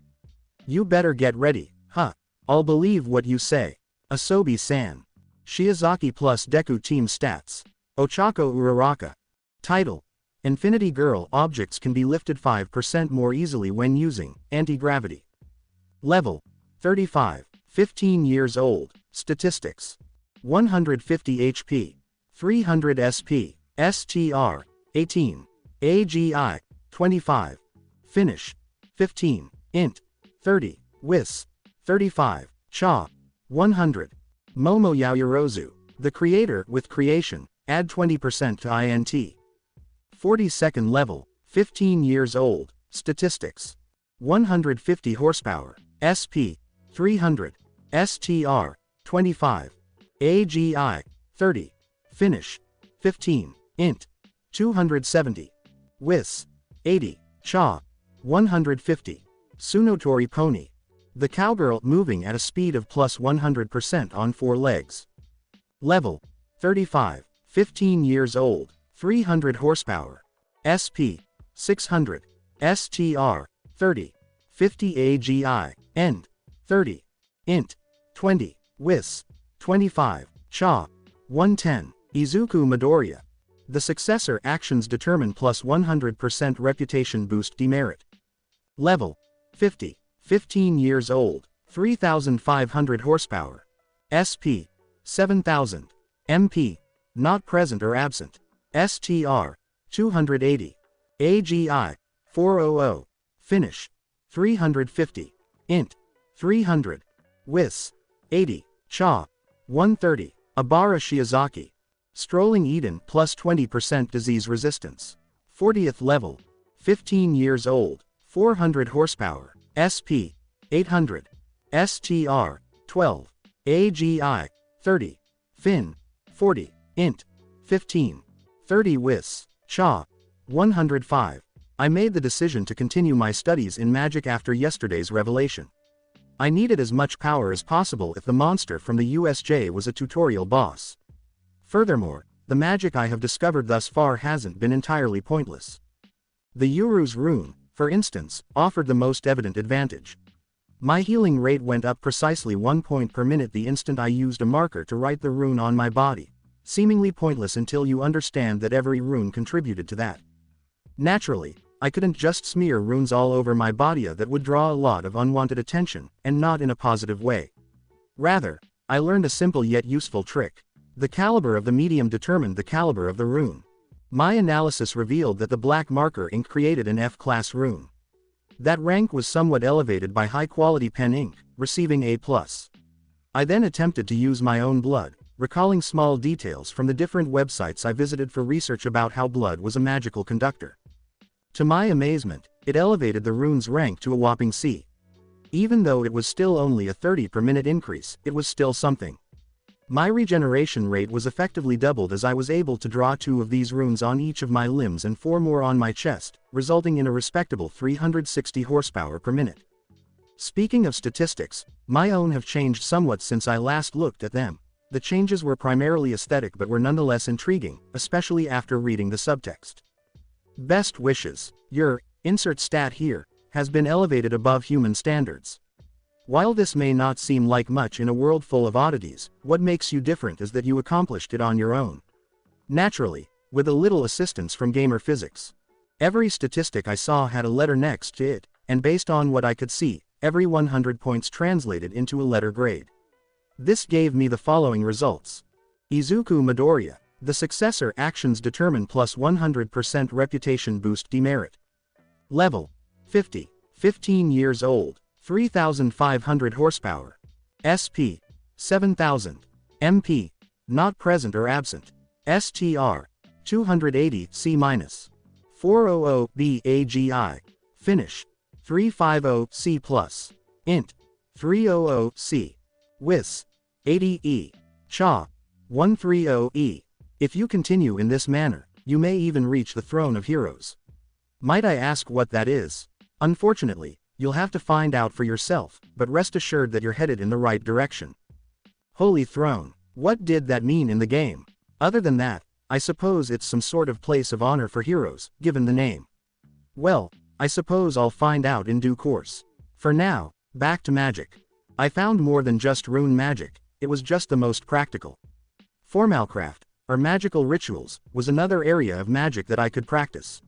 You better get ready, huh? I'll believe what you say. Asobi-san. Shiozaki plus Deku team stats. Ochako Uraraka. Title. Infinity Girl objects can be lifted 5% more easily when using anti-gravity. Level. 35. 15 years old. Statistics. 150 HP. 300 SP. STR. 18. AGI. 25. Finish. 15. Int. 30. Wis. 35. Cha. 100. Momo Yaoyorozu. The creator with creation, add 20% to INT. 42nd level, 15 years old, statistics. 150 horsepower, SP. 300. STR. 25. AGI. 30. Finish. 15. Int. 270. Wis. 80. Cha. 150. Tsunotori Pony. The cowgirl moving at a speed of plus 100% on 4 legs. Level. 35. 15 years old. 300 horsepower. SP. 600. STR. 30. 50 AGI. End. 30. Int. 20. Wis. 25. Cha. 110. Izuku Midoriya. The successor actions determine plus 100% reputation boost demerit. Level. 50. 15 years old. 3,500 horsepower. SP. 7,000. MP. Not present or absent. STR. 280. AGI. 400. Finish. 350. Int. 300. Wis. 80. Cha. 130. Abara Shiozaki. Strolling Eden plus 20% disease resistance. 40th level. 15 years old. 400 horsepower. SP. 800. STR. 12. AGI. 30. Fin. 40. Int. 15. 30 Wis. Cha. 105. I made the decision to continue my studies in magic after yesterday's revelation. I needed as much power as possible if the monster from the USJ was a tutorial boss. Furthermore, the magic I have discovered thus far hasn't been entirely pointless. The Yuru's rune, for instance, offered the most evident advantage. My healing rate went up precisely 1 point per minute the instant I used a marker to write the rune on my body, seemingly pointless until you understand that every rune contributed to that. Naturally, I couldn't just smear runes all over my body that would draw a lot of unwanted attention, and not in a positive way. Rather, I learned a simple yet useful trick. The caliber of the medium determined the caliber of the rune. My analysis revealed that the black marker ink created an F-class rune. That rank was somewhat elevated by high-quality pen ink, receiving A+. I then attempted to use my own blood, recalling small details from the different websites I visited for research about how blood was a magical conductor. To my amazement, it elevated the rune's rank to a whopping C. Even though it was still only a 30 per minute increase, it was still something. My regeneration rate was effectively doubled as I was able to draw 2 of these runes on each of my limbs and 4 more on my chest, resulting in a respectable 360 horsepower per minute. Speaking of statistics, my own have changed somewhat since I last looked at them. The changes were primarily aesthetic but were nonetheless intriguing, especially after reading the subtext. Best wishes. Your insert stat here has been elevated above human standards. While this may not seem like much in a world full of oddities, what makes you different is that you accomplished it on your own. Naturally, with a little assistance from gamer physics. Every statistic I saw had a letter next to it, and based on what I could see, every 100 points translated into a letter grade. This gave me the following results. Izuku Midoriya. The successor actions determine plus 100% reputation boost demerit. Level. 50. 15 years old. 3,500 horsepower. SP. 7,000. MP. Not present or absent. STR. 280 C-. 400 BAGI. Finish. 350C+. Int. 300C. Wis. 80E. Cha. 130E. If you continue in this manner, you may even reach the throne of heroes. Might I ask what that is? Unfortunately, you'll have to find out for yourself, but rest assured that you're headed in the right direction. Holy Throne. What did that mean in the game? Other than that, I suppose it's some sort of place of honor for heroes, given the name. Well, I suppose I'll find out in due course. For now, back to magic. I found more than just rune magic, it was just the most practical. Formalcraft, or magical rituals, was another area of magic that I could practice.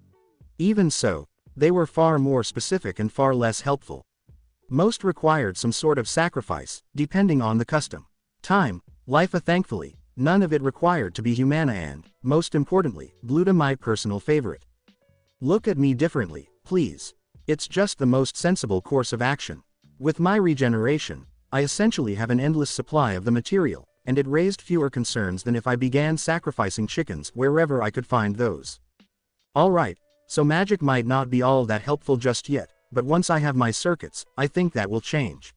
Even so, they were far more specific and far less helpful. Most required some sort of sacrifice, depending on the custom. Time, life. Thankfully, none of it required to be humana and, most importantly, Bluta, my personal favorite. Look at me differently, please. It's just the most sensible course of action. With my regeneration, I essentially have an endless supply of the material, and it raised fewer concerns than if I began sacrificing chickens wherever I could find those. Alright, so magic might not be all that helpful just yet, but once I have my circuits, I think that will change.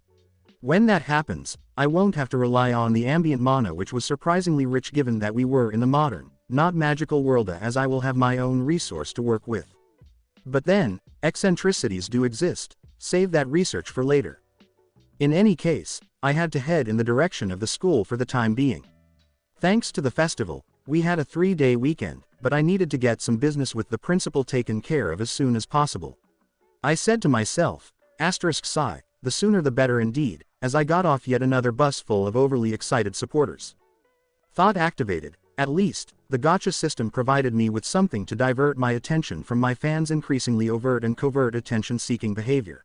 When that happens, I won't have to rely on the ambient mana, which was surprisingly rich given that we were in the modern, not magical world, as I will have my own resource to work with. But then, eccentricities do exist. Save that research for later. In any case, I had to head in the direction of the school for the time being. Thanks to the festival, we had a 3-day weekend, but I needed to get some business with the principal taken care of as soon as possible. I said to myself, *sigh, the sooner the better indeed, as I got off yet another bus full of overly excited supporters. Thought activated. At least, the gacha system provided me with something to divert my attention from my fans' increasingly overt and covert attention-seeking behavior.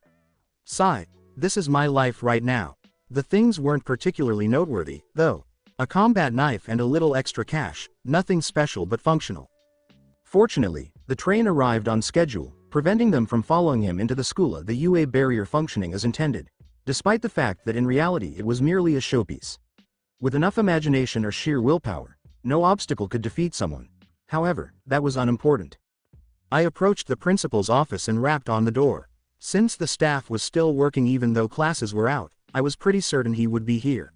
Sigh, this is my life right now. The things weren't particularly noteworthy, though. A combat knife and a little extra cash, nothing special but functional. Fortunately, the train arrived on schedule, preventing them from following him into the school, the UA barrier functioning as intended, despite the fact that in reality it was merely a showpiece. With enough imagination or sheer willpower, no obstacle could defeat someone. However, that was unimportant. I approached the principal's office and rapped on the door. Since the staff was still working even though classes were out, I was pretty certain he would be here.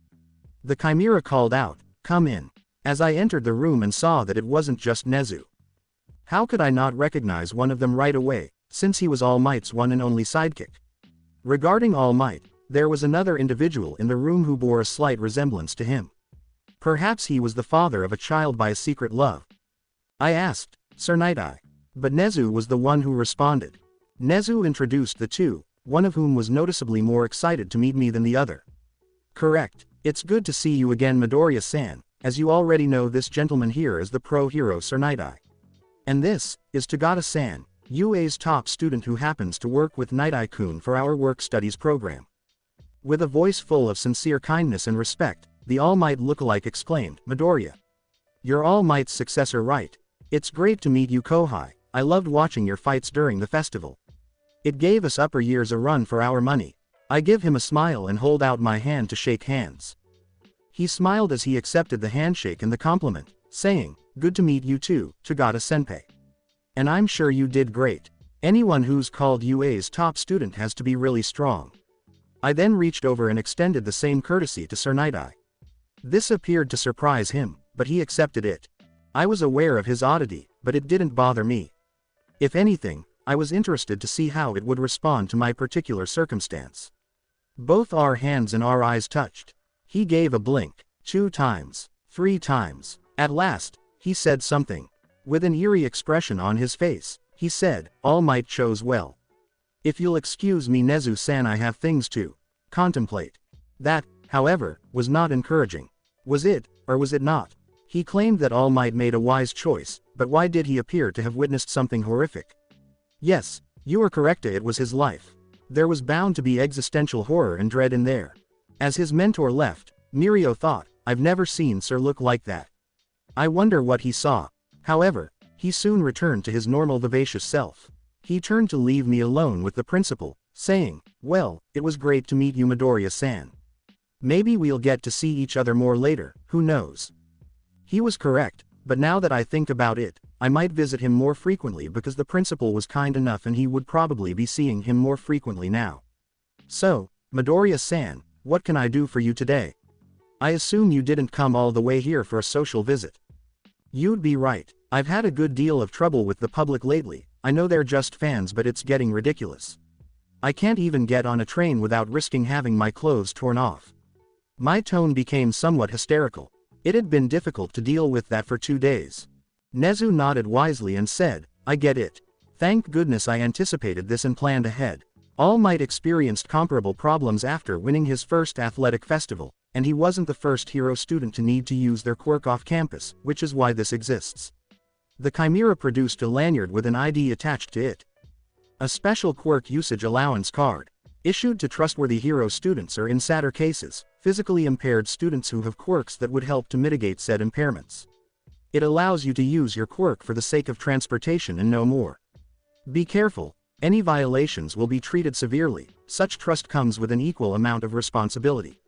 The Chimera called out, "Come in," as I entered the room and saw that it wasn't just Nezu. How could I not recognize one of them right away, since he was All Might's one and only sidekick? Regarding All Might, there was another individual in the room who bore a slight resemblance to him. Perhaps he was the father of a child by a secret love. I asked, "Sir Night-Eye." But Nezu was the one who responded. Nezu introduced the two, one of whom was noticeably more excited to meet me than the other. "Correct. It's good to see you again, Midoriya-san. As you already know, this gentleman here is the pro-hero Sir Night-Eye. And this is Tagata-san, UA's top student who happens to work with Night-Eye-kun for our work-studies program." With a voice full of sincere kindness and respect, the All Might lookalike exclaimed, "Midoriya. You're All Might's successor, right? It's great to meet you, Kohai. I loved watching your fights during the festival. It gave us upper years a run for our money." I give him a smile and hold out my hand to shake hands. He smiled as he accepted the handshake and the compliment, saying, "Good to meet you too, Tagata-senpai. And I'm sure you did great. Anyone who's called UA's top student has to be really strong." I then reached over and extended the same courtesy to Sir Night-Eye. This appeared to surprise him, but he accepted it. I was aware of his oddity, but it didn't bother me. If anything, I was interested to see how it would respond to my particular circumstance. Both our hands and our eyes touched. He gave a blink, 2 times, 3 times. At last, he said something. With an eerie expression on his face, he said, "All Might chose well. If you'll excuse me, Nezu-san, I have things to contemplate." That, however, was not encouraging. Was it, or was it not? He claimed that All Might made a wise choice, but why did he appear to have witnessed something horrific? Yes, you are correct, it was his life. There was bound to be existential horror and dread in there. As his mentor left, Mirio thought, "I've never seen Sir look like that. I wonder what he saw." However, he soon returned to his normal vivacious self. He turned to leave me alone with the principal, saying, "Well, it was great to meet you, Midoriya-san. Maybe we'll get to see each other more later, who knows?" He was correct, but now that I think about it, I might visit him more frequently because the principal was kind enough and he would probably be seeing him more frequently now. So, Midoriya-san, what can I do for you today? I assume you didn't come all the way here for a social visit. You'd be right. I've had a good deal of trouble with the public lately. I know they're just fans, but it's getting ridiculous. I can't even get on a train without risking having my clothes torn off. My tone became somewhat hysterical. It had been difficult to deal with that for 2 days. Nezu nodded wisely and said, I get it. Thank goodness I anticipated this and planned ahead. All Might experienced comparable problems after winning his first athletic festival, and he wasn't the first hero student to need to use their quirk off campus, which is why this exists. The Chimera produced a lanyard with an ID attached to it. A special quirk usage allowance card, issued to trustworthy hero students or in sadder cases, physically impaired students who have quirks that would help to mitigate said impairments. It allows you to use your quirk for the sake of transportation and no more. Be careful, any violations will be treated severely. Such trust comes with an equal amount of responsibility.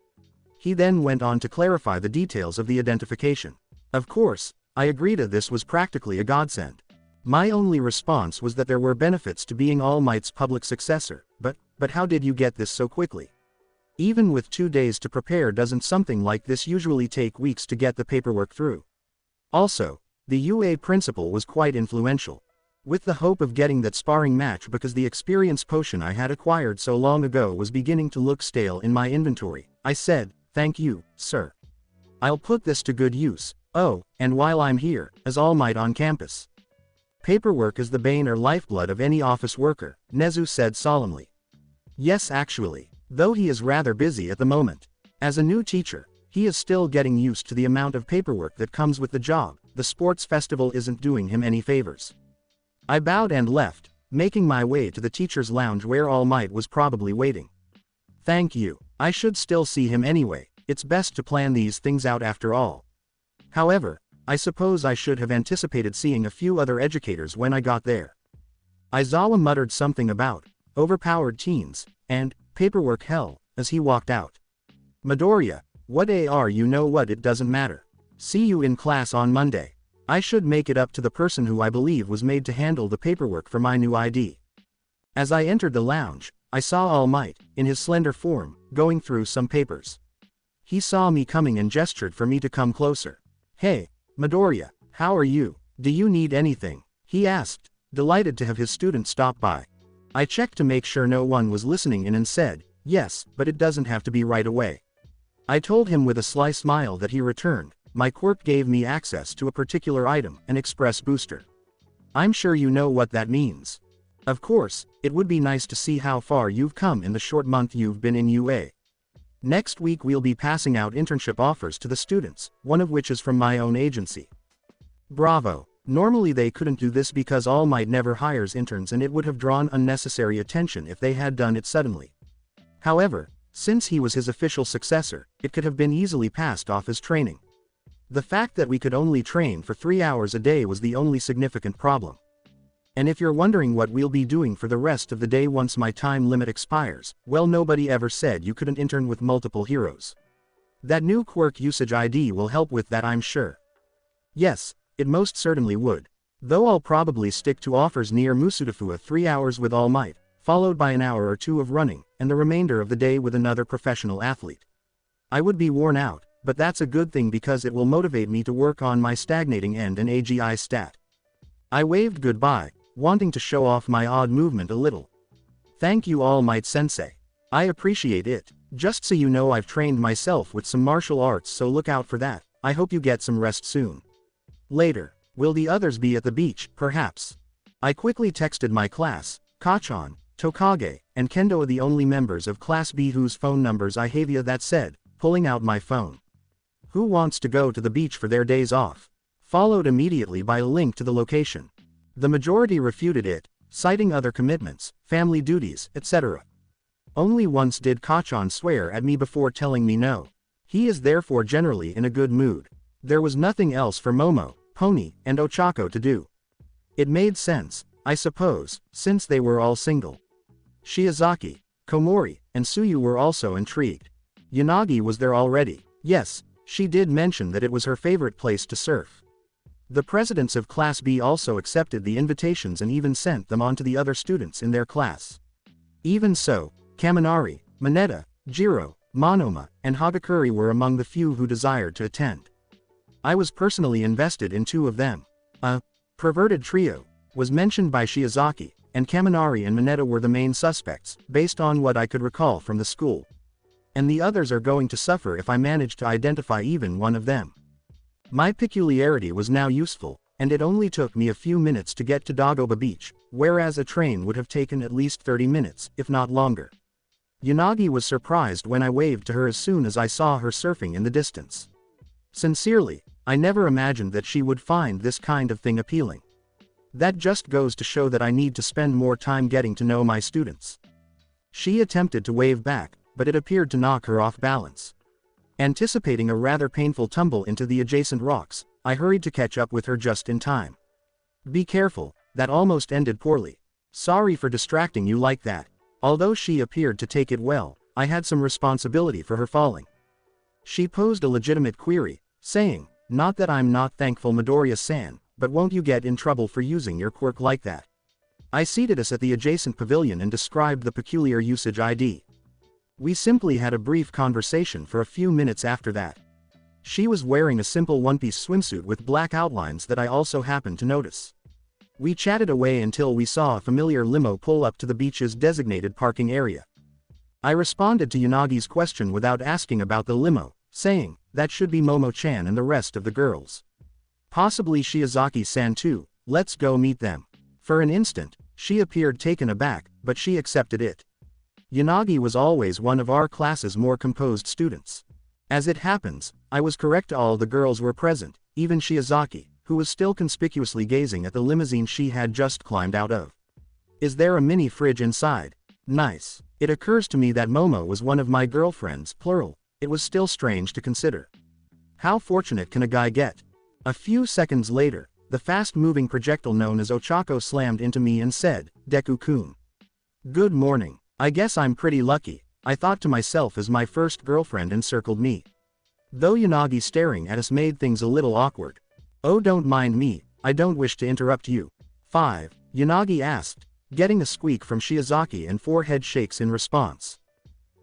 He then went on to clarify the details of the identification. Of course, I agreed this was practically a godsend. My only response was that there were benefits to being All Might's public successor, but how did you get this so quickly? Even with 2 days to prepare, doesn't something like this usually take weeks to get the paperwork through? Also, the UA principal was quite influential. With the hope of getting that sparring match because the experience potion I had acquired so long ago was beginning to look stale in my inventory, I said, thank you, sir. I'll put this to good use. Oh, and while I'm here, as All Might on campus. Paperwork is the bane or lifeblood of any office worker, Nezu said solemnly. Yes, actually, though he is rather busy at the moment. As a new teacher, he is still getting used to the amount of paperwork that comes with the job. The sports festival isn't doing him any favors. I bowed and left, making my way to the teacher's lounge where All Might was probably waiting. Thank you. I should still see him anyway. It's best to plan these things out after all. However, I suppose I should have anticipated seeing a few other educators when I got there. Aizawa muttered something about overpowered teens and paperwork hell as he walked out. Midoriya, what are you know what, it doesn't matter. See you in class on Monday. I should make it up to the person who I believe was made to handle the paperwork for my new ID. As I entered the lounge, I saw All Might, in his slender form, going through some papers. He saw me coming and gestured for me to come closer. Hey, Midoriya, how are you? Do you need anything? He asked, delighted to have his student stop by. I checked to make sure no one was listening in and said, yes, but it doesn't have to be right away. I told him with a sly smile that he returned. My quirk gave me access to a particular item, an express booster. I'm sure you know what that means. Of course, it would be nice to see how far you've come in the short month you've been in UA. Next week we'll be passing out internship offers to the students, one of which is from my own agency. Bravo. Normally they couldn't do this because All Might never hires interns and it would have drawn unnecessary attention if they had done it suddenly. However, since he was his official successor, it could have been easily passed off as training. The fact that we could only train for 3 hours a day was the only significant problem. And if you're wondering what we'll be doing for the rest of the day once my time limit expires, well, nobody ever said you couldn't intern with multiple heroes. That new quirk usage ID will help with that, I'm sure. Yes, it most certainly would. Though I'll probably stick to offers near Musudafua 3 hours with All Might, followed by an hour or 2 of running, and the remainder of the day with another professional athlete. I would be worn out, but that's a good thing because it will motivate me to work on my stagnating end and AGI stat. I waved goodbye, wanting to show off my odd movement a little. Thank you, All Might Sensei. I appreciate it. Just so you know, I've trained myself with some martial arts, so look out for that. I hope you get some rest soon. Later. Will the others be at the beach, perhaps? I quickly texted my class. Kachan, Tokage, and Kendo are the only members of Class B whose phone numbers I have. That said, pulling out my phone. Who wants to go to the beach for their days off? Followed immediately by a link to the location. The majority refuted it, citing other commitments, family duties, etc. Only once did Kachan swear at me before telling me no. He is therefore generally in a good mood. There was nothing else for Momo, Pony, and Ochako to do. It made sense, I suppose, since they were all single. Shiozaki, Komori, and Tsuyu were also intrigued. Yanagi was there already. Yes, she did mention that it was her favorite place to surf. The presidents of Class B also accepted the invitations and even sent them on to the other students in their class. Even so, Kaminari, Mineta, Jiro, Monoma, and Hagakure were among the few who desired to attend. I was personally invested in 2 of them. A perverted trio was mentioned by Shiozaki, and Kaminari and Mineta were the main suspects, based on what I could recall from the school. And the others are going to suffer if I manage to identify even one of them. My peculiarity was now useful, and it only took me a few minutes to get to Dagoba Beach, whereas a train would have taken at least 30 minutes, if not longer. Yanagi was surprised when I waved to her as soon as I saw her surfing in the distance. Sincerely, I never imagined that she would find this kind of thing appealing. That just goes to show that I need to spend more time getting to know my students. She attempted to wave back, but it appeared to knock her off balance. Anticipating a rather painful tumble into the adjacent rocks, I hurried to catch up with her just in time. Be careful, that almost ended poorly. Sorry for distracting you like that. Although she appeared to take it well, I had some responsibility for her falling. She posed a legitimate query, saying, "Not that I'm not thankful, Midoriya-san, but won't you get in trouble for using your quirk like that?" I seated us at the adjacent pavilion and described the peculiar usage ID. We simply had a brief conversation for a few minutes after that. She was wearing a simple one-piece swimsuit with black outlines that I also happened to notice. We chatted away until we saw a familiar limo pull up to the beach's designated parking area. I responded to Yanagi's question without asking about the limo, saying, "That should be Momo-chan and the rest of the girls. Possibly Shiozaki-san too, let's go meet them." For an instant, she appeared taken aback, but she accepted it. Yanagi was always one of our class's more composed students. As it happens, I was correct, all the girls were present, even Shiozaki, who was still conspicuously gazing at the limousine she had just climbed out of. "Is there a mini fridge inside?" "Nice. It occurs to me that Momo was one of my girlfriends, plural." It was still strange to consider. How fortunate can a guy get? A few seconds later, the fast-moving projectile known as Ochako slammed into me and said, "Deku-kun. Good morning. I guess I'm pretty lucky," I thought to myself as my first girlfriend encircled me. Though Yanagi staring at us made things a little awkward. "Oh, don't mind me, I don't wish to interrupt you." 5. Yanagi asked, getting a squeak from Shiozaki and 4 head shakes in response.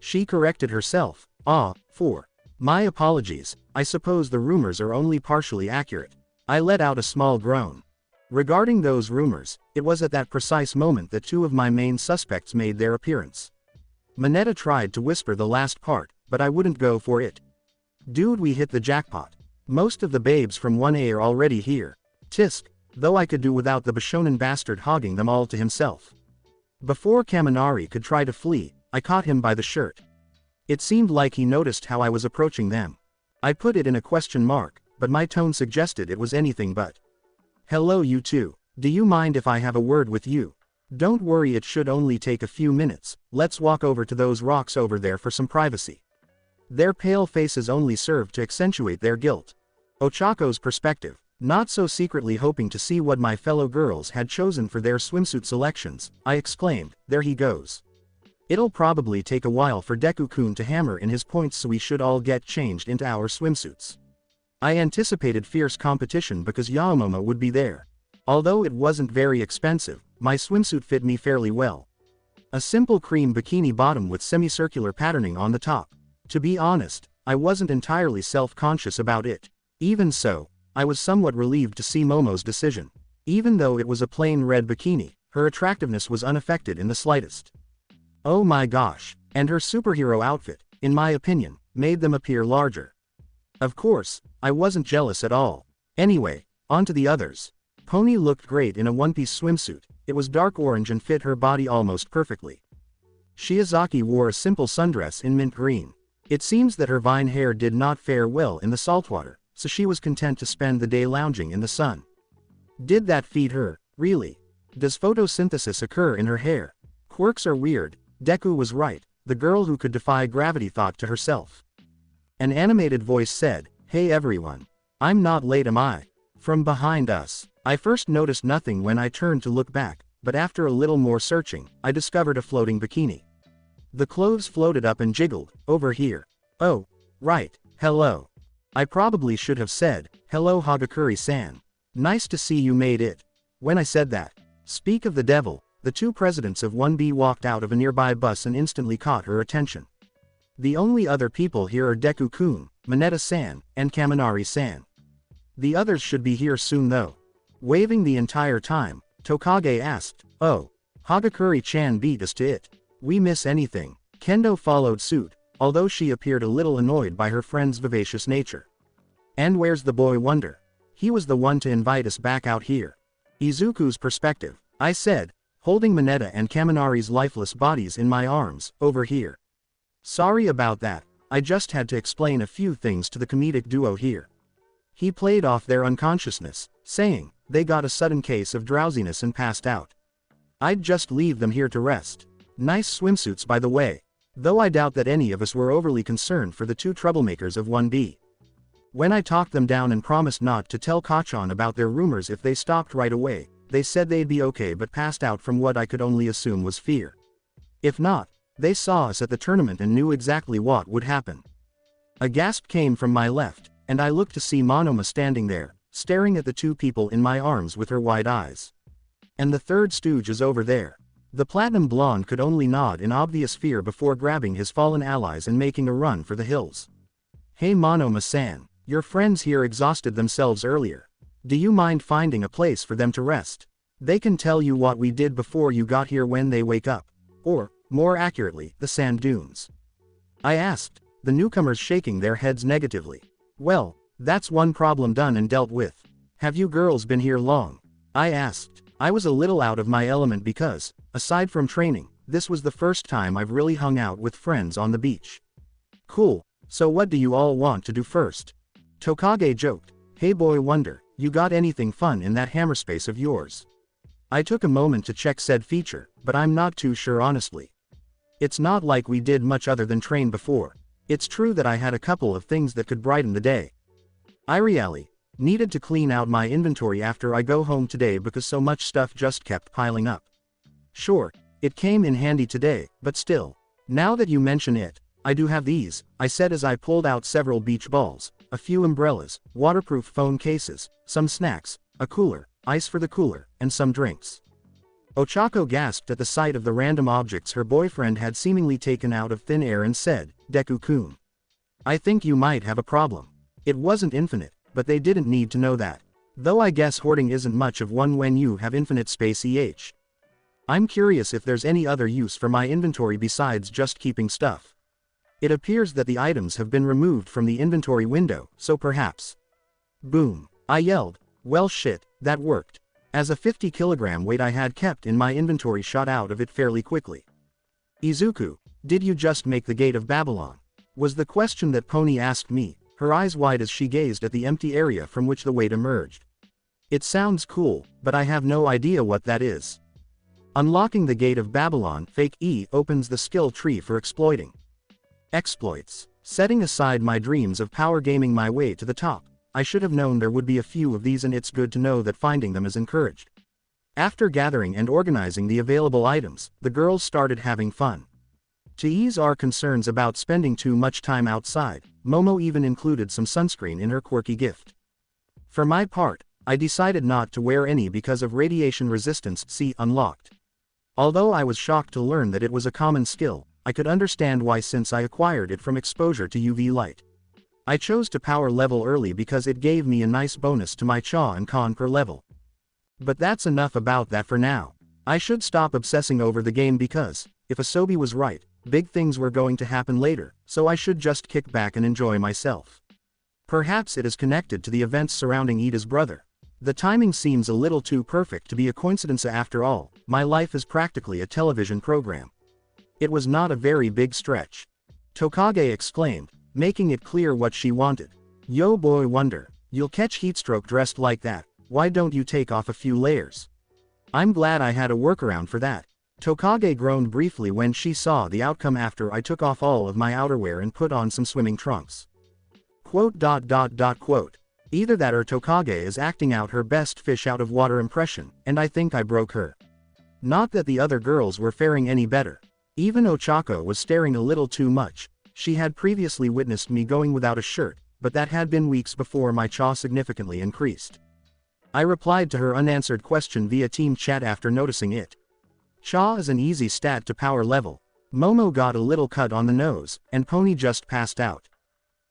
She corrected herself. 4. My apologies, I suppose the rumors are only partially accurate." I let out a small groan. Regarding those rumors, it was at that precise moment that 2 of my main suspects made their appearance. Mineta tried to whisper the last part, but I wouldn't go for it. "Dude, we hit the jackpot. Most of the babes from 1A are already here." Tisk, though I could do without the Bishonen bastard hogging them all to himself. Before Kaminari could try to flee, I caught him by the shirt. It seemed like he noticed how I was approaching them. I put it in a question mark, but my tone suggested it was anything but. "Hello you two. Do you mind if I have a word with you?" "Don't worry, it should only take a few minutes. Let's walk over to those rocks over there for some privacy." Their pale faces only served to accentuate their guilt. Ochako's perspective, not so secretly hoping to see what my fellow girls had chosen for their swimsuit selections, I exclaimed, "There he goes. It'll probably take a while for Deku-kun to hammer in his points, so we should all get changed into our swimsuits." I anticipated fierce competition because Yaomomo would be there. Although it wasn't very expensive, my swimsuit fit me fairly well. A simple cream bikini bottom with semicircular patterning on the top. To be honest, I wasn't entirely self-conscious about it. Even so, I was somewhat relieved to see Momo's decision. Even though it was a plain red bikini, her attractiveness was unaffected in the slightest. Oh my gosh, and her superhero outfit, in my opinion, made them appear larger. Of course, I wasn't jealous at all. Anyway, on to the others. Pony looked great in a one-piece swimsuit. It was dark orange and fit her body almost perfectly. Shiozaki wore a simple sundress in mint green. It seems that her vine hair did not fare well in the saltwater, so she was content to spend the day lounging in the sun. Did that feed her, really? Does photosynthesis occur in her hair? Quirks are weird. Deku was right, the girl who could defy gravity thought to herself. An animated voice said, "Hey everyone. I'm not late, am I?" From behind us. I first noticed nothing when I turned to look back, but after a little more searching, I discovered a floating bikini. The clothes floated up and jiggled, "Over here." Oh, right, hello. I probably should have said, "Hello Hagakure-san." Nice to see you made it. When I said that, speak of the devil, the two presidents of 1B walked out of a nearby bus and instantly caught her attention. The only other people here are Deku-kun, Mineta-san, and Kaminari-san. The others should be here soon though. Waving the entire time, Tokage asked, "Oh, Hagakure-chan beat us to it. We miss anything?" Kendo followed suit, although she appeared a little annoyed by her friend's vivacious nature. "And where's the boy wonder? He was the one to invite us back out here." Izuku's perspective, I said, holding Mineta and Kaminari's lifeless bodies in my arms, "over here." "Sorry about that, I just had to explain a few things to the comedic duo here." He played off their unconsciousness, saying, "They got a sudden case of drowsiness and passed out. I'd just leave them here to rest. Nice swimsuits by the way. Though I doubt that any of us were overly concerned for the two troublemakers of 1B. When I talked them down and promised not to tell Kachan about their rumors if they stopped right away, they said they'd be okay but passed out from what I could only assume was fear. If not, they saw us at the tournament and knew exactly what would happen." A gasp came from my left, and I looked to see Monoma standing there, staring at the two people in my arms with her wide eyes. "And the third stooge is over there." The platinum blonde could only nod in obvious fear before grabbing his fallen allies and making a run for the hills. "Hey Monoma-san, your friends here exhausted themselves earlier. Do you mind finding a place for them to rest? They can tell you what we did before you got here when they wake up. Or, more accurately, the sand dunes." I asked, the newcomers shaking their heads negatively. "Well, that's one problem done and dealt with. Have you girls been here long?" I asked. I was a little out of my element because, aside from training, this was the first time I've really hung out with friends on the beach. "Cool, so what do you all want to do first?" Tokage joked. "Hey boy wonder, you got anything fun in that hammerspace of yours?" I took a moment to check said feature, but I'm not too sure honestly. It's not like we did much other than train before. It's true that I had a couple of things that could brighten the day. I really needed to clean out my inventory after I go home today because so much stuff just kept piling up. Sure, it came in handy today, but still. Now that you mention it, I do have these, I said as I pulled out several beach balls, a few umbrellas, waterproof phone cases, some snacks, a cooler, ice for the cooler, and some drinks. Ochako gasped at the sight of the random objects her boyfriend had seemingly taken out of thin air and said, "Deku-kun, I think you might have a problem." It wasn't infinite, but they didn't need to know that. Though I guess hoarding isn't much of one when you have infinite space. I'm curious if there's any other use for my inventory besides just keeping stuff. It appears that the items have been removed from the inventory window, so perhaps. Boom, I yelled. Well shit, that worked. As a 50-kilogram weight I had kept in my inventory shot out of it fairly quickly. "Izuku, did you just make the Gate of Babylon?" was the question that Pony asked me, her eyes wide as she gazed at the empty area from which the weight emerged. "It sounds cool, but I have no idea what that is." Unlocking the Gate of Babylon, Fake E opens the skill tree for exploiting. Exploits. Setting aside my dreams of power gaming my way to the top, I should have known there would be a few of these and it's good to know that finding them is encouraged. After gathering and organizing the available items, the girls started having fun. To ease our concerns about spending too much time outside, Momo even included some sunscreen in her quirky gift. For my part, I decided not to wear any because of radiation resistance. See unlocked. Although I was shocked to learn that it was a common skill, I could understand why since I acquired it from exposure to UV light. I chose to power level early because it gave me a nice bonus to my Cha and Con per level. But that's enough about that for now. I should stop obsessing over the game because, if Asobi was right, big things were going to happen later, so I should just kick back and enjoy myself. Perhaps it is connected to the events surrounding Ida's brother. The timing seems a little too perfect to be a coincidence after all. My life is practically a television program. It was not a very big stretch. Tokage exclaimed, making it clear what she wanted. "Yo boy wonder, you'll catch heatstroke dressed like that, why don't you take off a few layers?" I'm glad I had a workaround for that. Tokage groaned briefly when she saw the outcome after I took off all of my outerwear and put on some swimming trunks. Quote. Either that or Tokage is acting out her best fish out of water impression, and I think I broke her. Not that the other girls were faring any better. Even Ochako was staring a little too much. She had previously witnessed me going without a shirt, but that had been weeks before my Cha significantly increased. I replied to her unanswered question via team chat after noticing it. Cha is an easy stat to power level. Momo got a little cut on the nose, and Pony just passed out.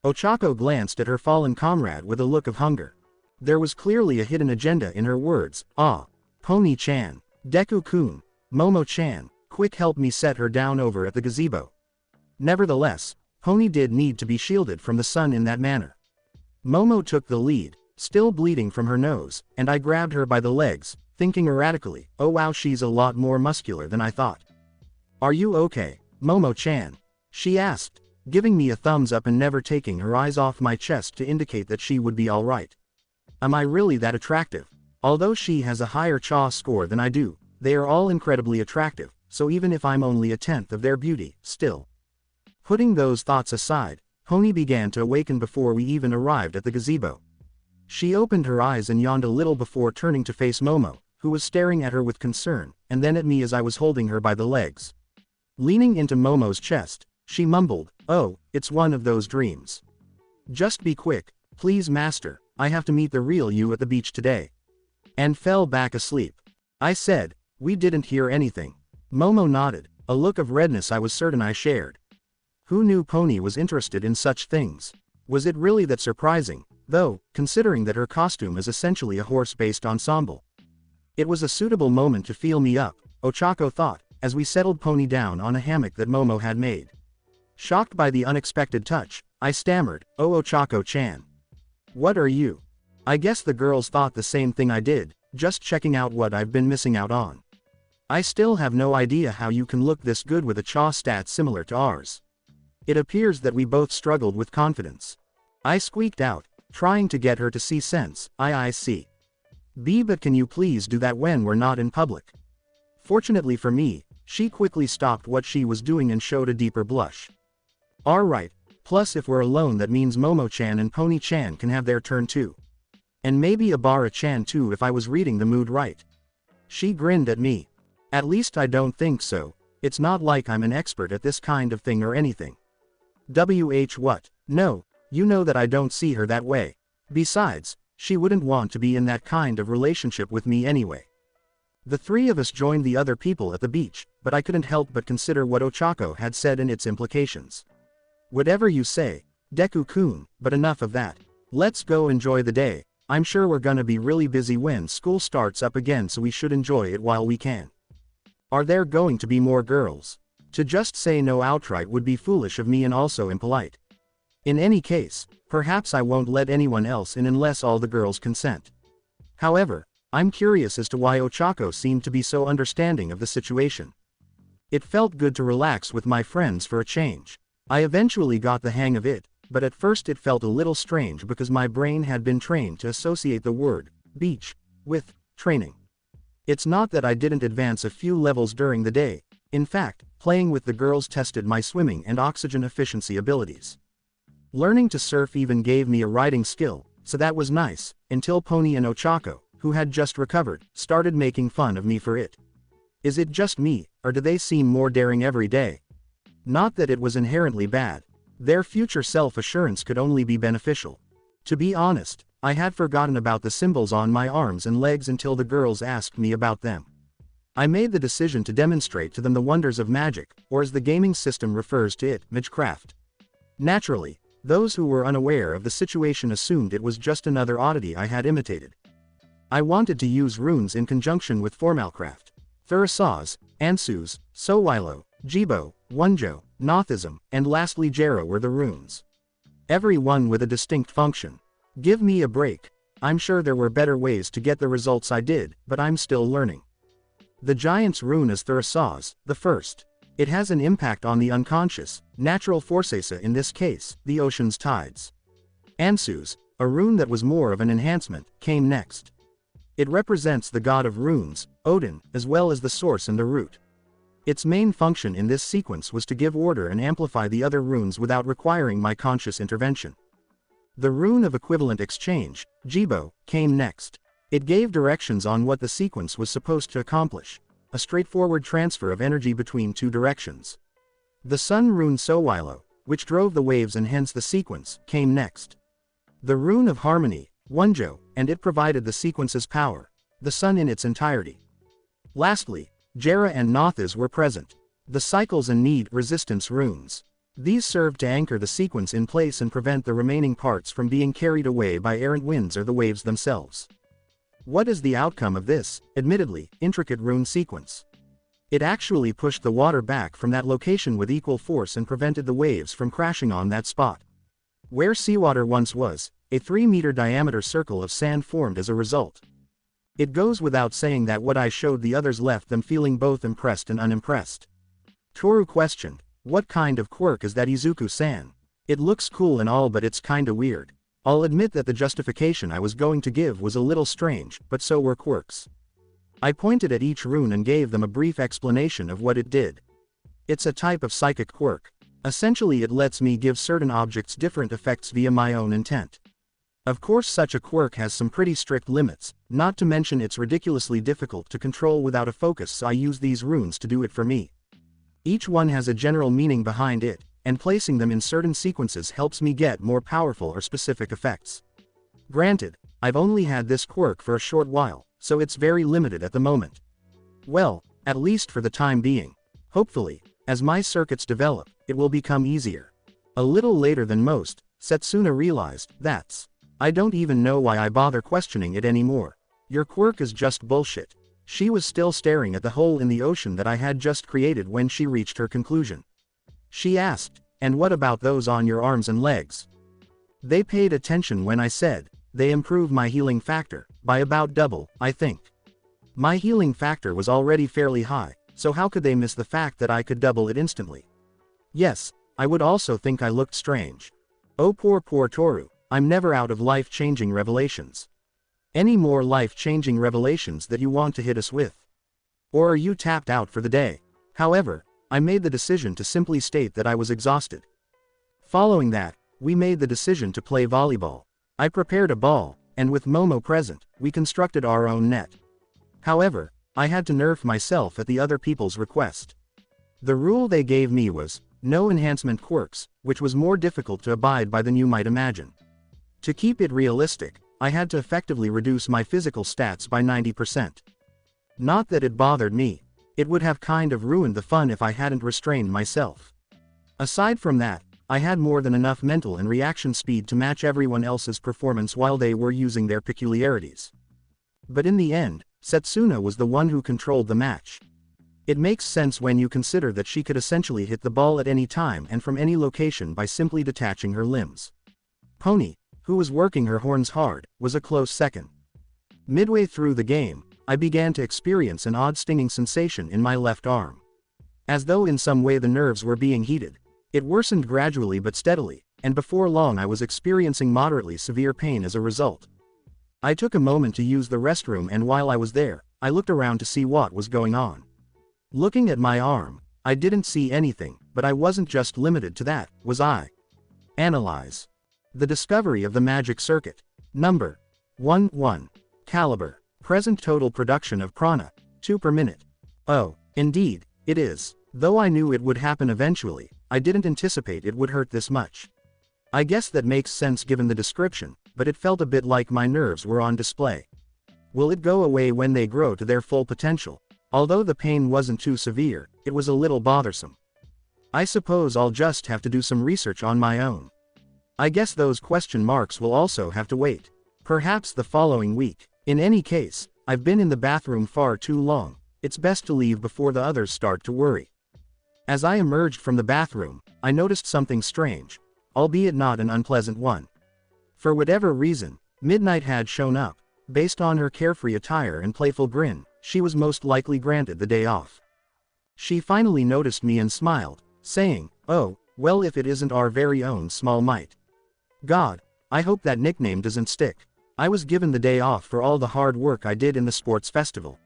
Ochako glanced at her fallen comrade with a look of hunger. There was clearly a hidden agenda in her words. Ah. Pony-chan. Deku-kun. Momo-chan. Quick, help me set her down over at the gazebo. Nevertheless, Pony did need to be shielded from the sun in that manner. Momo took the lead, still bleeding from her nose, and I grabbed her by the legs, thinking erratically, oh wow, she's a lot more muscular than I thought. Are you okay, Momo-chan? She asked, giving me a thumbs up and never taking her eyes off my chest to indicate that she would be alright. Am I really that attractive? Although she has a higher Cha score than I do, they are all incredibly attractive, so even if I'm only a tenth of their beauty, still. Putting those thoughts aside, Pony began to awaken before we even arrived at the gazebo. She opened her eyes and yawned a little before turning to face Momo, who was staring at her with concern, and then at me as I was holding her by the legs. Leaning into Momo's chest, she mumbled, oh, it's one of those dreams. Just be quick, please master, I have to meet the real you at the beach today. And fell back asleep. I said, we didn't hear anything. Momo nodded, a look of redness I was certain I shared. Who knew Pony was interested in such things? Was it really that surprising, though, considering that her costume is essentially a horse-based ensemble? It was a suitable moment to feel me up, Ochako thought, as we settled Pony down on a hammock that Momo had made. Shocked by the unexpected touch, I stammered, oh Ochako-chan. What are you? I guess the girls thought the same thing I did, just checking out what I've been missing out on. I still have no idea how you can look this good with a Cha stat similar to ours. It appears that we both struggled with confidence. I squeaked out, trying to get her to see sense. I see. B, but can you please do that when we're not in public? Fortunately for me, she quickly stopped what she was doing and showed a deeper blush. Alright, plus if we're alone that means Momo-chan and Pony-chan can have their turn too. And maybe Abara-chan too if I was reading the mood right. She grinned at me. At least I don't think so, it's not like I'm an expert at this kind of thing or anything. What? No, you know that I don't see her that way. Besides, she wouldn't want to be in that kind of relationship with me anyway. The three of us joined the other people at the beach, but I couldn't help but consider what Ochako had said and its implications. Whatever you say, Deku-kun, but enough of that. Let's go enjoy the day. I'm sure we're gonna be really busy when school starts up again, so we should enjoy it while we can. Are there going to be more girls? To just say no outright would be foolish of me and also impolite. In any case, perhaps I won't let anyone else in unless all the girls consent. However, I'm curious as to why Ochako seemed to be so understanding of the situation. It felt good to relax with my friends for a change. I eventually got the hang of it, but at first it felt a little strange because my brain had been trained to associate the word beach with training. It's not that I didn't advance a few levels during the day. In fact, playing with the girls tested my swimming and oxygen efficiency abilities. Learning to surf even gave me a riding skill, so that was nice, until Pony and Ochako, who had just recovered, started making fun of me for it. Is it just me, or do they seem more daring every day? Not that it was inherently bad. Their future self-assurance could only be beneficial. To be honest, I had forgotten about the symbols on my arms and legs until the girls asked me about them. I made the decision to demonstrate to them the wonders of magic, or as the gaming system refers to it, magecraft. Naturally, those who were unaware of the situation assumed it was just another oddity I had imitated. I wanted to use runes in conjunction with formalcraft. Thurasaz, Ansus, Sowilo, Jibo, Wonjo, Nothism, and lastly Jero were the runes. Every one with a distinct function. Give me a break. I'm sure there were better ways to get the results I did, but I'm still learning. The Giant's rune is Thurasaz, the first. It has an impact on the unconscious, natural forces, in this case, the ocean's tides. Ansus, a rune that was more of an enhancement, came next. It represents the god of runes, Odin, as well as the source and the root. Its main function in this sequence was to give order and amplify the other runes without requiring my conscious intervention. The rune of equivalent exchange, Jibo, came next. It gave directions on what the sequence was supposed to accomplish, a straightforward transfer of energy between two directions. The sun rune Sowilo, which drove the waves and hence the sequence, came next. The rune of harmony, Wonjo, and it provided the sequence's power, the sun in its entirety. Lastly, Jera and Nothis were present. The cycles and need resistance runes. These served to anchor the sequence in place and prevent the remaining parts from being carried away by errant winds or the waves themselves. What is the outcome of this, admittedly, intricate rune sequence? It actually pushed the water back from that location with equal force and prevented the waves from crashing on that spot. Where seawater once was, a 3-meter diameter circle of sand formed as a result. It goes without saying that what I showed the others left them feeling both impressed and unimpressed. Toru questioned, "What kind of quirk is that Izuku-san? It looks cool and all, but it's kinda weird." I'll admit that the justification I was going to give was a little strange, but so were quirks. I pointed at each rune and gave them a brief explanation of what it did. It's a type of psychic quirk. Essentially it lets me give certain objects different effects via my own intent. Of course such a quirk has some pretty strict limits, not to mention it's ridiculously difficult to control without a focus, so I use these runes to do it for me. Each one has a general meaning behind it, and placing them in certain sequences helps me get more powerful or specific effects. Granted, I've only had this quirk for a short while, so it's very limited at the moment. Well, at least for the time being. Hopefully, as my circuits develop, it will become easier. A little later than most, Setsuna realized, I don't even know why I bother questioning it anymore. Your quirk is just bullshit. She was still staring at the hole in the ocean that I had just created when she reached her conclusion. She asked, "And what about those on your arms and legs?" They paid attention when I said, "They improve my healing factor, by about double, I think." My healing factor was already fairly high, so how could they miss the fact that I could double it instantly? Yes, I would also think I looked strange. Oh poor Toru, I'm never out of life-changing revelations. Any more life-changing revelations that you want to hit us with? Or are you tapped out for the day? However, I made the decision to simply state that I was exhausted. Following that, we made the decision to play volleyball. I prepared a ball, and with Momo present, we constructed our own net. However, I had to nerf myself at the other people's request. The rule they gave me was, no enhancement quirks, which was more difficult to abide by than you might imagine. To keep it realistic, I had to effectively reduce my physical stats by 90%. Not that it bothered me. It would have kind of ruined the fun if I hadn't restrained myself. Aside from that, I had more than enough mental and reaction speed to match everyone else's performance while they were using their peculiarities. But in the end, Setsuna was the one who controlled the match. It makes sense when you consider that she could essentially hit the ball at any time and from any location by simply detaching her limbs. Pony, who was working her horns hard, was a close second. Midway through the game, I began to experience an odd stinging sensation in my left arm. As though in some way the nerves were being heated. It worsened gradually but steadily, and before long I was experiencing moderately severe pain as a result. I took a moment to use the restroom, and while I was there, I looked around to see what was going on. Looking at my arm, I didn't see anything, but I wasn't just limited to that, was I? Analyze. The discovery of the magic circuit. Number 1-1. Caliber. Present total production of prana, 2 per minute. Oh, indeed, it is. Though I knew it would happen eventually, I didn't anticipate it would hurt this much. I guess that makes sense given the description, but it felt a bit like my nerves were on display. Will it go away when they grow to their full potential? Although the pain wasn't too severe, it was a little bothersome. I suppose I'll just have to do some research on my own. I guess those question marks will also have to wait. Perhaps the following week. In any case, I've been in the bathroom far too long. It's best to leave before the others start to worry. As I emerged from the bathroom, I noticed something strange, albeit not an unpleasant one. For whatever reason, Midnight had shown up. Based on her carefree attire and playful grin, she was most likely granted the day off. She finally noticed me and smiled, saying, "Oh, well, if it isn't our very own Small Might. God, I hope that nickname doesn't stick. I was given the day off for all the hard work I did in the sports festival.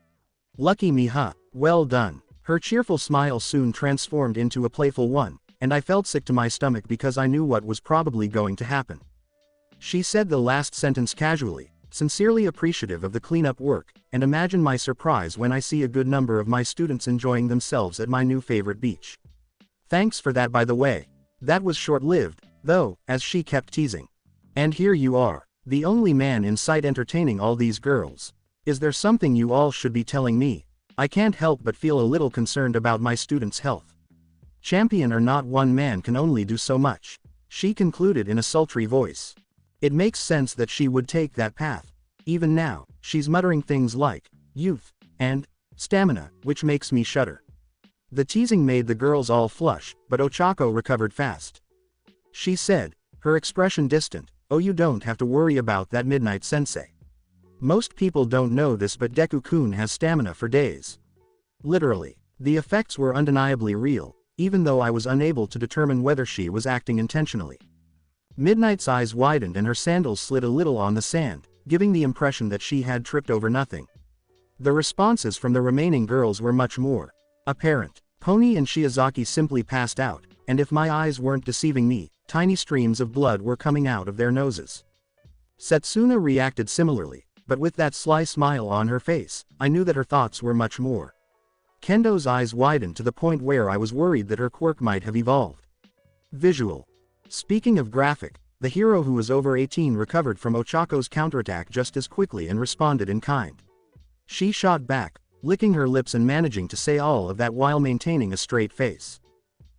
Lucky me, huh? Well done." Her cheerful smile soon transformed into a playful one, and I felt sick to my stomach because I knew what was probably going to happen. She said the last sentence casually, sincerely appreciative of the cleanup work, and imagine my surprise when I see a good number of my students enjoying themselves at my new favorite beach. Thanks for that, by the way. That was short-lived, though, as she kept teasing. And here you are. The only man in sight entertaining all these girls. Is there something you all should be telling me? I can't help but feel a little concerned about my students' health. Champion or not, one man can only do so much, she concluded in a sultry voice. It makes sense that she would take that path. Even now, she's muttering things like, youth, and stamina, which makes me shudder. The teasing made the girls all flush, but Ochako recovered fast. She said, her expression distant, oh, you don't have to worry about that, Midnight Sensei. Most people don't know this, but Deku-kun has stamina for days. Literally. The effects were undeniably real, even though I was unable to determine whether she was acting intentionally. Midnight's eyes widened and her sandals slid a little on the sand, giving the impression that she had tripped over nothing. The responses from the remaining girls were much more apparent. Pony and Shiozaki simply passed out, and if my eyes weren't deceiving me, tiny streams of blood were coming out of their noses. Setsuna reacted similarly, but with that sly smile on her face, I knew that her thoughts were much more. Kendo's eyes widened to the point where I was worried that her quirk might have evolved. Visual. Speaking of graphic, the hero who was over 18 recovered from Ochako's counterattack just as quickly and responded in kind. She shot back, licking her lips and managing to say all of that while maintaining a straight face.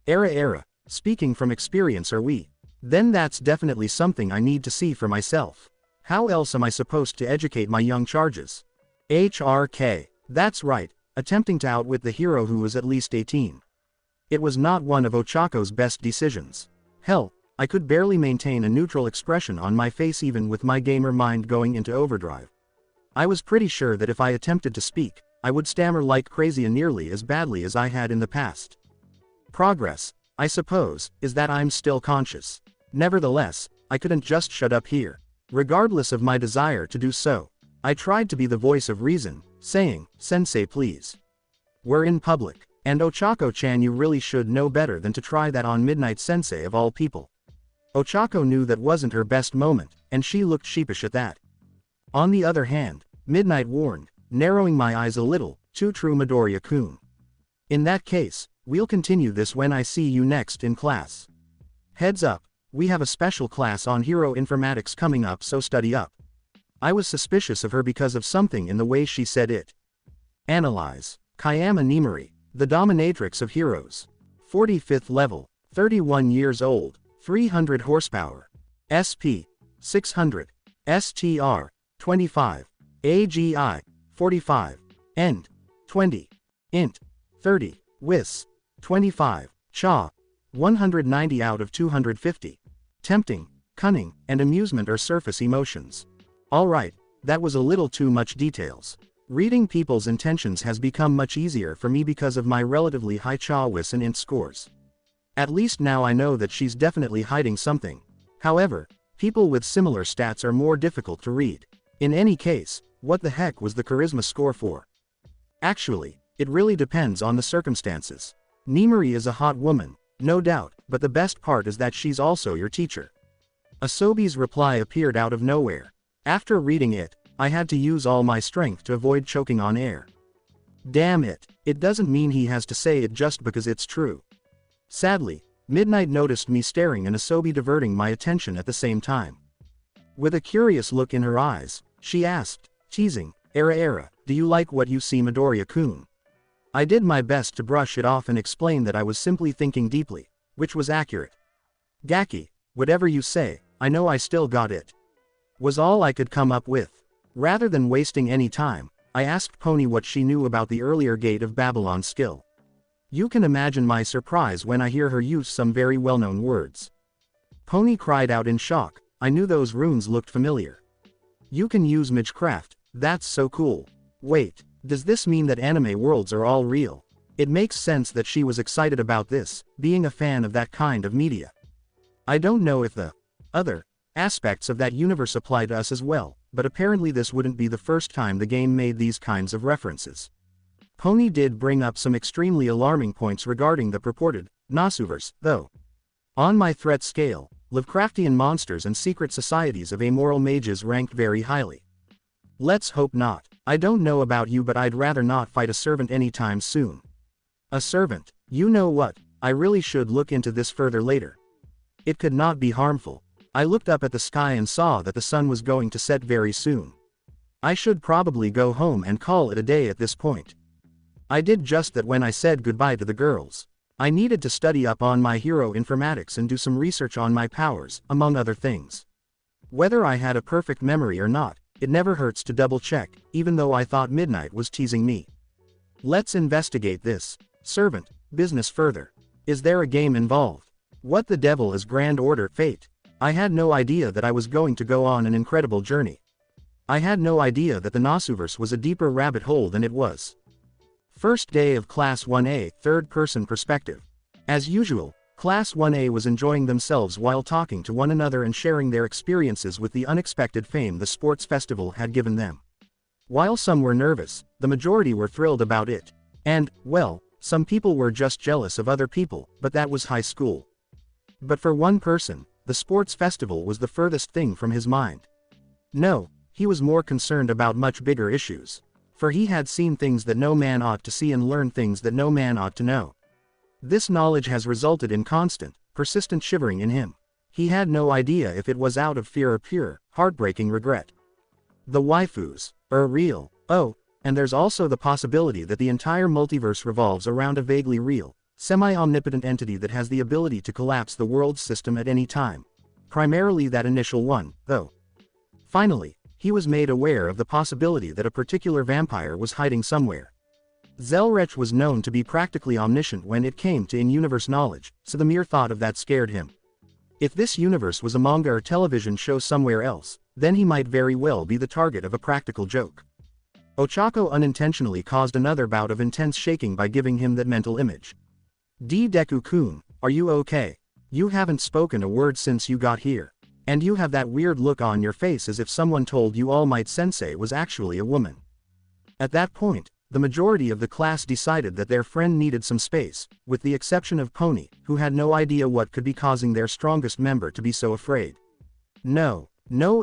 Era, speaking from experience, are we? Then that's definitely something I need to see for myself. How else am I supposed to educate my young charges? HRK. That's right, attempting to outwit the hero who was at least 18. It was not one of Ochako's best decisions. Hell, I could barely maintain a neutral expression on my face even with my gamer mind going into overdrive. I was pretty sure that if I attempted to speak, I would stammer like crazy and nearly as badly as I had in the past. Progress, I suppose, is that I'm still conscious. Nevertheless, I couldn't just shut up here. Regardless of my desire to do so, I tried to be the voice of reason, saying, Sensei, please. We're in public, and Ochako-chan, you really should know better than to try that on Midnight Sensei of all people. Ochako knew that wasn't her best moment, and she looked sheepish at that. On the other hand, Midnight warned, narrowing my eyes a little, too true, Midoriya-kun. In that case, we'll continue this when I see you next in class. Heads up, we have a special class on hero informatics coming up, so study up. I was suspicious of her because of something in the way she said it. Analyze. Kayama Nimori, the dominatrix of heroes. 45th level, 31 years old, 300 horsepower. SP, 600. STR, 25. AGI, 45. END, 20. INT, 30. WIS, 25. CHA, 190 out of 250. Tempting, cunning, and amusement are surface emotions. Alright, that was a little too much details. Reading people's intentions has become much easier for me because of my relatively high CHA, WIS, and INT scores. At least now I know that she's definitely hiding something. However, people with similar stats are more difficult to read. In any case, what the heck was the charisma score for? Actually, it really depends on the circumstances. Nimori is a hot woman, no doubt, but the best part is that she's also your teacher. Asobi's reply appeared out of nowhere. After reading it, I had to use all my strength to avoid choking on air. Damn it, it doesn't mean he has to say it just because it's true. Sadly, Midnight noticed me staring and Asobi diverting my attention at the same time. With a curious look in her eyes, she asked, teasing, Era, do you like what you see, Midoriya-kun? I did my best to brush it off and explain that I was simply thinking deeply, which was accurate. Gaki, whatever you say, I know I still got it. Was all I could come up with. Rather than wasting any time, I asked Pony what she knew about the earlier Gate of Babylon skill. You can imagine my surprise when I hear her use some very well-known words. Pony cried out in shock, I knew those runes looked familiar. You can use magecraft, that's so cool. Wait, does this mean that anime worlds are all real? It makes sense that she was excited about this, being a fan of that kind of media. I don't know if the other aspects of that universe apply to us as well, but apparently this wouldn't be the first time the game made these kinds of references. Pony did bring up some extremely alarming points regarding the purported Nasuverse, though. On my threat scale, Lovecraftian monsters and secret societies of amoral mages ranked very highly. Let's hope not. I don't know about you, but I'd rather not fight a servant anytime soon. A servant? You know what, I really should look into this further later. It could not be harmful. I looked up at the sky and saw that the sun was going to set very soon. I should probably go home and call it a day at this point. I did just that when I said goodbye to the girls. I needed to study up on my hero informatics and do some research on my powers, among other things. Whether I had a perfect memory or not, it never hurts to double check, even though I thought Midnight was teasing me. Let's investigate this. Servant, business further. Is there a game involved? What the devil is Grand Order Fate? I had no idea that I was going to go on an incredible journey. I had no idea that the Nasuverse was a deeper rabbit hole than it was. First day of Class 1A, third-person perspective. As usual, Class 1A was enjoying themselves while talking to one another and sharing their experiences with the unexpected fame the sports festival had given them. While some were nervous, the majority were thrilled about it. And, well, some people were just jealous of other people, but that was high school. But for one person, the sports festival was the furthest thing from his mind. No, he was more concerned about much bigger issues. For he had seen things that no man ought to see and learned things that no man ought to know. This knowledge has resulted in constant, persistent shivering in him. He had no idea if it was out of fear or pure, heartbreaking regret. The waifus are real. Oh, and there's also the possibility that the entire multiverse revolves around a vaguely real, semi-omnipotent entity that has the ability to collapse the world's system at any time. Primarily that initial one, though. Finally, he was made aware of the possibility that a particular vampire was hiding somewhere. Zelrech was known to be practically omniscient when it came to in-universe knowledge, so the mere thought of that scared him. If this universe was a manga or television show somewhere else, then he might very well be the target of a practical joke. Ochako unintentionally caused another bout of intense shaking by giving him that mental image. Deku-kun, are you okay? You haven't spoken a word since you got here. And you have that weird look on your face as if someone told you All Might Sensei was actually a woman. At that point, the majority of the class decided that their friend needed some space, with the exception of Pony, who had no idea what could be causing their strongest member to be so afraid. No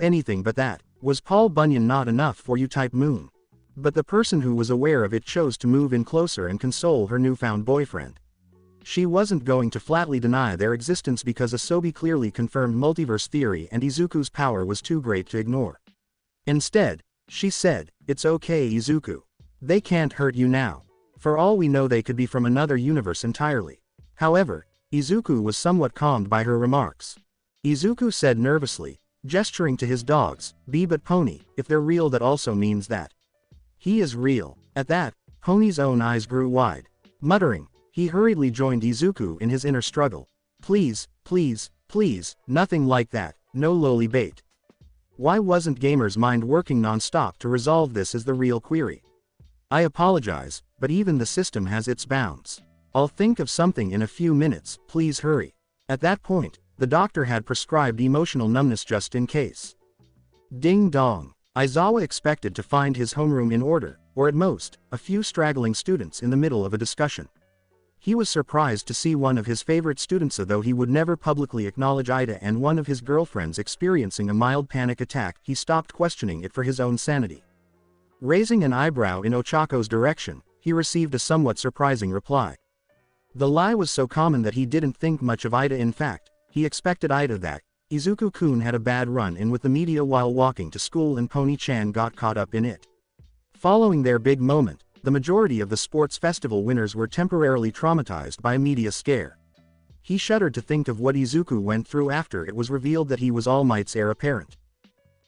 anything but that. Was Paul Bunyan not enough for you type Moon? But the person who was aware of it chose to move in closer and console her newfound boyfriend. She wasn't going to flatly deny their existence because Asobi clearly confirmed multiverse theory and Izuku's power was too great to ignore. Instead, she said, "It's okay, Izuku. They can't hurt you now. For all we know they could be from another universe entirely." However, Izuku was somewhat calmed by her remarks. Izuku said nervously, gesturing to his dogs, but Pony, if they're real that also means that he is real." At that, Pony's own eyes grew wide. Muttering, he hurriedly joined Izuku in his inner struggle. Please, nothing like that, no lowly bait. Why wasn't Gamer's mind working non-stop to resolve this is the real query. I apologize, but even the system has its bounds. I'll think of something in a few minutes, please hurry. At that point, the doctor had prescribed emotional numbness just in case. Ding dong. Aizawa expected to find his homeroom in order, or at most, a few straggling students in the middle of a discussion. He was surprised to see one of his favorite students, though he would never publicly acknowledge Ida, and one of his girlfriends experiencing a mild panic attack. He stopped questioning it for his own sanity. Raising an eyebrow in Ochako's direction, he received a somewhat surprising reply. The lie was so common that he didn't think much of Ida. In fact, he expected Ida that Izuku-kun had a bad run-in with the media while walking to school and Pony-chan got caught up in it. Following their big moment, the majority of the sports festival winners were temporarily traumatized by a media scare. He shuddered to think of what Izuku went through after it was revealed that he was All Might's heir apparent.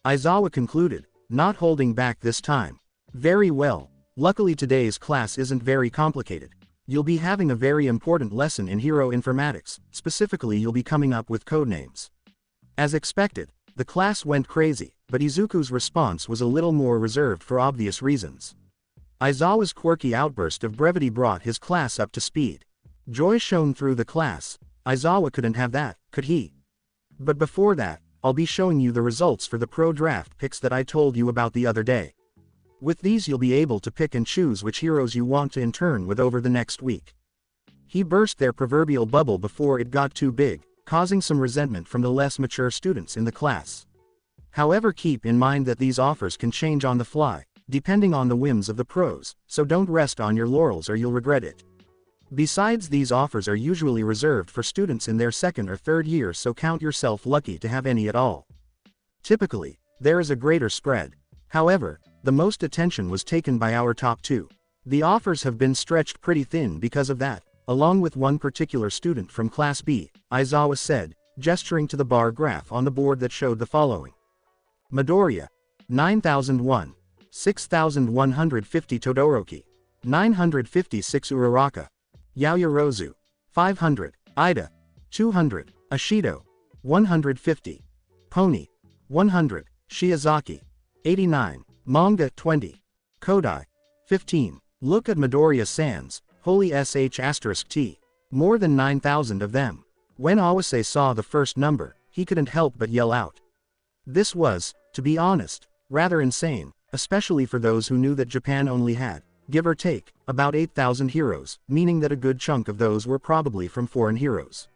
Aizawa concluded, not holding back this time. Very well. Luckily today's class isn't very complicated. You'll be having a very important lesson in hero informatics, specifically you'll be coming up with codenames. As expected, the class went crazy, but Izuku's response was a little more reserved for obvious reasons. Aizawa's quirky outburst of brevity brought his class up to speed. Joy shone through the class. Aizawa couldn't have that, could he? But before that, I'll be showing you the results for the pro draft picks that I told you about the other day. With these you'll be able to pick and choose which heroes you want to intern with over the next week. He burst their proverbial bubble before it got too big, causing some resentment from the less mature students in the class. However, keep in mind that these offers can change on the fly, depending on the whims of the pros, so don't rest on your laurels or you'll regret it. Besides, these offers are usually reserved for students in their second or third year, so count yourself lucky to have any at all. Typically, there is a greater spread. However, the most attention was taken by our top two. The offers have been stretched pretty thin because of that, along with one particular student from Class B, Aizawa said, gesturing to the bar graph on the board that showed the following. Midoriya, 9,001. 6,150 Todoroki. 956 Uraraka. Yaoyorozu, 500. Ida, 200. Ashido, 150. Pony, 100. Shiozaki, 89. Manga, 20. Kodai, 15. Look at Midoriya Sans, holy sh*t. More than 9,000 of them. When Awase saw the first number, he couldn't help but yell out. This was, to be honest, rather insane, especially for those who knew that Japan only had, give or take, about 8,000 heroes, meaning that a good chunk of those were probably from foreign heroes.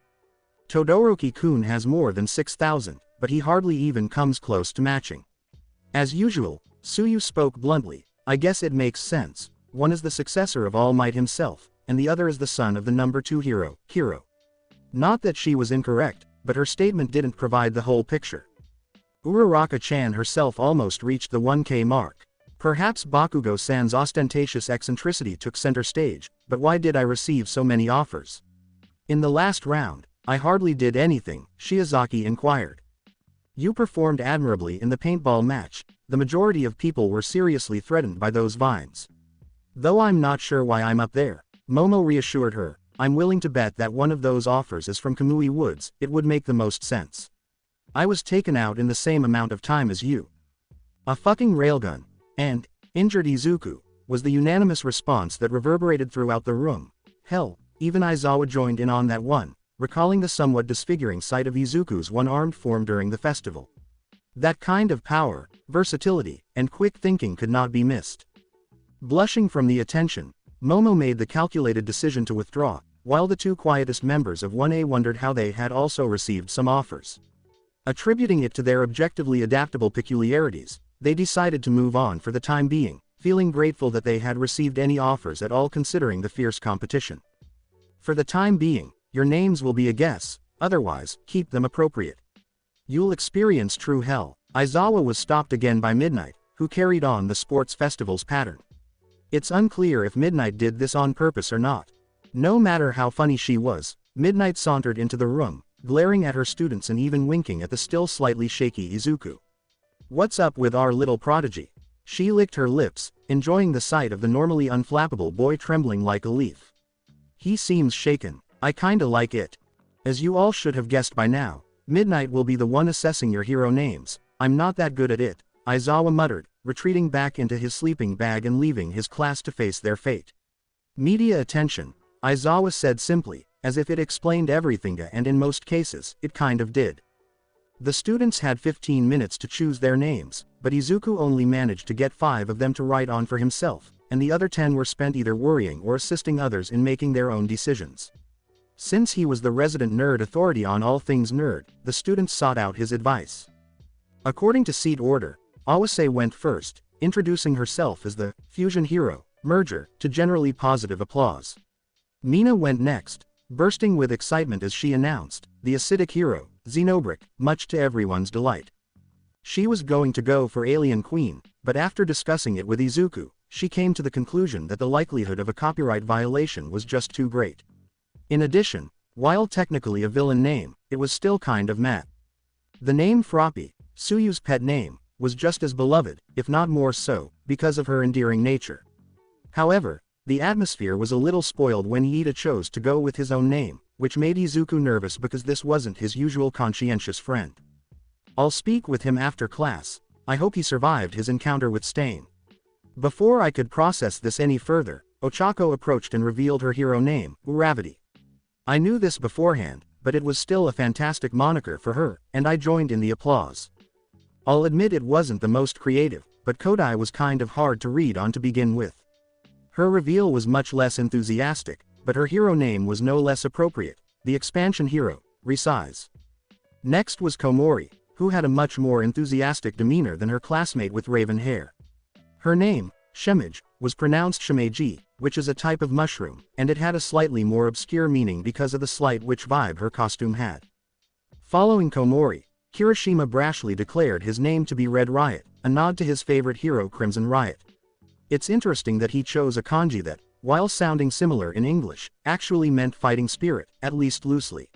Todoroki-kun has more than 6,000, but he hardly even comes close to matching. As usual, Tsuyu spoke bluntly, I guess it makes sense. One is the successor of All Might himself, and the other is the son of the number 2 hero, Hiro. Not that she was incorrect, but her statement didn't provide the whole picture. Uraraka-chan herself almost reached the 1K mark. Perhaps Bakugo-san's ostentatious eccentricity took center stage, but why did I receive so many offers? In the last round, I hardly did anything, Shiozaki inquired. You performed admirably in the paintball match. The majority of people were seriously threatened by those vines. Though I'm not sure why I'm up there, Momo reassured her, I'm willing to bet that one of those offers is from Kamui Woods, it would make the most sense. I was taken out in the same amount of time as you. A fucking railgun, and, injured Izuku, was the unanimous response that reverberated throughout the room. Hell, even Aizawa joined in on that one, recalling the somewhat disfiguring sight of Izuku's one-armed form during the festival. That kind of power, versatility, and quick thinking could not be missed. Blushing from the attention, Momo made the calculated decision to withdraw, while the two quietest members of 1A wondered how they had also received some offers. Attributing it to their objectively adaptable peculiarities, they decided to move on for the time being, feeling grateful that they had received any offers at all considering the fierce competition. For the time being, your names will be a guess, otherwise, keep them appropriate. You'll experience true hell. Aizawa was stopped again by Midnight, who carried on the sports festival's pattern. It's unclear if Midnight did this on purpose or not. No matter how funny she was, Midnight sauntered into the room, glaring at her students and even winking at the still slightly shaky Izuku. What's up with our little prodigy? She licked her lips, enjoying the sight of the normally unflappable boy trembling like a leaf. He seems shaken. I kinda like it. As you all should have guessed by now, Midnight will be the one assessing your hero names. I'm not that good at it, Aizawa muttered, retreating back into his sleeping bag and leaving his class to face their fate. Media attention, Aizawa said simply, as if it explained everything, and in most cases, it kind of did. The students had 15 minutes to choose their names, but Izuku only managed to get 5 of them to write on for himself, and the other 10 were spent either worrying or assisting others in making their own decisions. Since he was the resident nerd authority on all things nerd, the students sought out his advice. According to seat order, Awase went first, introducing herself as the fusion hero, merger, to generally positive applause. Mina went next, bursting with excitement as she announced, the acidic hero, Xenobrick, much to everyone's delight. She was going to go for Alien Queen, but after discussing it with Izuku, she came to the conclusion that the likelihood of a copyright violation was just too great. In addition, while technically a villain name, it was still kind of meh. The name Froppy, Tsuyu's pet name, was just as beloved, if not more so, because of her endearing nature. However, the atmosphere was a little spoiled when Iida chose to go with his own name, which made Izuku nervous because this wasn't his usual conscientious friend. I'll speak with him after class. I hope he survived his encounter with Stain. Before I could process this any further, Ochako approached and revealed her hero name, Uravity. I knew this beforehand, but it was still a fantastic moniker for her, and I joined in the applause. I'll admit it wasn't the most creative, but Kodai was kind of hard to read on to begin with. Her reveal was much less enthusiastic, but her hero name was no less appropriate, the expansion hero, Resize. Next was Komori, who had a much more enthusiastic demeanor than her classmate with raven hair. Her name, Shemage, was pronounced Shimeji, which is a type of mushroom, and it had a slightly more obscure meaning because of the slight witch vibe her costume had. Following Komori, Kirishima brashly declared his name to be Red Riot, a nod to his favorite hero Crimson Riot. It's interesting that he chose a kanji that, while sounding similar in English, actually meant fighting spirit, at least loosely.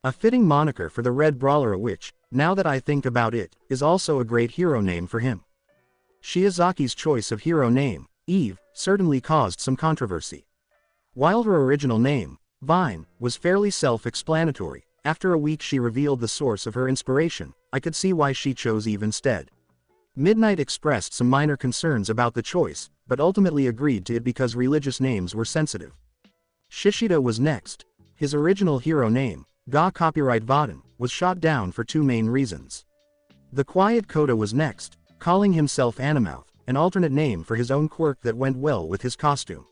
A fitting moniker for the Red Brawler, which, now that I think about it, is also a great hero name for him. Shiozaki's choice of hero name, Eve, certainly caused some controversy. While her original name, Vine, was fairly self-explanatory, after a week she revealed the source of her inspiration. I could see why she chose Eve instead. Midnight expressed some minor concerns about the choice, but ultimately agreed to it because religious names were sensitive. Shishida was next. His original hero name, Ga Copyright Vaden, was shot down for two main reasons. The Quiet Koda was next, calling himself Animouth, an alternate name for his own quirk that went well with his costume.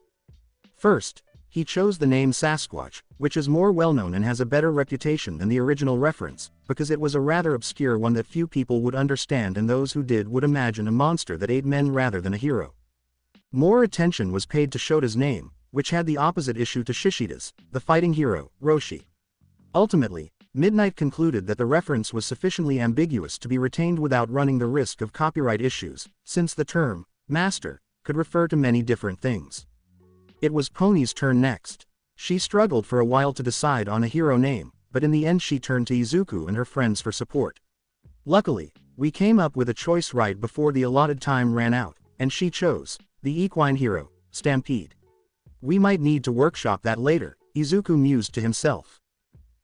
First, he chose the name Sasquatch, which is more well-known and has a better reputation than the original reference, because it was a rather obscure one that few people would understand, and those who did would imagine a monster that ate men rather than a hero. More attention was paid to Shota's name, which had the opposite issue to Shishida's, the fighting hero, Roshi. Ultimately, Midnight concluded that the reference was sufficiently ambiguous to be retained without running the risk of copyright issues, since the term, master, could refer to many different things. It was Pony's turn next. She struggled for a while to decide on a hero name, but in the end she turned to Izuku and her friends for support. Luckily, we came up with a choice right before the allotted time ran out, and she chose the equine hero, Stampede. We might need to workshop that later, Izuku mused to himself.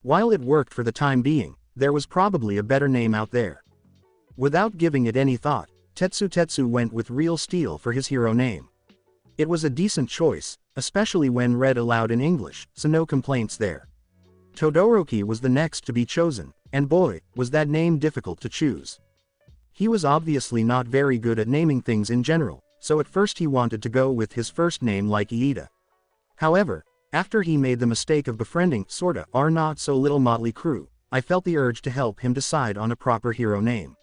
While it worked for the time being, there was probably a better name out there. Without giving it any thought, Tetsu went with Real Steel for his hero name. It was a decent choice, especially when read aloud in English, so no complaints there. Todoroki was the next to be chosen, and boy, was that name difficult to choose. He was obviously not very good at naming things in general, so at first he wanted to go with his first name like Iida. However, after he made the mistake of befriending, sorta, our not-so-little motley crew, I felt the urge to help him decide on a proper hero name.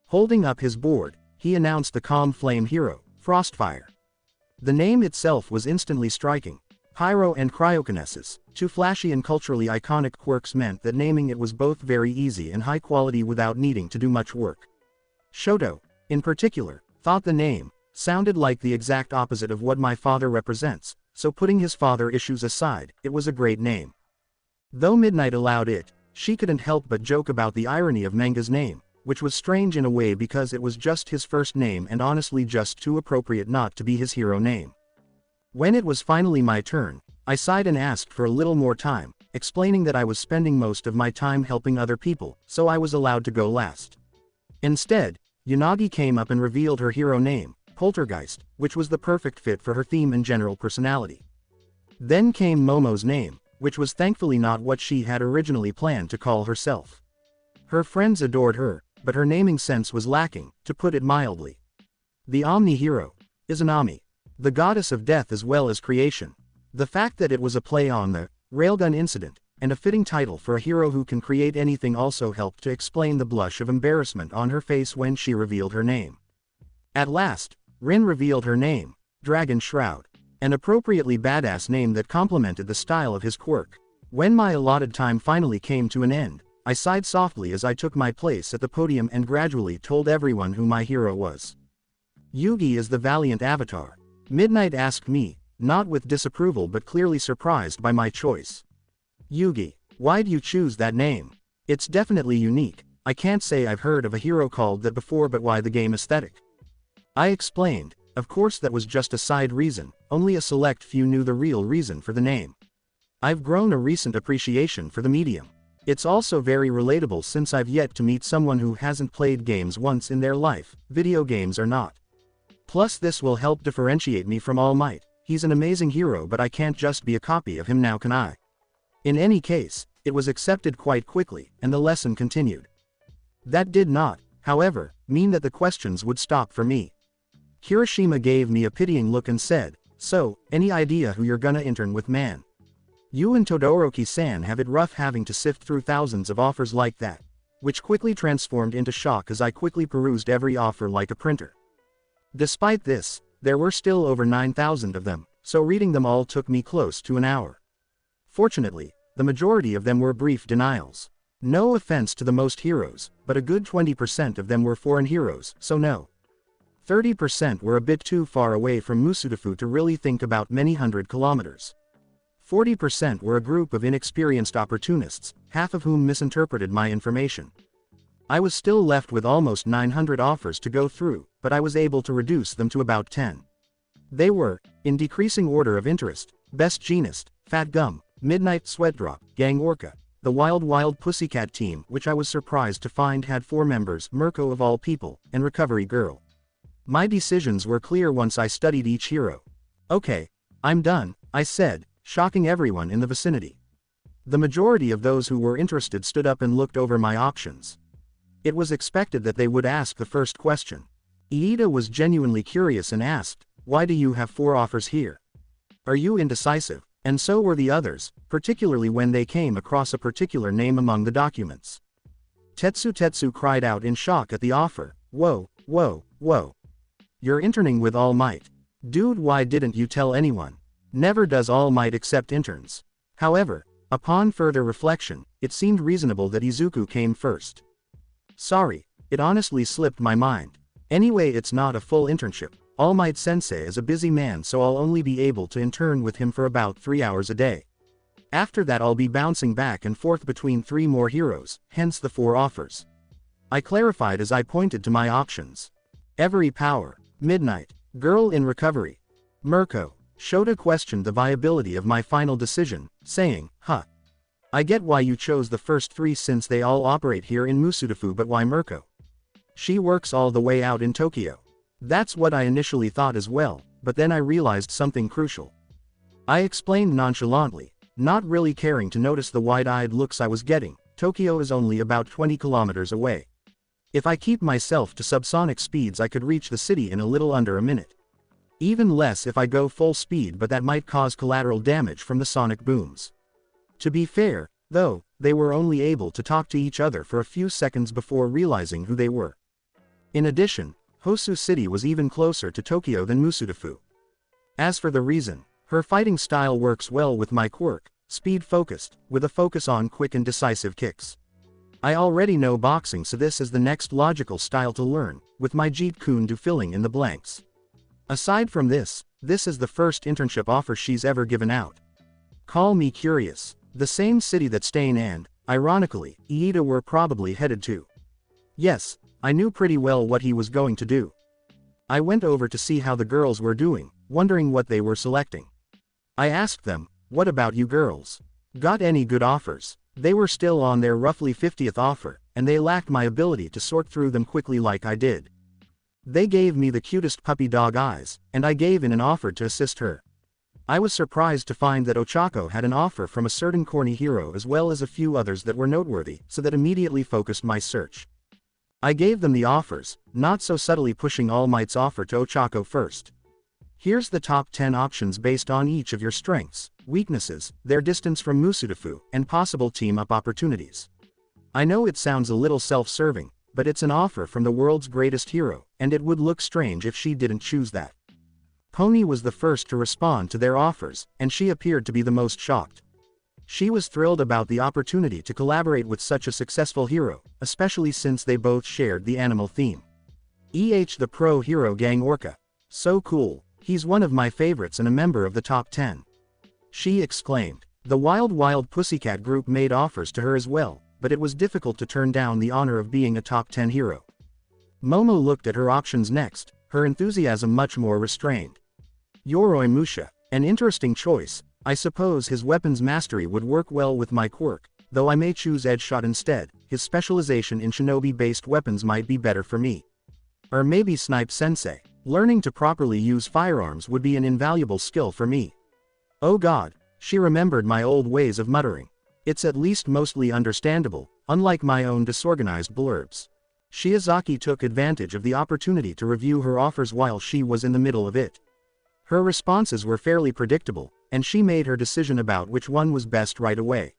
Holding up his board, he announced the Calm Flame hero, Frostfire. The name itself was instantly striking. Pyro and Cryokinesis, two flashy and culturally iconic quirks, meant that naming it was both very easy and high quality without needing to do much work. Shoto, in particular, thought the name sounded like the exact opposite of what my father represents, so putting his father issues aside, it was a great name. Though Midnight allowed it, she couldn't help but joke about the irony of Manga's name, which was strange in a way because it was just his first name and honestly just too appropriate not to be his hero name. When it was finally my turn, I sighed and asked for a little more time, explaining that I was spending most of my time helping other people, so I was allowed to go last. Instead, Yanagi came up and revealed her hero name, Poltergeist, which was the perfect fit for her theme and general personality. Then came Momo's name, which was thankfully not what she had originally planned to call herself. Her friends adored her, but her naming sense was lacking, to put it mildly. The Omni hero is an Ami, the goddess of death as well as creation. The fact that it was a play on the railgun incident, and a fitting title for a hero who can create anything, also helped to explain the blush of embarrassment on her face when she revealed her name. At last, Rin revealed her name, Dragon Shroud, an appropriately badass name that complemented the style of his quirk. When my allotted time finally came to an end, I sighed softly as I took my place at the podium and gradually told everyone who my hero was. Yugi is the valiant avatar. Midnight asked me, not with disapproval but clearly surprised by my choice. Yugi, why'd you choose that name? It's definitely unique. I can't say I've heard of a hero called that before, but why the game aesthetic? I explained, of course that was just a side reason, only a select few knew the real reason for the name. I've grown a recent appreciation for the medium. It's also very relatable since I've yet to meet someone who hasn't played games once in their life, video games or not. Plus this will help differentiate me from All Might. He's an amazing hero, but I can't just be a copy of him now, can I? In any case, it was accepted quite quickly, and the lesson continued. That did not, however, mean that the questions would stop for me. Kirishima gave me a pitying look and said, "So, any idea who you're gonna intern with, man? You and Todoroki-san have it rough having to sift through thousands of offers like that," which quickly transformed into shock as I quickly perused every offer like a printer. Despite this, there were still over 9,000 of them, so reading them all took me close to an hour. Fortunately, the majority of them were brief denials. No offense to the most heroes, but a good 20% of them were foreign heroes, so no. 30% were a bit too far away from Musudafu to really think about many hundred kilometers. 40% were a group of inexperienced opportunists, half of whom misinterpreted my information. I was still left with almost 900 offers to go through, but I was able to reduce them to about 10. They were, in decreasing order of interest, Best Jeanist, Fat Gum, Midnight Sweatdrop, Gang Orca, the Wild Pussycat team, which I was surprised to find had 4 members, Mirko of all people, and Recovery Girl. My decisions were clear once I studied each hero. Okay, I'm done, I said, shocking everyone in the vicinity. The majority of those who were interested stood up and looked over my options. It was expected that they would ask the first question. Iida was genuinely curious and asked, "Why do you have 4 offers here? Are you indecisive?" And so were the others, particularly when they came across a particular name among the documents. Tetsu cried out in shock at the offer. Whoa, whoa, whoa. You're interning with All Might. Dude, why didn't you tell anyone? Never does All Might accept interns. However, upon further reflection, it seemed reasonable that Izuku came first. Sorry, it honestly slipped my mind. Anyway, it's not a full internship. All Might Sensei is a busy man, so I'll only be able to intern with him for about 3 hours a day. After that I'll be bouncing back and forth between 3 more heroes, hence the 4 offers. I clarified as I pointed to my options. Every Power, Midnight, Girl in Recovery, Mirko. Shota questioned the viability of my final decision, saying, I get why you chose the first 3 since they all operate here in Musudafu, but why Mirko? She works all the way out in Tokyo. That's what I initially thought as well, but then I realized something crucial. I explained nonchalantly, not really caring to notice the wide-eyed looks I was getting. Tokyo is only about 20 kilometers away. If I keep myself to subsonic speeds, I could reach the city in a little under a minute. Even less if I go full speed, but that might cause collateral damage from the sonic booms. To be fair, though, they were only able to talk to each other for a few seconds before realizing who they were. In addition, Hosu City was even closer to Tokyo than Musudafu. As for the reason, her fighting style works well with my quirk, speed-focused, with a focus on quick and decisive kicks. I already know boxing, so this is the next logical style to learn, with my Jeet Kune Do filling in the blanks. Aside from this is the first internship offer she's ever given out. Call me curious. The same city that Stain and, ironically, Iida were probably headed to. Yes, I knew pretty well what he was going to do. I went over to see how the girls were doing, wondering what they were selecting. I asked them, "What about you girls? Got any good offers?" They were still on their roughly 50th offer, and they lacked my ability to sort through them quickly like I did. They gave me the cutest puppy dog eyes, and I gave in an offer to assist her. I was surprised to find that Ochako had an offer from a certain corny hero as well as a few others that were noteworthy, so that immediately focused my search. I gave them the offers, not so subtly pushing All Might's offer to Ochako first. Here's the top 10 options based on each of your strengths, weaknesses, their distance from Musudafu, and possible team-up opportunities. I know it sounds a little self-serving, but it's an offer from the world's greatest hero, and it would look strange if she didn't choose that. Pony was the first to respond to their offers, and she appeared to be the most shocked. She was thrilled about the opportunity to collaborate with such a successful hero, especially since they both shared the animal theme. The pro hero Gang Orca. So cool, he's one of my favorites and a member of the top 10. She exclaimed. The Wild Pussycat group made offers to her as well, but it was difficult to turn down the honor of being a top 10 hero. Momo looked at her options next, her enthusiasm much more restrained. Yoroi Musha, an interesting choice. I suppose his weapons mastery would work well with my quirk, though I may choose Edge Shot instead. His specialization in shinobi-based weapons might be better for me. Or maybe Snipe Sensei. Learning to properly use firearms would be an invaluable skill for me. Oh god, she remembered my old ways of muttering. It's at least mostly understandable, unlike my own disorganized blurbs. Shiozaki took advantage of the opportunity to review her offers while she was in the middle of it. Her responses were fairly predictable, and she made her decision about which one was best right away.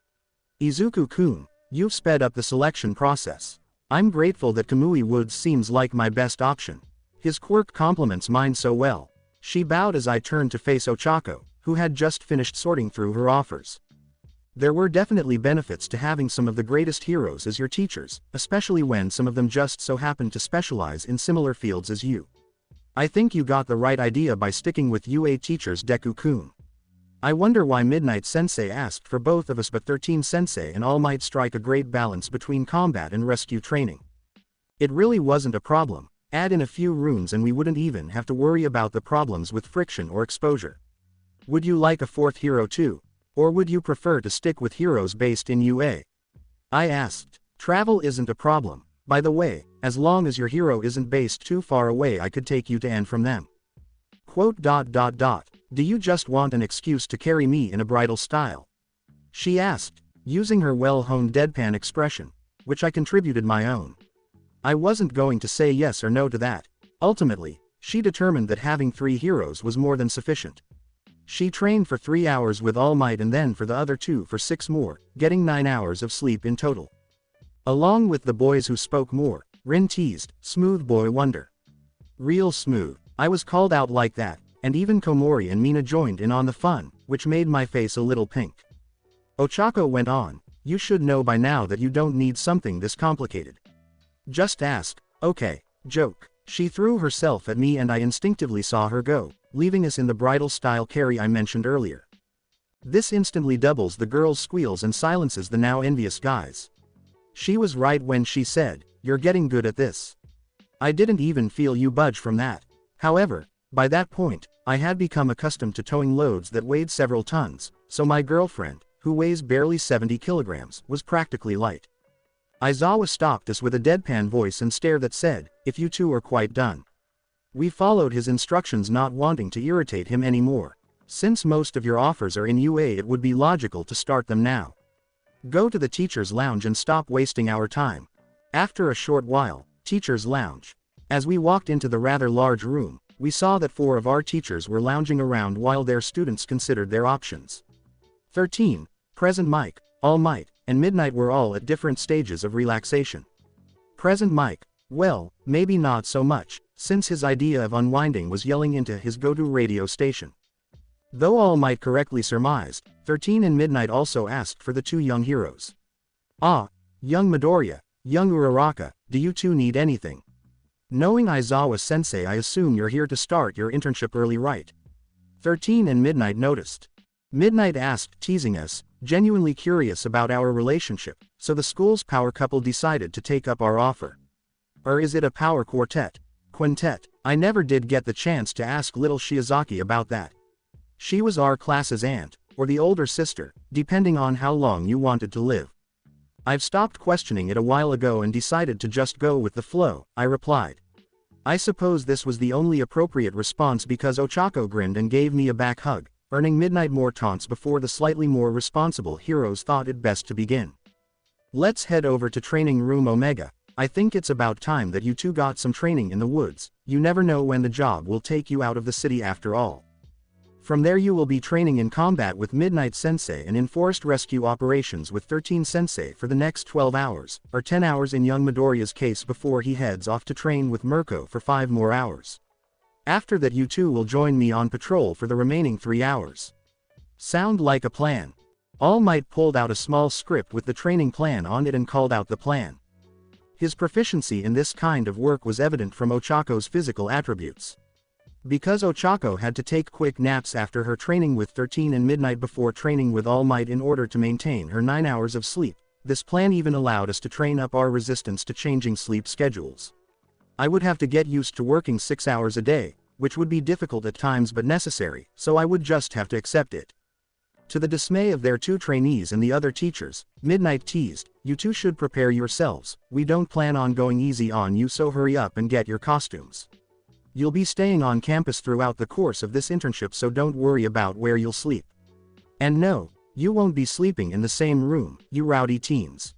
Izuku-kun, you've sped up the selection process. I'm grateful that Kamui Woods seems like my best option. His quirk complements mine so well. She bowed as I turned to face Ochako, who had just finished sorting through her offers. There were definitely benefits to having some of the greatest heroes as your teachers, especially when some of them just so happened to specialize in similar fields as you. I think you got the right idea by sticking with UA teachers Deku-kun. I wonder why Midnight Sensei asked for both of us, but 13 Sensei and All Might strike a great balance between combat and rescue training. It really wasn't a problem. Add in a few runes and we wouldn't even have to worry about the problems with friction or exposure. Would you like a fourth hero too? Or would you prefer to stick with heroes based in UA? I asked. Travel isn't a problem. By the way, as long as your hero isn't based too far away, I could take you to and from them. Quote. Do you just want an excuse to carry me in a bridal style? She asked, using her well-honed deadpan expression, which I contributed my own. I wasn't going to say yes or no to that. Ultimately, she determined that having 3 heroes was more than sufficient. She trained for 3 hours with All Might and then for the other 2 for 6 more, getting 9 hours of sleep in total. Along with the boys who spoke more, Rin teased, "Smooth boy wonder." Real smooth. I was called out like that, and even Komori and Mina joined in on the fun, which made my face a little pink. Ochako went on, "You should know by now that you don't need something this complicated. Just ask, okay, joke." She threw herself at me and I instinctively saw her go, leaving us in the bridal style carry I mentioned earlier. This instantly doubles the girls' squeals and silences the now envious guys. She was right when she said, "You're getting good at this." I didn't even feel you budge from that. However, by that point, I had become accustomed to towing loads that weighed several tons, so my girlfriend, who weighs barely 70 kilograms, was practically light. Aizawa stopped us with a deadpan voice and stare that said, "If you two are quite done." We followed his instructions, not wanting to irritate him anymore. Since most of your offers are in UA, it would be logical to start them now. Go to the teacher's lounge and stop wasting our time. After a short while, teacher's lounge. As we walked into the rather large room, we saw that 4 of our teachers were lounging around while their students considered their options. 13, Present Mike, All Might, and Midnight were all at different stages of relaxation. Present Mike, well, maybe not so much, since his idea of unwinding was yelling into his go-to radio station. Though All Might correctly surmised, 13 and Midnight also asked for the 2 young heroes. "Ah, young Midoriya, young Uraraka, do you two need anything?" Knowing Aizawa-sensei, I assume you're here to start your internship early, right? 13 and Midnight noticed. Midnight asked, teasing us, genuinely curious about our relationship, so the school's power couple decided to take up our offer. Or is it a power quartet? Quintet? I never did get the chance to ask little Shiozaki about that. She was our class's aunt, or the older sister, depending on how long you wanted to live. I've stopped questioning it a while ago and decided to just go with the flow, I replied. I suppose this was the only appropriate response because Ochako grinned and gave me a back hug, earning Midnight more taunts before the slightly more responsible heroes thought it best to begin. Let's head over to training room Omega. I think it's about time that you two got some training in the woods. You never know when the job will take you out of the city after all. From there you will be training in combat with Midnight Sensei and in forest rescue operations with 13 Sensei for the next 12 hours, or 10 hours in young Midoriya's case before he heads off to train with Mirko for 5 more hours. After that you two will join me on patrol for the remaining 3 hours. Sound like a plan? All Might pulled out a small script with the training plan on it and called out the plan. His proficiency in this kind of work was evident from Ochako's physical attributes. Because Ochako had to take quick naps after her training with 13 and Midnight before training with All Might in order to maintain her 9 hours of sleep, this plan even allowed us to train up our resistance to changing sleep schedules. I would have to get used to working 6 hours a day, which would be difficult at times but necessary, so I would just have to accept it. To the dismay of their 2 trainees and the other teachers, Midnight teased, "You two should prepare yourselves, we don't plan on going easy on you, so hurry up and get your costumes. You'll be staying on campus throughout the course of this internship, so don't worry about where you'll sleep. And no, you won't be sleeping in the same room, you rowdy teens."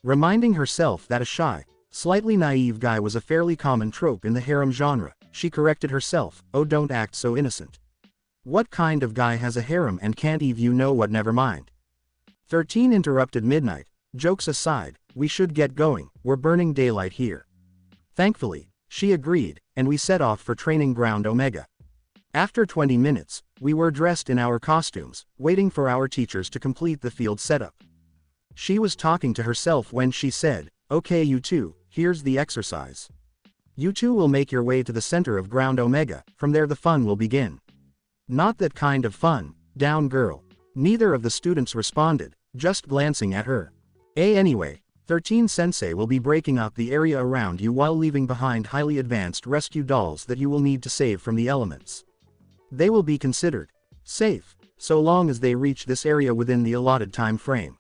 Reminding herself that a shy, slightly naive guy was a fairly common trope in the harem genre, she corrected herself, "Oh, don't act so innocent. What kind of guy has a harem and can't you know what? Never mind." 13 interrupted Midnight, "Jokes aside, we should get going, we're burning daylight here." Thankfully, she agreed, and we set off for training ground Omega. After 20 minutes, we were dressed in our costumes, waiting for our teachers to complete the field setup. She was talking to herself when she said, "Okay you two, here's the exercise. You two will make your way to the center of ground Omega, from there the fun will begin." "Not that kind of fun, down girl." Neither of the students responded, just glancing at her. Anyway, 13 Sensei will be breaking up the area around you while leaving behind highly advanced rescue dolls that you will need to save from the elements. They will be considered safe, so long as they reach this area within the allotted time frame.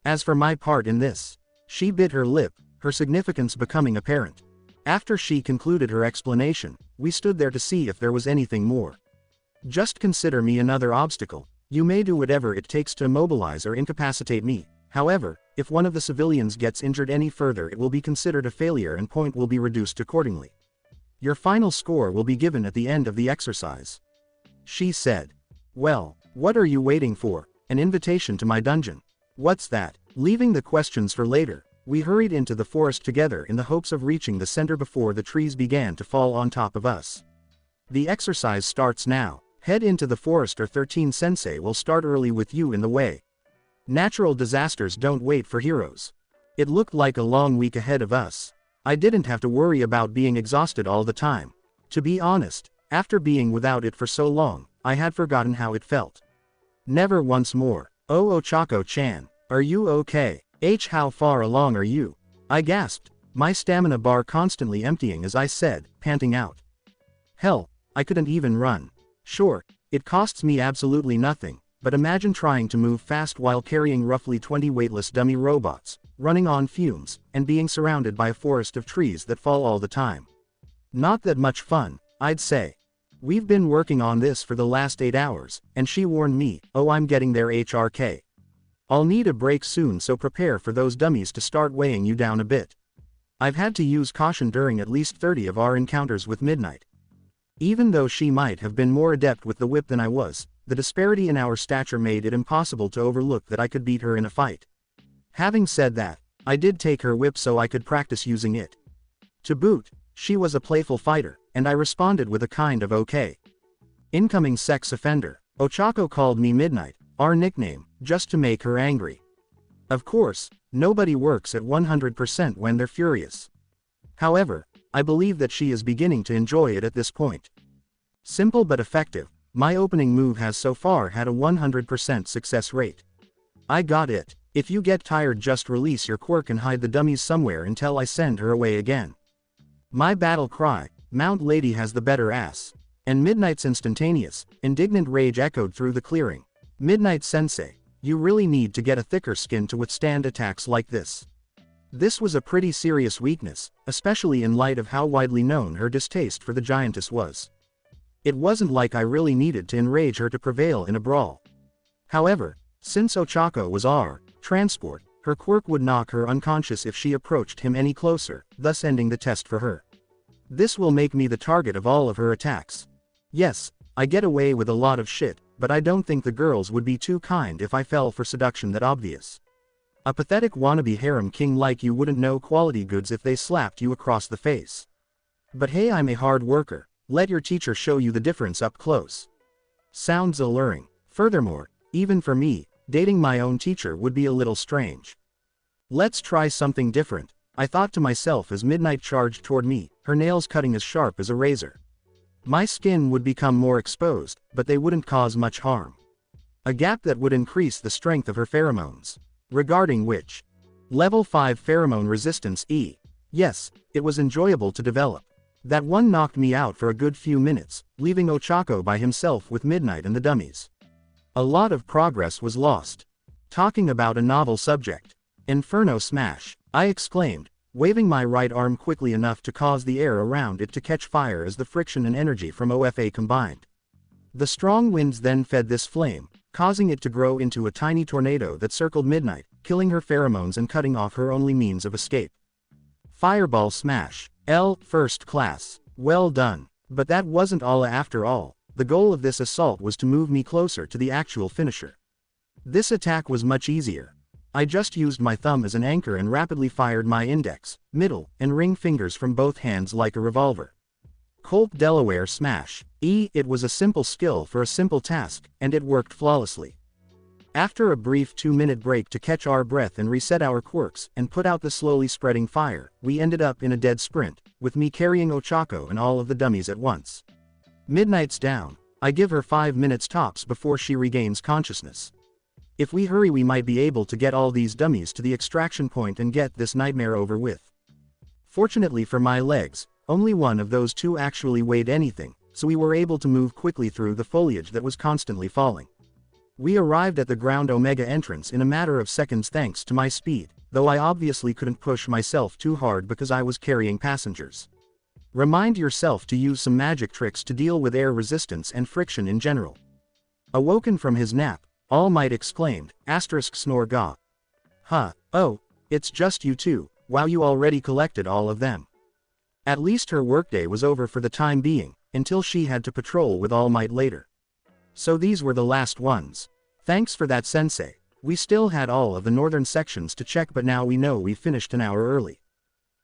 As for my part in this, she bit her lip, her significance becoming apparent. After she concluded her explanation, we stood there to see if there was anything more. "Just consider me another obstacle. You may do whatever it takes to immobilize or incapacitate me. However, if one of the civilians gets injured any further, it will be considered a failure and point will be reduced accordingly. Your final score will be given at the end of the exercise," she said. "Well, what are you waiting for? An invitation to my dungeon? What's that?" Leaving the questions for later, we hurried into the forest together in the hopes of reaching the center before the trees began to fall on top of us. "The exercise starts now. Head into the forest or 13 Sensei will start early with you in the way. Natural disasters don't wait for heroes." It looked like a long week ahead of us. I didn't have to worry about being exhausted all the time. To be honest, after being without it for so long, I had forgotten how it felt. Never once more. "Oh Ochako-chan, are you okay? How far along are you?" I gasped, my stamina bar constantly emptying as I said, panting out. "Hell, I couldn't even run. Sure, it costs me absolutely nothing, but imagine trying to move fast while carrying roughly 20 weightless dummy robots, running on fumes, and being surrounded by a forest of trees that fall all the time. Not that much fun, I'd say. We've been working on this for the last 8 hours, and she warned me, oh I'm getting there HRK. I'll need a break soon, so prepare for those dummies to start weighing you down a bit. I've had to use caution during at least 30 of our encounters with Midnight. Even though she might have been more adept with the whip than I was, the disparity in our stature made it impossible to overlook that I could beat her in a fight. Having said that, I did take her whip so I could practice using it. To boot, she was a playful fighter, and I responded with a kind of okay. Incoming sex offender. Ochako called me Midnight, our nickname, just to make her angry. Of course, nobody works at 100% when they're furious. However, I believe that she is beginning to enjoy it at this point. Simple but effective, my opening move has so far had a 100% success rate. I got it. If you get tired, just release your quirk and hide the dummies somewhere until I send her away again. My battle cry, Mount Lady has the better ass. And Midnight's instantaneous, indignant rage echoed through the clearing. Midnight Sensei, you really need to get a thicker skin to withstand attacks like this. This was a pretty serious weakness, especially in light of how widely known her distaste for the giantess was. It wasn't like I really needed to enrage her to prevail in a brawl. However, since Ochako was our transport, her quirk would knock her unconscious if she approached him any closer, thus ending the test for her. This will make me the target of all of her attacks. Yes, I get away with a lot of shit, but I don't think the girls would be too kind if I fell for seduction that obvious. A pathetic wannabe harem king like you wouldn't know quality goods if they slapped you across the face. But hey, I'm a hard worker, let your teacher show you the difference up close. Sounds alluring. Furthermore, even for me, dating my own teacher would be a little strange. Let's try something different, I thought to myself as Midnight charged toward me, her nails cutting as sharp as a razor. My skin would become more exposed, but they wouldn't cause much harm. A gap that would increase the strength of her pheromones. Regarding which, level 5 pheromone resistance E. Yes, it was enjoyable to develop. That one knocked me out for a good few minutes, leaving Ochako by himself with Midnight and the dummies. A lot of progress was lost. Talking about a novel subject. Inferno Smash, I exclaimed, waving my right arm quickly enough to cause the air around it to catch fire as the friction and energy from OFA combined. The strong winds then fed this flame, causing it to grow into a tiny tornado that circled Midnight, killing her pheromones and cutting off her only means of escape. Fireball Smash. L. First Class. Well done. But that wasn't all after all. The goal of this assault was to move me closer to the actual finisher. This attack was much easier. I just used my thumb as an anchor and rapidly fired my index, middle, and ring fingers from both hands like a revolver. Colt Delaware Smash. It was a simple skill for a simple task, and it worked flawlessly. After a brief 2-minute break to catch our breath and reset our quirks and put out the slowly spreading fire, we ended up in a dead sprint, with me carrying Ochako and all of the dummies at once. Midnight's down. I give her 5 minutes tops before she regains consciousness. If we hurry we might be able to get all these dummies to the extraction point and get this nightmare over with. Fortunately for my legs, only one of those two actually weighed anything, so we were able to move quickly through the foliage that was constantly falling. We arrived at the ground Omega entrance in a matter of seconds thanks to my speed, though I obviously couldn't push myself too hard because I was carrying passengers. Remind yourself to use some magic tricks to deal with air resistance and friction in general. Awoken from his nap, All Might exclaimed, snore ga. Huh, oh, it's just you two, wow, you already collected all of them. At least her workday was over for the time being, until she had to patrol with All Might later. So these were the last ones. Thanks for that, sensei. We still had all of the northern sections to check, but now we know we finished an hour early.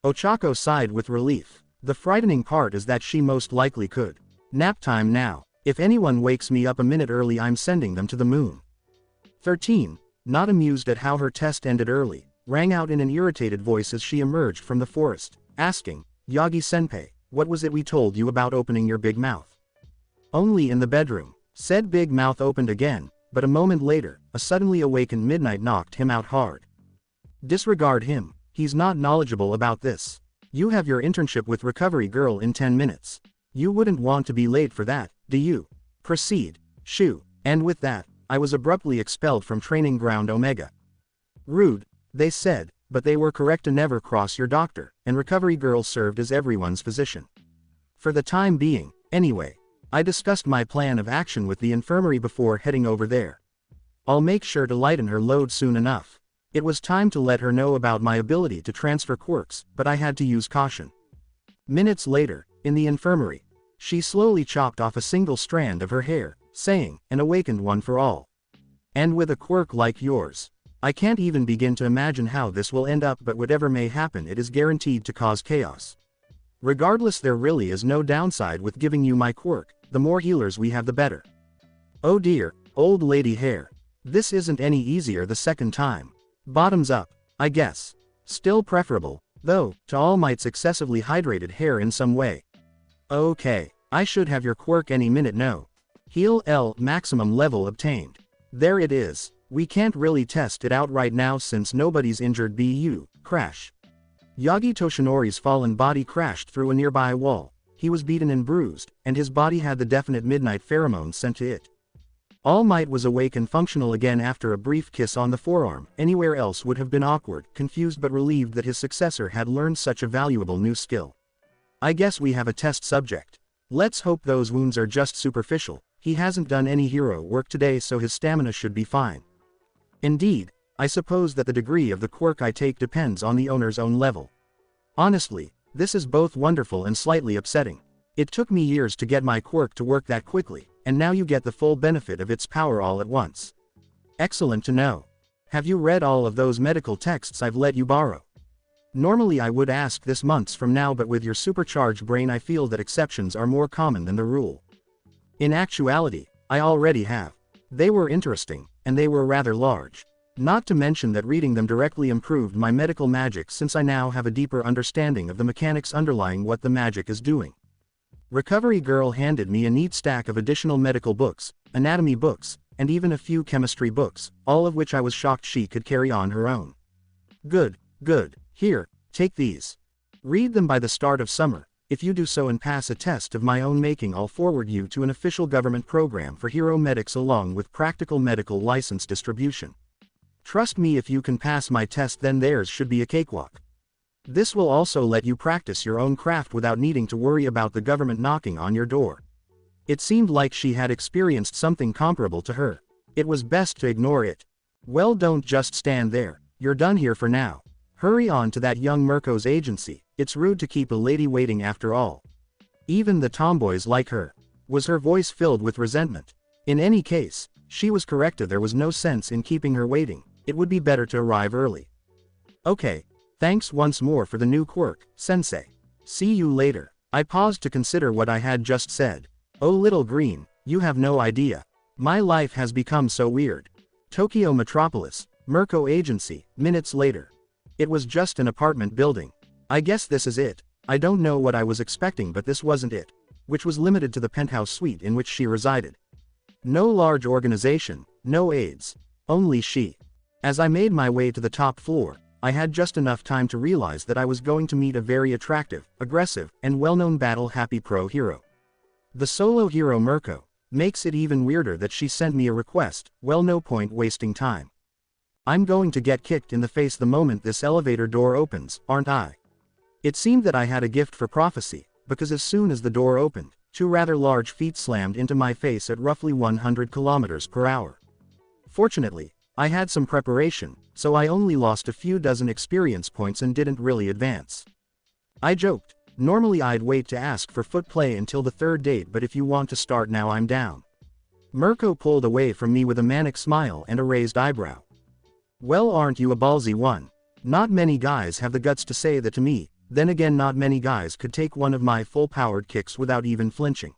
Ochako sighed with relief. The frightening part is that she most likely could. Nap time now. If anyone wakes me up a minute early I'm sending them to the moon. 13, not amused at how her test ended early, rang out in an irritated voice as she emerged from the forest, asking, Yagi-senpai, what was it we told you about opening your big mouth? Only in the bedroom. Said big mouth opened again, but a moment later, a suddenly awakened Midnight knocked him out hard. Disregard him, he's not knowledgeable about this. You have your internship with Recovery Girl in 10 minutes. You wouldn't want to be late for that, do you? Proceed, shoo, and with that, I was abruptly expelled from Training Ground Omega. Rude, they said, but they were correct to never cross your doctor, and Recovery Girl served as everyone's physician. For the time being, anyway. I discussed my plan of action with the infirmary before heading over there. I'll make sure to lighten her load soon enough. It was time to let her know about my ability to transfer quirks, but I had to use caution. Minutes later, in the infirmary, she slowly chopped off a single strand of her hair, saying, an awakened one for all. And with a quirk like yours. I can't even begin to imagine how this will end up, but whatever may happen it is guaranteed to cause chaos. Regardless, there really is no downside with giving you my quirk. The more healers we have the better. Oh dear, old lady hair. This isn't any easier the second time. Bottoms up, I guess. Still preferable, though, to All Might's excessively hydrated hair in some way. Okay, I should have your quirk any minute. No. Heal L maximum level obtained. There it is. We can't really test it out right now since nobody's injured. Bu, crash. Yagi Toshinori's fallen body crashed through a nearby wall. He was beaten and bruised, and his body had the definite midnight pheromones sent to it. All Might was awake and functional again after a brief kiss on the forearm. Anywhere else would have been awkward, confused but relieved that his successor had learned such a valuable new skill. I guess we have a test subject. Let's hope those wounds are just superficial. He hasn't done any hero work today, so his stamina should be fine. Indeed, I suppose that the degree of the quirk I take depends on the owner's own level. Honestly, this is both wonderful and slightly upsetting. It took me years to get my quirk to work that quickly, and now you get the full benefit of its power all at once. Excellent to know. Have you read all of those medical texts I've let you borrow? Normally I would ask this months from now, but with your supercharged brain I feel that exceptions are more common than the rule. In actuality, I already have. They were interesting, and they were rather large. Not to mention that reading them directly improved my medical magic since I now have a deeper understanding of the mechanics underlying what the magic is doing. Recovery Girl handed me a neat stack of additional medical books, anatomy books, and even a few chemistry books, all of which I was shocked she could carry on her own. Good, good, here, take these. Read them by the start of summer. If you do so and pass a test of my own making, I'll forward you to an official government program for hero medics along with practical medical license distribution. Trust me, if you can pass my test then theirs should be a cakewalk. This will also let you practice your own craft without needing to worry about the government knocking on your door. It seemed like she had experienced something comparable to her. It was best to ignore it. Well, don't just stand there. You're done here for now. Hurry on to that young Mirko's agency. It's rude to keep a lady waiting after all. Even the tomboys like her. Was her voice filled with resentment? In any case, she was correct. There was no sense in keeping her waiting. It would be better to arrive early. Okay, thanks once more for the new quirk, sensei. See you later. I paused to consider what I had just said. Oh little green, you have no idea. My life has become so weird. Tokyo Metropolis, Mirko Agency, minutes later. It was just an apartment building. I guess this is it. I don't know what I was expecting, but this wasn't it. Which was limited to the penthouse suite in which she resided. No large organization, no aides. Only she. As I made my way to the top floor, I had just enough time to realize that I was going to meet a very attractive, aggressive, and well-known battle-happy pro hero. The solo hero Mirko. Makes it even weirder that she sent me a request. Well, no point wasting time. I'm going to get kicked in the face the moment this elevator door opens, aren't I? It seemed that I had a gift for prophecy, because as soon as the door opened, two rather large feet slammed into my face at roughly 100 kilometers per hour. Fortunately, I had some preparation, so I only lost a few dozen experience points and didn't really advance. I joked. Normally I'd wait to ask for foot play until the third date, but if you want to start now, I'm down. Mirko pulled away from me with a manic smile and a raised eyebrow. Well, aren't you a ballsy one? Not many guys have the guts to say that to me, then again not many guys could take one of my full-powered kicks without even flinching.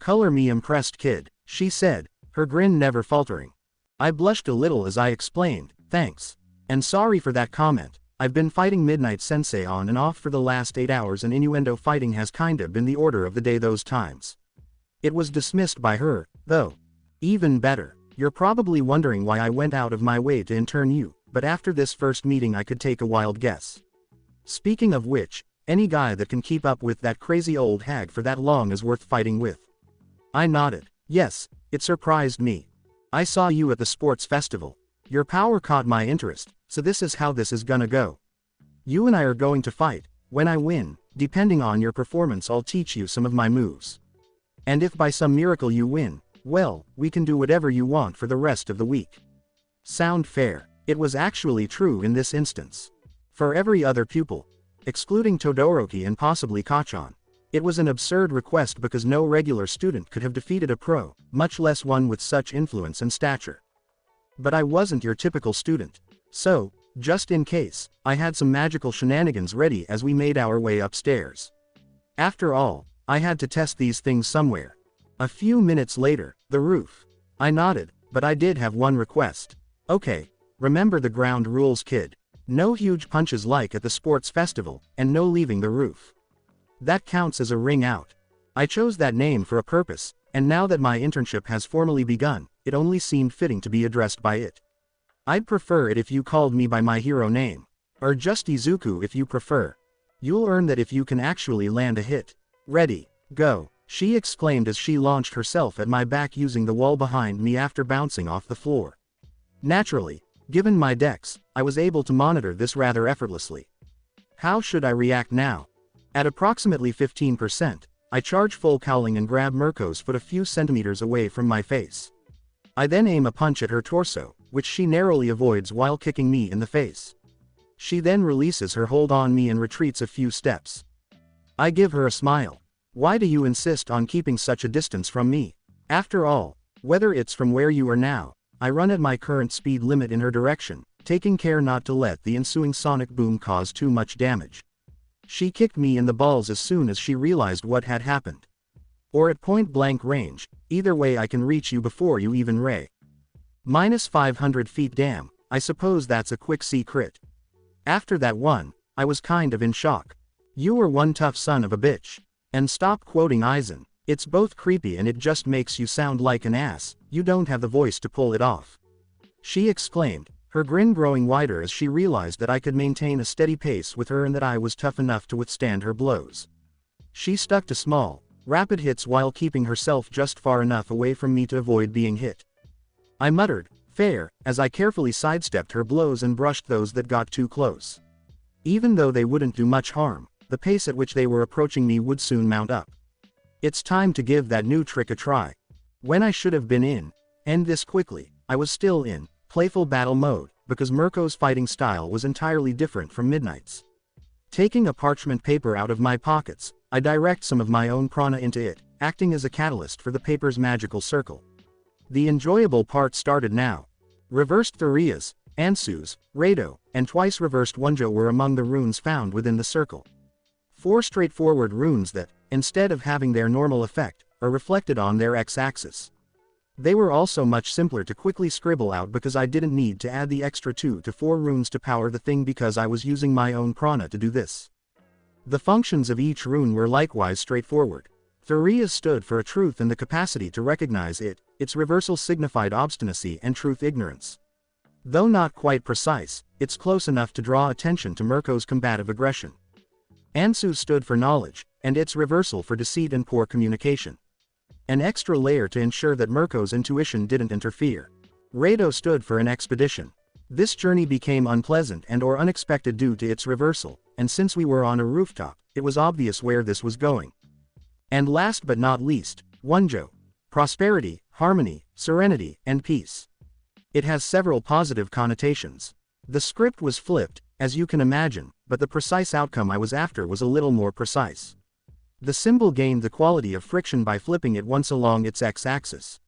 Color me impressed, kid, she said, her grin never faltering. I blushed a little as I explained, thanks. And sorry for that comment. I've been fighting Midnight Sensei on and off for the last 8 hours, and innuendo fighting has kinda been the order of the day those times. It was dismissed by her, though. Even better. You're probably wondering why I went out of my way to intern you, but after this first meeting I could take a wild guess. Speaking of which, any guy that can keep up with that crazy old hag for that long is worth fighting with. I nodded. Yes, it surprised me. I saw you at the sports festival. Your power caught my interest, so this is how this is gonna go. You and I are going to fight. When I win, depending on your performance, I'll teach you some of my moves. And if by some miracle you win, well, we can do whatever you want for the rest of the week. Sound fair? It was actually true in this instance. For every other pupil, excluding Todoroki and possibly Kachan, it was an absurd request because no regular student could have defeated a pro, much less one with such influence and stature. But I wasn't your typical student. So, just in case, I had some magical shenanigans ready as we made our way upstairs. After all, I had to test these things somewhere. A few minutes later, the roof. I nodded, but I did have one request. Okay, remember the ground rules, kid. No huge punches like at the sports festival, and no leaving the roof. That counts as a ring out. I chose that name for a purpose, and now that my internship has formally begun, it only seemed fitting to be addressed by it. I'd prefer it if you called me by my hero name. Or just Izuku if you prefer. You'll earn that if you can actually land a hit. Ready, go, she exclaimed as she launched herself at my back using the wall behind me after bouncing off the floor. Naturally, given my dex, I was able to monitor this rather effortlessly. How should I react now? At approximately 15%, I charge full cowling and grab Mirko's foot a few centimeters away from my face. I then aim a punch at her torso, which she narrowly avoids while kicking me in the face. She then releases her hold on me and retreats a few steps. I give her a smile. Why do you insist on keeping such a distance from me? After all, whether it's from where you are now, I run at my current speed limit in her direction, taking care not to let the ensuing sonic boom cause too much damage. She kicked me in the balls as soon as she realized what had happened. Or at point blank range, either way I can reach you before you even ray. Minus 500 feet, damn, I suppose that's a quick C crit. After that one, I was kind of in shock. You were one tough son of a bitch. And stop quoting Aizen, it's both creepy and it just makes you sound like an ass, you don't have the voice to pull it off. She exclaimed, her grin growing wider as she realized that I could maintain a steady pace with her and that I was tough enough to withstand her blows. She stuck to small, rapid hits while keeping herself just far enough away from me to avoid being hit. I muttered, fair, as I carefully sidestepped her blows and brushed those that got too close. Even though they wouldn't do much harm, the pace at which they were approaching me would soon mount up. It's time to give that new trick a try. When I should have been in, and this quickly, I was still in playful battle mode, because Mirko's fighting style was entirely different from Midnight's. Taking a parchment paper out of my pockets, I direct some of my own prana into it, acting as a catalyst for the paper's magical circle. The enjoyable part started now. Reversed Therias, Ansus, Rado, and twice reversed Wonjo were among the runes found within the circle. 4 straightforward runes that, instead of having their normal effect, are reflected on their x-axis. They were also much simpler to quickly scribble out because I didn't need to add the extra 2 to 4 runes to power the thing because I was using my own prana to do this. The functions of each rune were likewise straightforward. Thuria stood for a truth and the capacity to recognize it, its reversal signified obstinacy and truth ignorance. Though not quite precise, it's close enough to draw attention to Mirko's combative aggression. Ansu stood for knowledge, and its reversal for deceit and poor communication. An extra layer to ensure that Mirko's intuition didn't interfere. Rado stood for an expedition. This journey became unpleasant and or unexpected due to its reversal, and since we were on a rooftop, it was obvious where this was going. And last but not least, Wonjo. Prosperity, harmony, serenity, and peace. It has several positive connotations. The script was flipped, as you can imagine, but the precise outcome I was after was a little more precise. The symbol gained the quality of friction by flipping it once along its x-axis.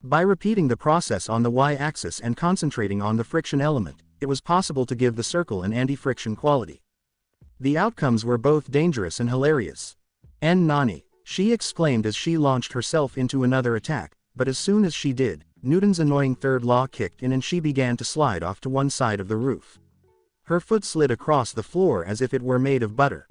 By repeating the process on the y-axis and concentrating on the friction element, it was possible to give the circle an anti-friction quality. The outcomes were both dangerous and hilarious. "En Nani," she exclaimed as she launched herself into another attack, but as soon as she did, Newton's annoying third law kicked in and she began to slide off to one side of the roof. Her foot slid across the floor as if it were made of butter.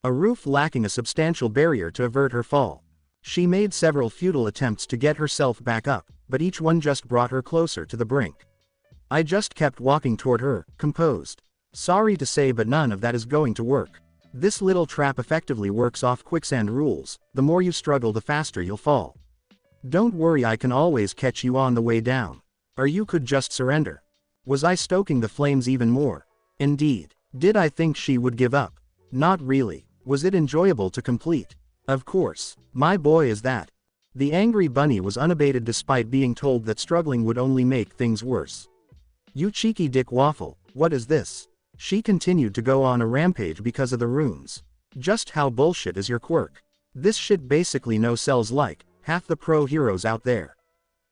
A roof lacking a substantial barrier to avert her fall. She made several futile attempts to get herself back up, but each one just brought her closer to the brink. I just kept walking toward her, composed. Sorry to say, but none of that is going to work. This little trap effectively works off quicksand rules: the more you struggle, the faster you'll fall. Don't worry, I can always catch you on the way down. Or you could just surrender. Was I stoking the flames even more? Indeed. Did I think she would give up? Not really. Was it enjoyable to complete? Of course. My boy is that. The angry bunny was unabated despite being told that struggling would only make things worse. You cheeky dick waffle, what is this? She continued to go on a rampage because of the runes. Just how bullshit is your quirk? This shit basically no sells like half the pro heroes out there.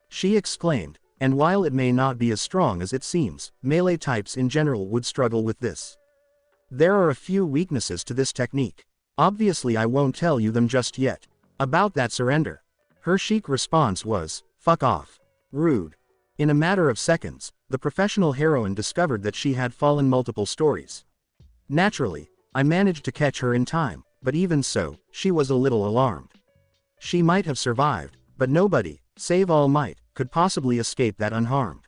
She exclaimed, and while it may not be as strong as it seems, melee types in general would struggle with this. There are a few weaknesses to this technique. Obviously I won't tell you them just yet. About that surrender. Her chic response was, "Fuck off. Rude." In a matter of seconds, the professional heroine discovered that she had fallen multiple stories. Naturally, I managed to catch her in time, but even so, she was a little alarmed. She might have survived, but nobody, save All Might, could possibly escape that unharmed.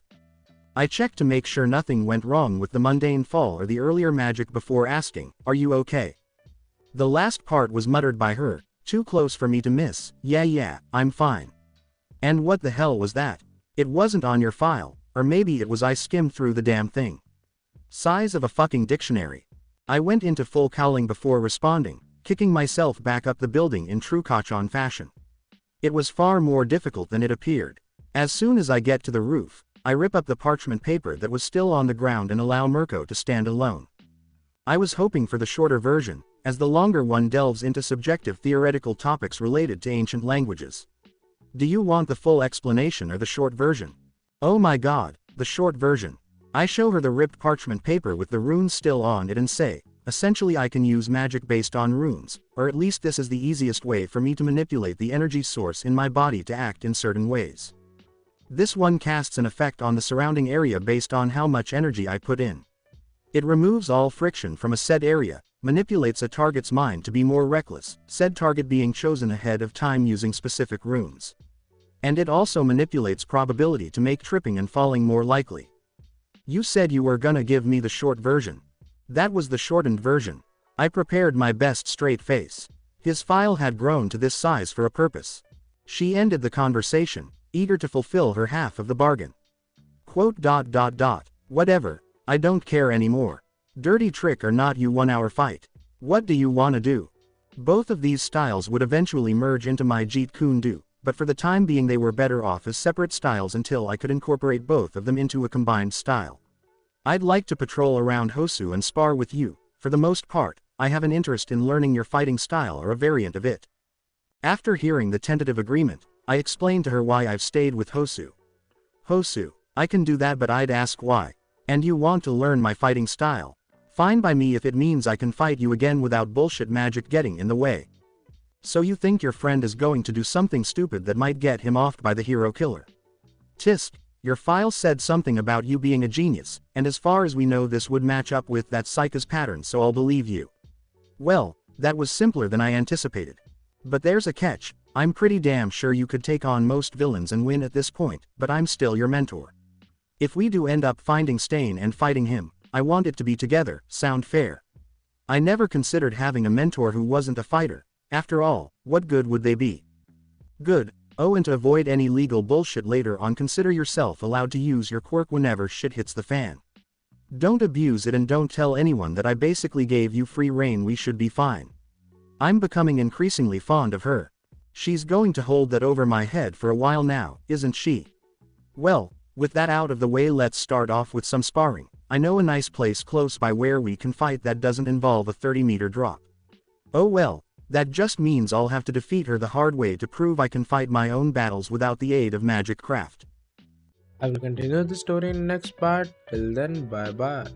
I checked to make sure nothing went wrong with the mundane fall or the earlier magic before asking, "Are you okay?" The last part was muttered by her, too close for me to miss. Yeah, I'm fine." And what the hell was that? It wasn't on your file, or maybe it was I skimmed through the damn thing. Size of a fucking dictionary. I went into full cowling before responding, kicking myself back up the building in true Kachan fashion. It was far more difficult than it appeared. As soon as I get to the roof, I rip up the parchment paper that was still on the ground and allow Mirko to stand alone. I was hoping for the shorter version, as the longer one delves into subjective theoretical topics related to ancient languages. Do you want the full explanation or the short version? Oh my god, the short version. I show her the ripped parchment paper with the runes still on it and say, essentially I can use magic based on runes, or at least this is the easiest way for me to manipulate the energy source in my body to act in certain ways. This one casts an effect on the surrounding area based on how much energy I put in. It removes all friction from a said area, manipulates a target's mind to be more reckless, said target being chosen ahead of time using specific runes. And it also manipulates probability to make tripping and falling more likely. You said you were gonna give me the short version. That was the shortened version. I prepared my best straight face. His file had grown to this size for a purpose. She ended the conversation, eager to fulfill her half of the bargain. Quote. Whatever, I don't care anymore. Dirty trick or not, you won our fight. What do you wanna do? Both of these styles would eventually merge into my Jeet Kune Do, but for the time being they were better off as separate styles until I could incorporate both of them into a combined style. I'd like to patrol around Hosu and spar with you. For the most part, I have an interest in learning your fighting style or a variant of it. After hearing the tentative agreement, I explained to her why I've stayed with Hosu. Hosu, I can do that, but I'd ask why. And you want to learn my fighting style? Fine by me if it means I can fight you again without bullshit magic getting in the way. So you think your friend is going to do something stupid that might get him offed by the hero killer? Tisk, your file said something about you being a genius, and as far as we know this would match up with that psycho's pattern, so I'll believe you. Well, that was simpler than I anticipated. But there's a catch. I'm pretty damn sure you could take on most villains and win at this point, but I'm still your mentor. If we do end up finding Stain and fighting him, I want it to be together. Sound fair? I never considered having a mentor who wasn't a fighter. After all, what good would they be? Good. Oh, and to avoid any legal bullshit later on, consider yourself allowed to use your quirk whenever shit hits the fan. Don't abuse it and don't tell anyone that I basically gave you free rein. We should be fine. I'm becoming increasingly fond of her. She's going to hold that over my head for a while now, isn't she? Well, with that out of the way, let's start off with some sparring. I know a nice place close by where we can fight that doesn't involve a 30-meter drop. Oh well, that just means I'll have to defeat her the hard way to prove I can fight my own battles without the aid of magic craft.
I will continue the story in next part. Till then, bye bye.